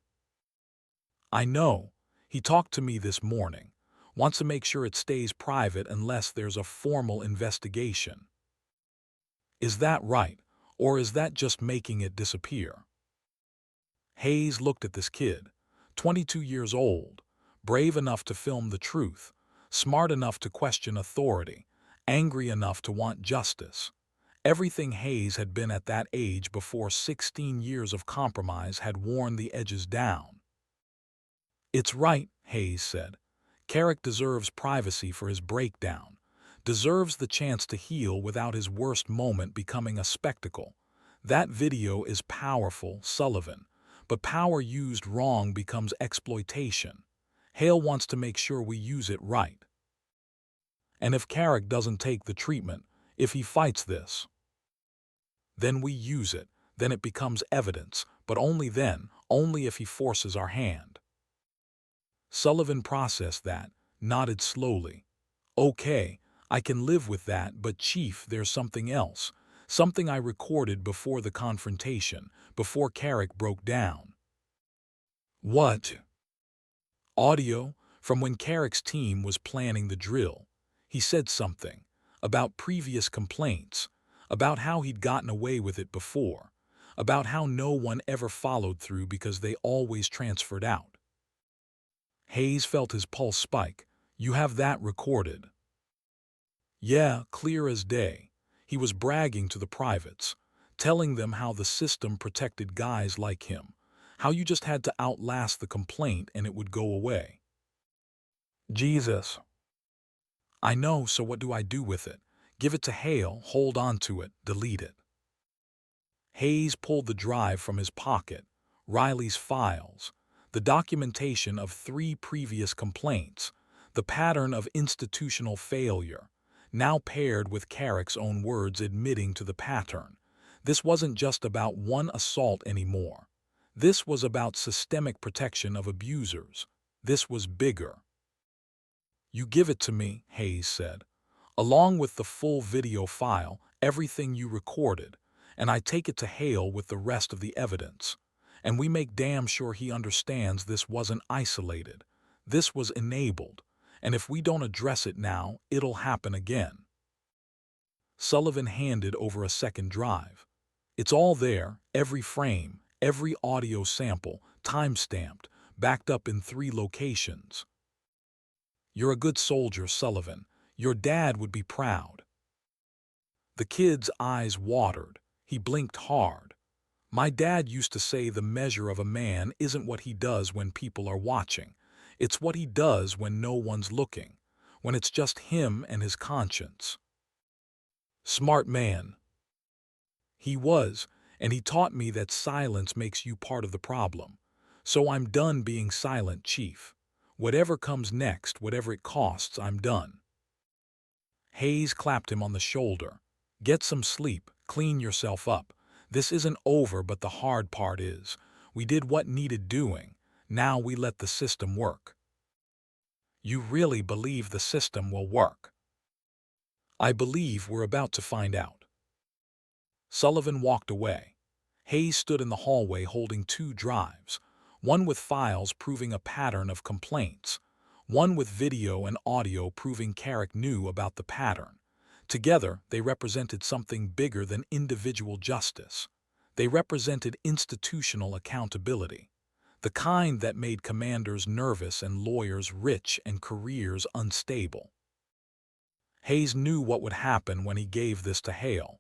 I know. He talked to me this morning. Wants to make sure it stays private unless there's a formal investigation. Is that right, or is that just making it disappear? Hayes looked at this kid, 22 years old, brave enough to film the truth, smart enough to question authority, angry enough to want justice. Everything Hayes had been at that age before 16 years of compromise had worn the edges down. It's right, Hayes said. Carrick deserves privacy for his breakdown, deserves the chance to heal without his worst moment becoming a spectacle. That video is powerful, Sullivan, but power used wrong becomes exploitation. Hale wants to make sure we use it right. And if Carrick doesn't take the treatment, if he fights this, then we use it, then it becomes evidence, but only then, only if he forces our hand. Sullivan processed that, nodded slowly. Okay, I can live with that, but Chief, there's something else. Something I recorded before the confrontation, before Carrick broke down. What? Audio from when Carrick's team was planning the drill. He said something about previous complaints, about how he'd gotten away with it before, about how no one ever followed through because they always transferred out. Hayes felt his pulse spike. You have that recorded? Yeah, clear as day. He was bragging to the privates, telling them how the system protected guys like him, how you just had to outlast the complaint and it would go away. Jesus. I know, so what do I do with it? Give it to Hale, hold on to it, delete it. Hayes pulled the drive from his pocket, Riley's files, the documentation of 3 previous complaints, the pattern of institutional failure, now paired with Carrick's own words admitting to the pattern. This wasn't just about one assault anymore. This was about systemic protection of abusers. This was bigger. You give it to me, Hayes said, along with the full video file, everything you recorded, and I take it to Hale with the rest of the evidence. And we make damn sure he understands this wasn't isolated. This was enabled, and if we don't address it now, it'll happen again. Sullivan handed over a second drive. It's all there, every frame, every audio sample, time-stamped, backed up in 3 locations. You're a good soldier, Sullivan. Your dad would be proud. The kid's eyes watered. He blinked hard. My dad used to say the measure of a man isn't what he does when people are watching. It's what he does when no one's looking, when it's just him and his conscience. Smart man. He was, and he taught me that silence makes you part of the problem. So I'm done being silent, Chief. Whatever comes next, whatever it costs, I'm done. Hayes clapped him on the shoulder. Get some sleep, clean yourself up. This isn't over, but the hard part is, we did what needed doing. Now we let the system work. You really believe the system will work? I believe we're about to find out. Sullivan walked away. Hayes stood in the hallway holding 2 drives, one with files proving a pattern of complaints, one with video and audio proving Carrick knew about the pattern. Together, they represented something bigger than individual justice. They represented institutional accountability, the kind that made commanders nervous and lawyers rich and careers unstable. Hayes knew what would happen when he gave this to Hale.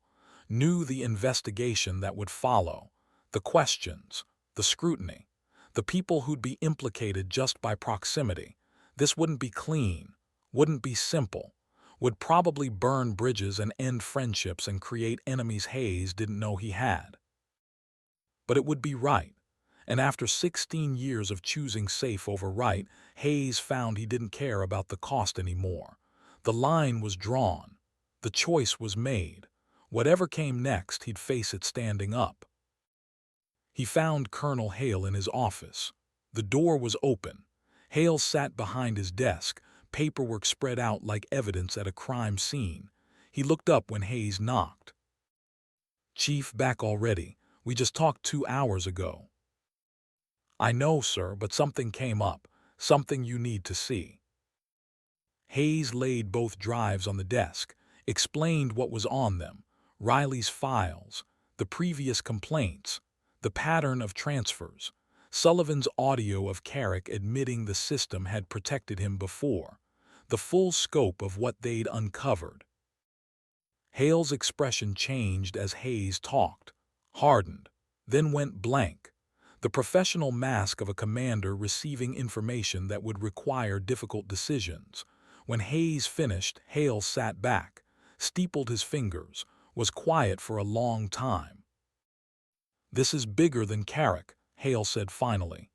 knew the investigation that would follow, the questions, the scrutiny, the people who'd be implicated just by proximity. This wouldn't be clean, wouldn't be simple, would probably burn bridges and end friendships and create enemies Hayes didn't know he had. But it would be right. And after 16 years of choosing safe over right, Hayes found he didn't care about the cost anymore. The line was drawn. The choice was made. Whatever came next, he'd face it standing up. He found Colonel Hale in his office. The door was open. Hale sat behind his desk, paperwork spread out like evidence at a crime scene. He looked up when Hayes knocked. "Chief, back already. We just talked 2 hours ago." "I know, sir, but something came up, something you need to see." Hayes laid both drives on the desk, explained what was on them: Riley's files, the previous complaints, the pattern of transfers, Sullivan's audio of Carrick admitting the system had protected him before, the full scope of what they'd uncovered. Hale's expression changed as Hayes talked, hardened, then went blank, the professional mask of a commander receiving information that would require difficult decisions. When Hayes finished, Hale sat back, steepled his fingers, was quiet for a long time. "This is bigger than Carrick," Hale said finally.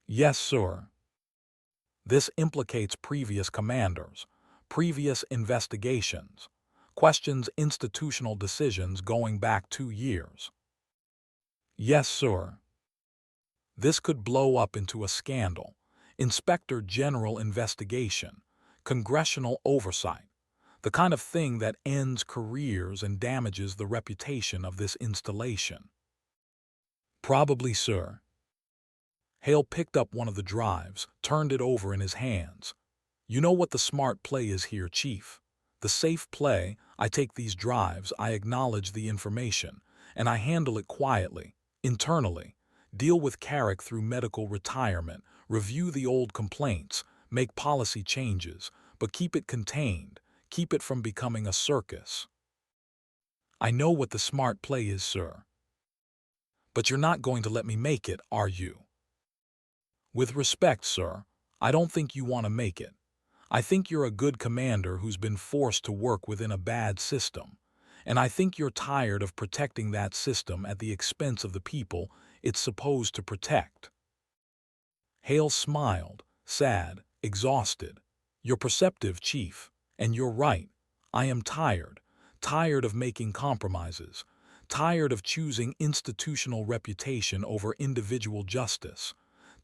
"Yes, sir. This implicates previous commanders, previous investigations, questions institutional decisions going back 2 years." "Yes, sir. This could blow up into a scandal, Inspector General investigation, congressional oversight, the kind of thing that ends careers and damages the reputation of this installation." "Probably, sir." Hale picked up one of the drives, turned it over in his hands. "You know what the smart play is here, Chief. The safe play: I take these drives, I acknowledge the information, and I handle it quietly, internally, deal with Carrick through medical retirement, review the old complaints, make policy changes, but keep it contained, keep it from becoming a circus." "I know what the smart play is, sir." "But you're not going to let me make it, are you?" "With respect, sir, I don't think you want to make it. I think you're a good commander who's been forced to work within a bad system, and I think you're tired of protecting that system at the expense of the people it's supposed to protect." Hale smiled, sad, exhausted. "You're perceptive, Chief, and you're right. I am tired, tired of making compromises, tired of choosing institutional reputation over individual justice,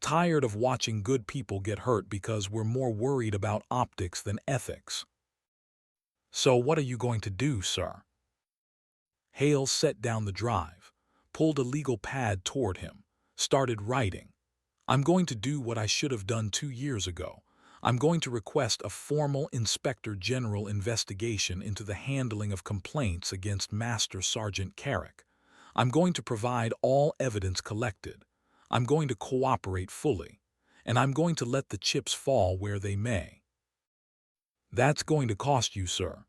tired of watching good people get hurt because we're more worried about optics than ethics." "So what are you going to do, sir?" Hale set down the drive, pulled a legal pad toward him, started writing. "I'm going to do what I should have done 2 years ago. I'm going to request a formal Inspector General investigation into the handling of complaints against Master Sergeant Carrick. I'm going to provide all evidence collected. I'm going to cooperate fully, and I'm going to let the chips fall where they may." "That's going to cost you, sir."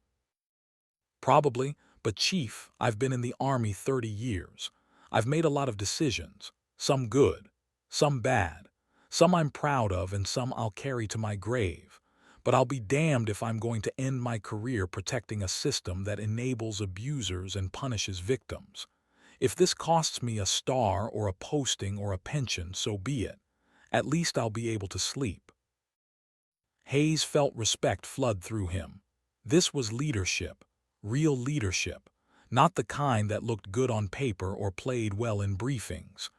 "Probably, but Chief, I've been in the Army 30 years. I've made a lot of decisions, some good, some bad, some I'm proud of and some I'll carry to my grave. But I'll be damned if I'm going to end my career protecting a system that enables abusers and punishes victims. If this costs me a star or a posting or a pension, so be it. At least I'll be able to sleep." Hayes felt respect flood through him. This was leadership, real leadership, not the kind that looked good on paper or played well in briefings,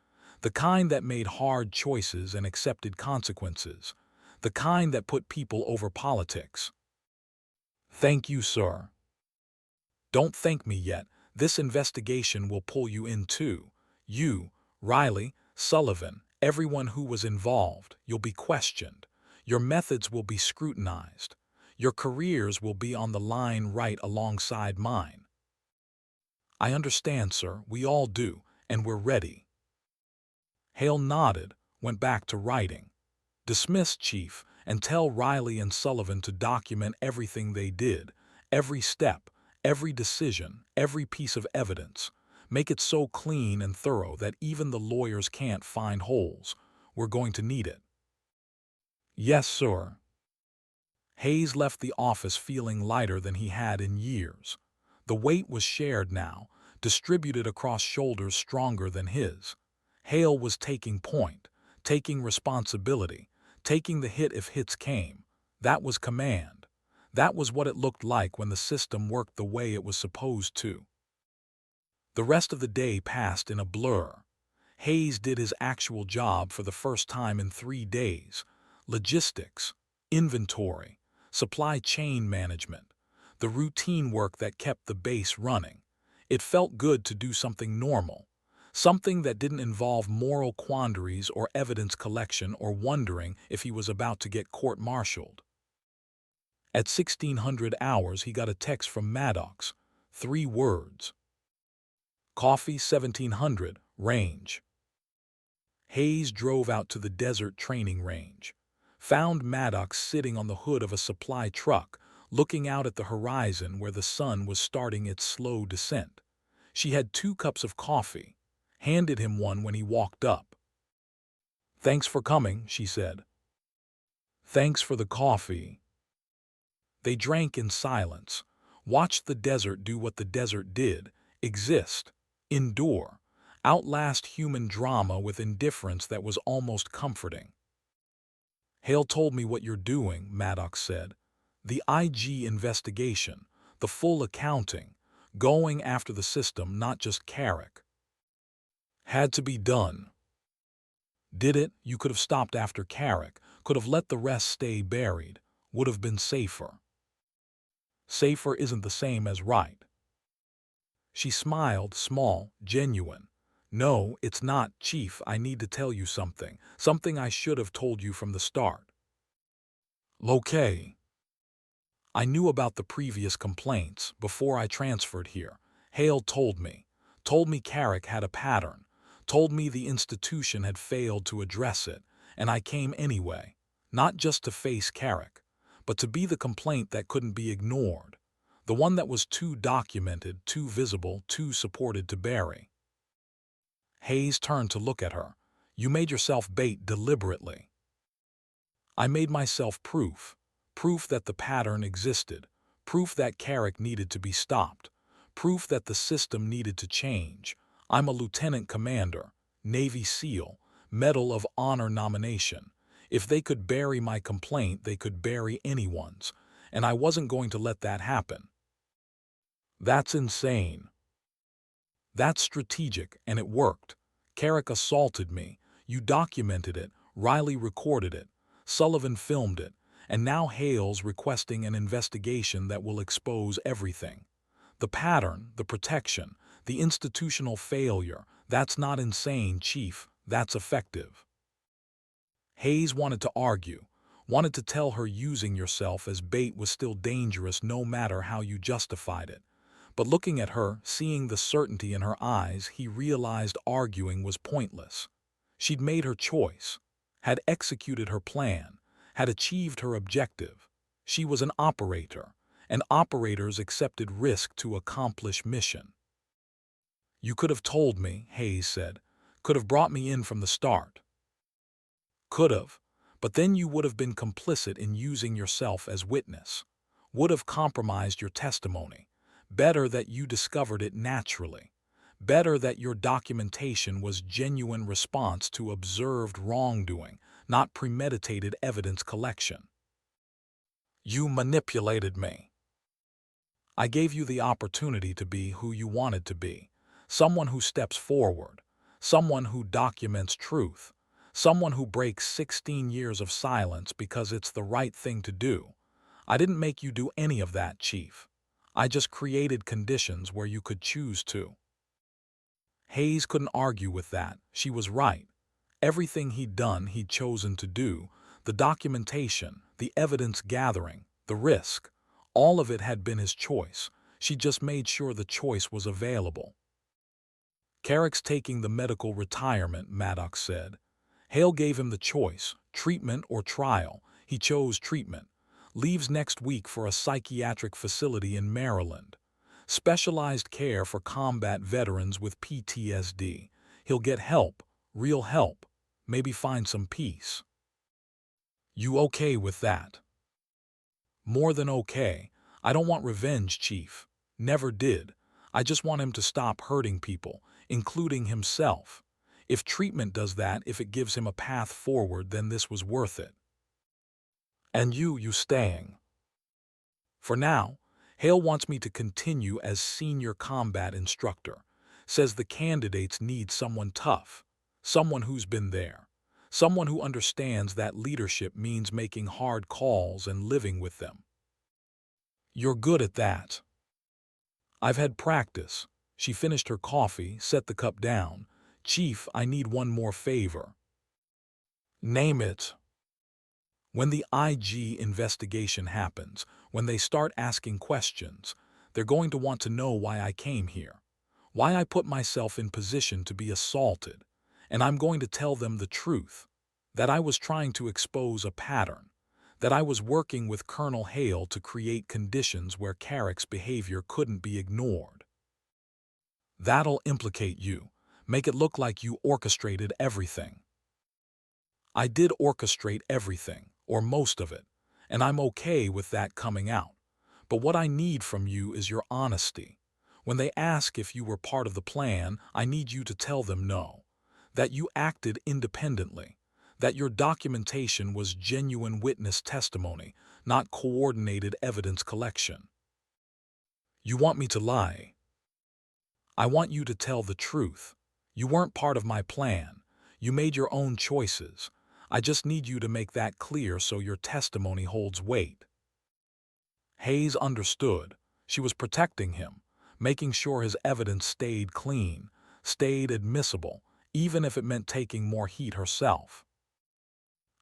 the kind that made hard choices and accepted consequences, the kind that put people over politics. "Thank you, sir." "Don't thank me yet. This investigation will pull you in too. You, Riley, Sullivan, everyone who was involved. You'll be questioned. Your methods will be scrutinized. Your careers will be on the line right alongside mine." "I understand, sir. We all do, and we're ready." Hale nodded, went back to writing. "Dismiss, Chief, and tell Riley and Sullivan to document everything they did, every step, every decision, every piece of evidence. Make it so clean and thorough that even the lawyers can't find holes. We're going to need it." "Yes, sir." Hayes left the office feeling lighter than he had in years. The weight was shared now, distributed across shoulders stronger than his. Hale was taking point, taking responsibility, taking the hit if hits came. That was command. That was what it looked like when the system worked the way it was supposed to. The rest of the day passed in a blur. Hayes did his actual job for the first time in 3 days. Logistics, inventory, supply chain management, the routine work that kept the base running. It felt good to do something normal, something that didn't involve moral quandaries or evidence collection or wondering if he was about to get court-martialed. At 1600 hours, he got a text from Maddox. 3 words. "Coffee 1700, range." Hayes drove out to the desert training range, found Maddox sitting on the hood of a supply truck, looking out at the horizon where the sun was starting its slow descent. She had 2 cups of coffee, handed him one when he walked up. "Thanks for coming," she said. "Thanks for the coffee." They drank in silence, watched the desert do what the desert did, exist, endure, outlast human drama with indifference that was almost comforting. "Hale told me what you're doing," Maddox said. "The IG investigation, the full accounting, going after the system, not just Carrick. Had to be done." "Did it? You could have stopped after Carrick, could have let the rest stay buried, would have been safer." "Safer isn't the same as right." She smiled, small, genuine. "No, it's not, Chief. I need to tell you something. Something I should have told you from the start." "Okay." "I knew about the previous complaints before I transferred here. Hale told me. Told me Carrick had a pattern. Told me the institution had failed to address it, and I came anyway. Not just to face Carrick, but to be the complaint that couldn't be ignored. The one that was too documented, too visible, too supported to bury." Hayes turned to look at her. "You made yourself bait deliberately." "I made myself proof. Proof that the pattern existed. Proof that Carrick needed to be stopped. Proof that the system needed to change. I'm a lieutenant commander, Navy SEAL, Medal of Honor nomination. If they could bury my complaint, they could bury anyone's, and I wasn't going to let that happen." "That's insane." "That's strategic, and it worked. Carrick assaulted me. You documented it, Riley recorded it, Sullivan filmed it, and now Hale's requesting an investigation that will expose everything. The pattern, the protection, the institutional failure, that's not insane, Chief, that's effective." Hayes wanted to argue, wanted to tell her using yourself as bait was still dangerous no matter how you justified it. But looking at her, seeing the certainty in her eyes, he realized arguing was pointless. She'd made her choice, had executed her plan, had achieved her objective. She was an operator, and operators accepted risk to accomplish mission. "You could have told me," Hayes said. "Could have brought me in from the start." "Could have, but then you would have been complicit in using yourself as witness. Would have compromised your testimony. Better that you discovered it naturally. Better that your documentation was genuine response to observed wrongdoing, not premeditated evidence collection. You manipulated me. I gave you the opportunity to be who you wanted to be, someone who steps forward, someone who documents truth, someone who breaks 16 years of silence because it's the right thing to do. I didn't make you do any of that, Chief. I just created conditions where you could choose to." Hayes couldn't argue with that. She was right. Everything he'd done, he'd chosen to do. The documentation, the evidence gathering, the risk, all of it had been his choice. She just made sure the choice was available. "Carrick's taking the medical retirement," Maddox said. Hale gave him the choice, treatment or trial. He chose treatment. Leaves next week for a psychiatric facility in Maryland. Specialized care for combat veterans with PTSD. He'll get help, real help, maybe find some peace. You okay with that? More than okay. I don't want revenge, Chief. Never did. I just want him to stop hurting people, including himself. If treatment does that, if it gives him a path forward, then this was worth it. And you staying. For now, Hale wants me to continue as senior combat instructor. Says the candidates need someone tough, someone who's been there, someone who understands that leadership means making hard calls and living with them. You're good at that. I've had practice. She finished her coffee, set the cup down. Chief, I need one more favor. Name it. When the IG investigation happens, when they start asking questions, they're going to want to know why I came here, why I put myself in position to be assaulted, and I'm going to tell them the truth, that I was trying to expose a pattern, that I was working with Colonel Hale to create conditions where Carrick's behavior couldn't be ignored. That'll implicate you, make it look like you orchestrated everything. I did orchestrate everything, or most of it, and I'm okay with that coming out. But what I need from you is your honesty. When they ask if you were part of the plan, I need you to tell them no, that you acted independently, that your documentation was genuine witness testimony, not coordinated evidence collection. You want me to lie? I want you to tell the truth. You weren't part of my plan. You made your own choices. I just need you to make that clear so your testimony holds weight. Hayes understood. She was protecting him, making sure his evidence stayed clean, stayed admissible, even if it meant taking more heat herself.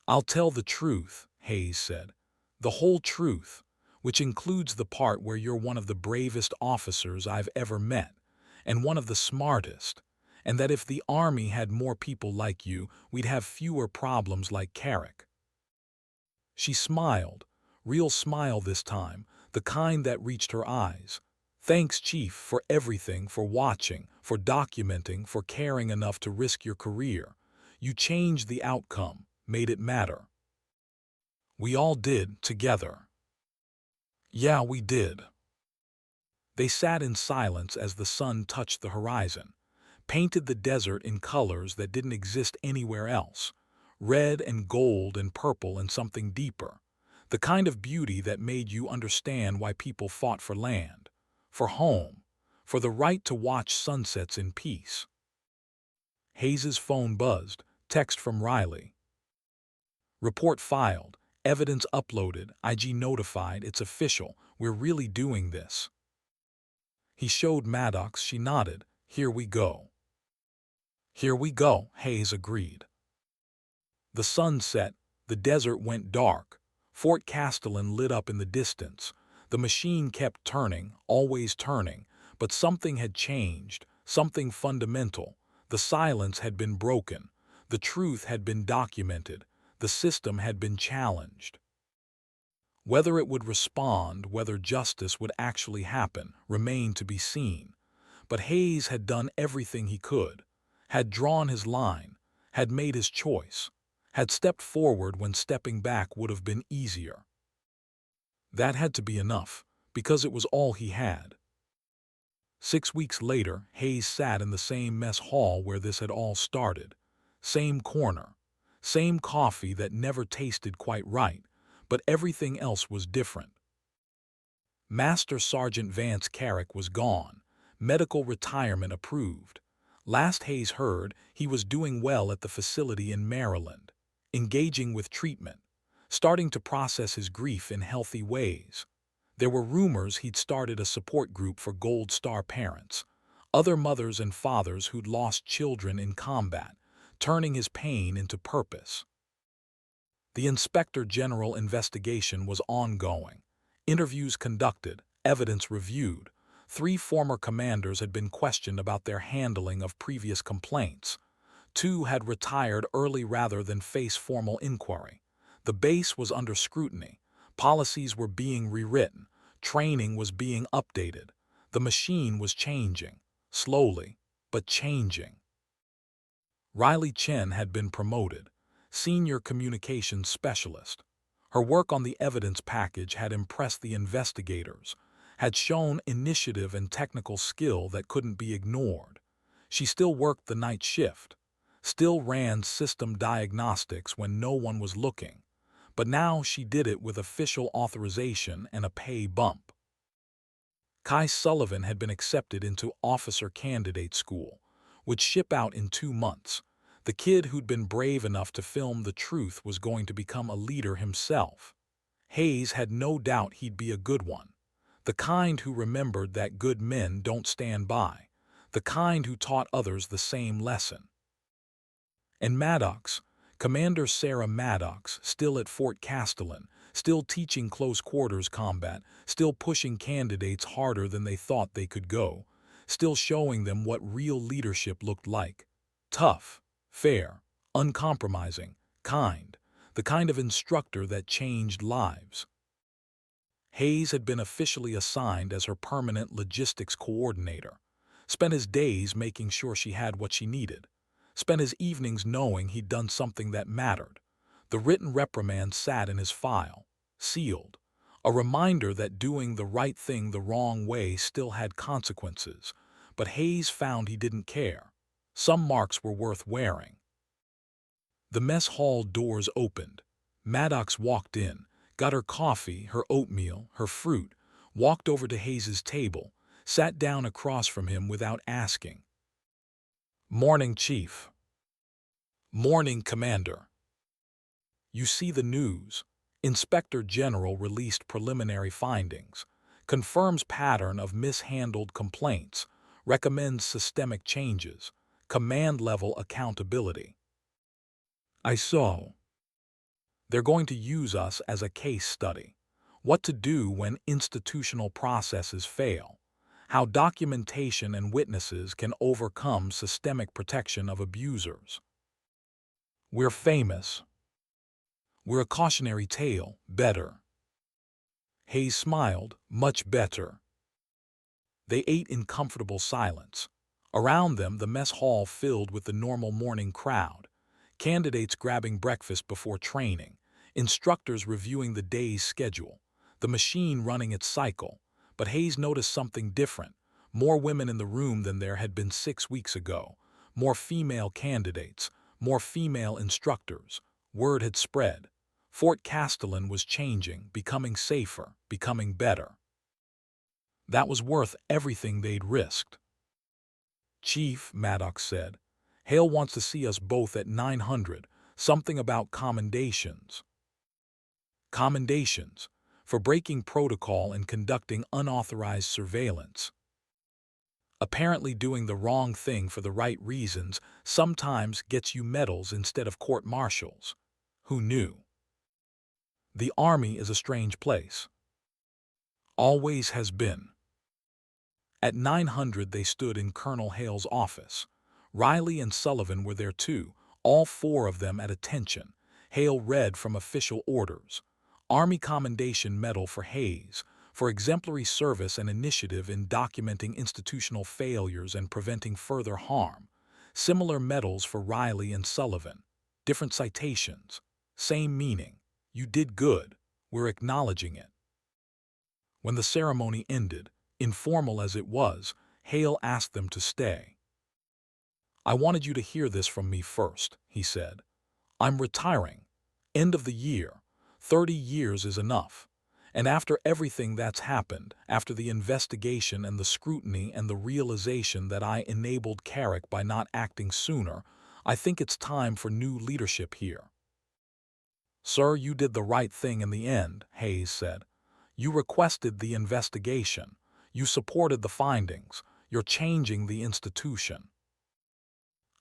I'll tell the truth, Hayes said. The whole truth, which includes the part where you're one of the bravest officers I've ever met, and one of the smartest, and that if the Army had more people like you, we'd have fewer problems like Carrick. She smiled, real smile this time, the kind that reached her eyes. Thanks, Chief, for everything, for watching, for documenting, for caring enough to risk your career. You changed the outcome, made it matter. We all did, together. Yeah, we did. They sat in silence as the sun touched the horizon, painted the desert in colors that didn't exist anywhere else, red and gold and purple and something deeper, the kind of beauty that made you understand why people fought for land, for home, for the right to watch sunsets in peace. Hayes's phone buzzed, text from Riley. Report filed, evidence uploaded, IG notified, it's official, we're really doing this. He showed Maddox, she nodded, here we go. Here we go, Hayes agreed. The sun set, the desert went dark, Fort Castellan lit up in the distance. The machine kept turning, always turning, but something had changed, something fundamental. The silence had been broken, the truth had been documented, the system had been challenged. Whether it would respond, whether justice would actually happen, remained to be seen. But Hayes had done everything he could, had drawn his line, had made his choice, had stepped forward when stepping back would have been easier. That had to be enough, because it was all he had. 6 weeks later, Hayes sat in the same mess hall where this had all started. Same corner, same coffee that never tasted quite right, but everything else was different. Master Sergeant Vance Carrick was gone, medical retirement approved. Last Hayes heard, he was doing well at the facility in Maryland, engaging with treatment, starting to process his grief in healthy ways. There were rumors he'd started a support group for Gold Star parents, other mothers and fathers who'd lost children in combat, turning his pain into purpose. The Inspector General investigation was ongoing. Interviews conducted, evidence reviewed. 3 former commanders had been questioned about their handling of previous complaints. 2 had retired early rather than face formal inquiry. The base was under scrutiny. Policies were being rewritten. Training was being updated. The machine was changing, slowly, but changing. Riley Chen had been promoted, Senior Communications Specialist. Her work on the evidence package had impressed the investigators, had shown initiative and technical skill that couldn't be ignored. She still worked the night shift, still ran system diagnostics when no one was looking, but now she did it with official authorization and a pay bump. Kai Sullivan had been accepted into officer candidate school, would ship out in 2 months. The kid who'd been brave enough to film the truth was going to become a leader himself. Hayes had no doubt he'd be a good one, the kind who remembered that good men don't stand by, the kind who taught others the same lesson. And Maddox, Commander Sarah Maddox, still at Fort Castellan, still teaching close-quarters combat, still pushing candidates harder than they thought they could go, still showing them what real leadership looked like. Tough, fair, uncompromising, kind, the kind of instructor that changed lives. Hayes had been officially assigned as her permanent logistics coordinator, spent his days making sure she had what she needed, spent his evenings knowing he'd done something that mattered. The written reprimand sat in his file, sealed, a reminder that doing the right thing the wrong way still had consequences, but Hayes found he didn't care. Some marks were worth wearing. The mess hall doors opened. Maddox walked in, got her coffee, her oatmeal, her fruit, walked over to Hayes's table, sat down across from him without asking. "Morning, Chief." "Morning, Commander." "You see the news. Inspector General released preliminary findings, confirms pattern of mishandled complaints, recommends systemic changes, command-level accountability." "I saw. They're going to use us as a case study. What to do when institutional processes fail. How documentation and witnesses can overcome systemic protection of abusers. We're famous. We're a cautionary tale, better." Hayes smiled, much better. They ate in comfortable silence. Around them, the mess hall filled with the normal morning crowd, candidates grabbing breakfast before training, instructors reviewing the day's schedule, the machine running its cycle. But Hayes noticed something different. More women in the room than there had been 6 weeks ago, more female candidates, more female instructors. Word had spread. Fort Castellan was changing, becoming safer, becoming better. That was worth everything they'd risked. "Chief," Maddox said, "Hale wants to see us both at 900, something about commendations." "Commendations? For breaking protocol and conducting unauthorized surveillance." "Apparently doing the wrong thing for the right reasons sometimes gets you medals instead of court-martials. Who knew?" "The Army is a strange place." "Always has been." At 900 they stood in Colonel Hale's office. Riley and Sullivan were there too, all 4 of them at attention. Hale read from official orders. Army Commendation Medal for Hayes, for exemplary service and initiative in documenting institutional failures and preventing further harm. Similar medals for Riley and Sullivan. Different citations. Same meaning. You did good. We're acknowledging it. When the ceremony ended, informal as it was, Hale asked them to stay. "I wanted you to hear this from me first," he said. "I'm retiring. End of the year. 30 years is enough. And after everything that's happened, after the investigation and the scrutiny and the realization that I enabled Carrick by not acting sooner, I think it's time for new leadership here." "Sir, you did the right thing in the end," Hayes said. "You requested the investigation. You supported the findings. You're changing the institution."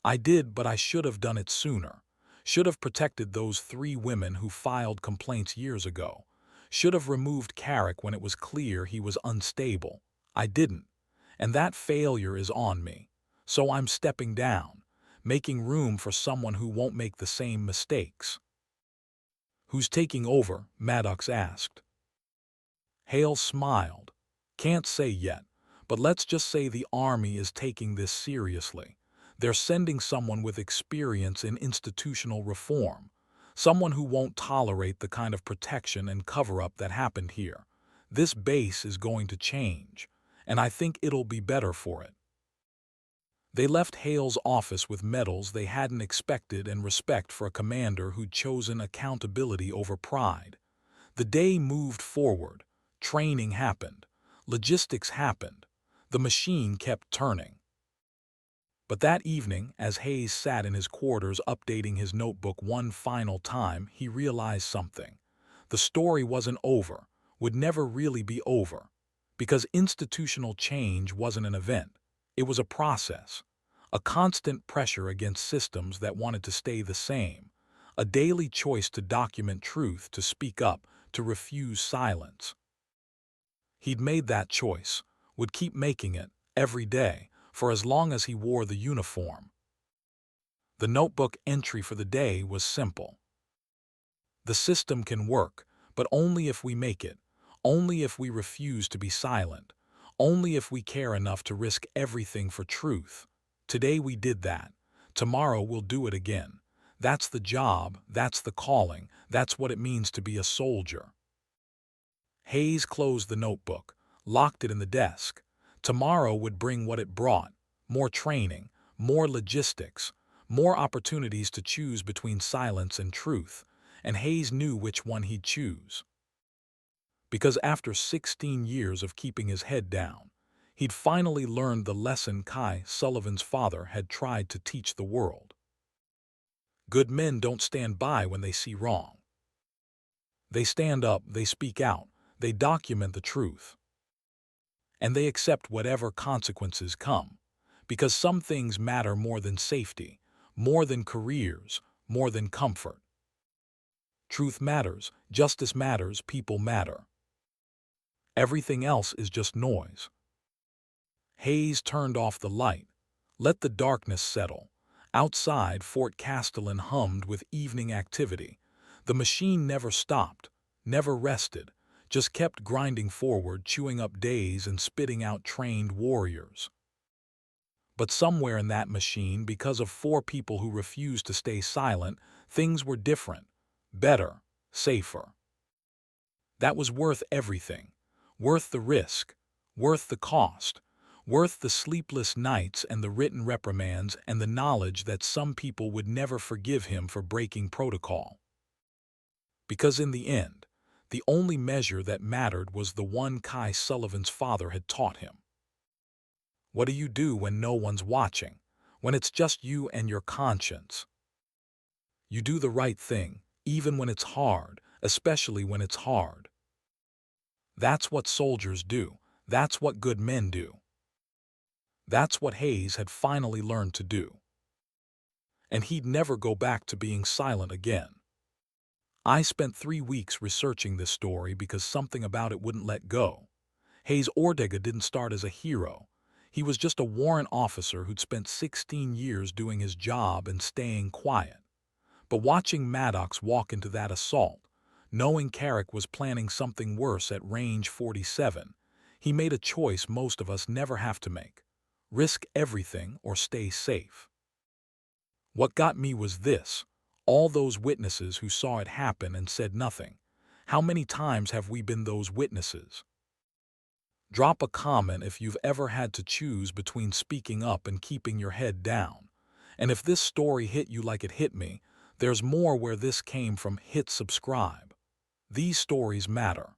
"I did, but I should have done it sooner. Should have protected those 3 women who filed complaints years ago. Should have removed Carrick when it was clear he was unstable. I didn't. And that failure is on me. So I'm stepping down, making room for someone who won't make the same mistakes." "Who's taking over?" Maddox asked. Hale smiled. "Can't say yet, But let's just say the Army is taking this seriously. They're sending someone with experience in institutional reform, someone who won't tolerate the kind of protection and cover-up that happened here. This base is going to change, and I think it'll be better for it. They left Hale's office with medals they hadn't expected and respect for a commander who'd chosen accountability over pride. The day moved forward. Training happened. Logistics happened. The machine kept turning. But that evening, as Hayes sat in his quarters updating his notebook one final time, he realized something. The story wasn't over, would never really be over, because institutional change wasn't an event. It was a process, a constant pressure against systems that wanted to stay the same, a daily choice to document truth, to speak up, to refuse silence. He'd made that choice, would keep making it, every day, for as long as he wore the uniform. The notebook entry for the day was simple. The system can work, but only if we make it, only if we refuse to be silent, only if we care enough to risk everything for truth. Today we did that. Tomorrow we'll do it again. That's the job, that's the calling, that's what it means to be a soldier. Hayes closed the notebook, locked it in the desk. Tomorrow would bring what it brought: more training, more logistics, more opportunities to choose between silence and truth, and Hayes knew which one he'd choose. Because after 16 years of keeping his head down, he'd finally learned the lesson Sullivan's father had tried to teach the world. Good men don't stand by when they see wrong. They stand up, they speak out, they document the truth. And they accept whatever consequences come, because some things matter more than safety, more than careers, more than comfort. Truth matters, justice matters, people matter. Everything else is just noise. Hayes turned off the light, let the darkness settle. Outside, Fort Castellan hummed with evening activity. The machine never stopped, never rested, just kept grinding forward, chewing up days and spitting out trained warriors. But somewhere in that machine, because of 4 people who refused to stay silent, things were different, better, safer. That was worth everything, worth the risk, worth the cost, worth the sleepless nights and the written reprimands and the knowledge that some people would never forgive him for breaking protocol. Because in the end, the only measure that mattered was the one Sullivan's father had taught him. What do you do when no one's watching, when it's just you and your conscience? You do the right thing, even when it's hard, especially when it's hard. That's what soldiers do. That's what good men do. That's what Hayes had finally learned to do. And he'd never go back to being silent again. I spent 3 weeks researching this story because something about it wouldn't let go. Hayes Ortega didn't start as a hero. He was just a warrant officer who'd spent 16 years doing his job and staying quiet. But watching Maddox walk into that assault, knowing Carrick was planning something worse at range 47, he made a choice most of us never have to make: risk everything or stay safe. What got me was this: all those witnesses who saw it happen and said nothing. How many times have we been those witnesses? Drop a comment if you've ever had to choose between speaking up and keeping your head down. And if this story hit you like it hit me, there's more where this came from. Hit subscribe. These stories matter.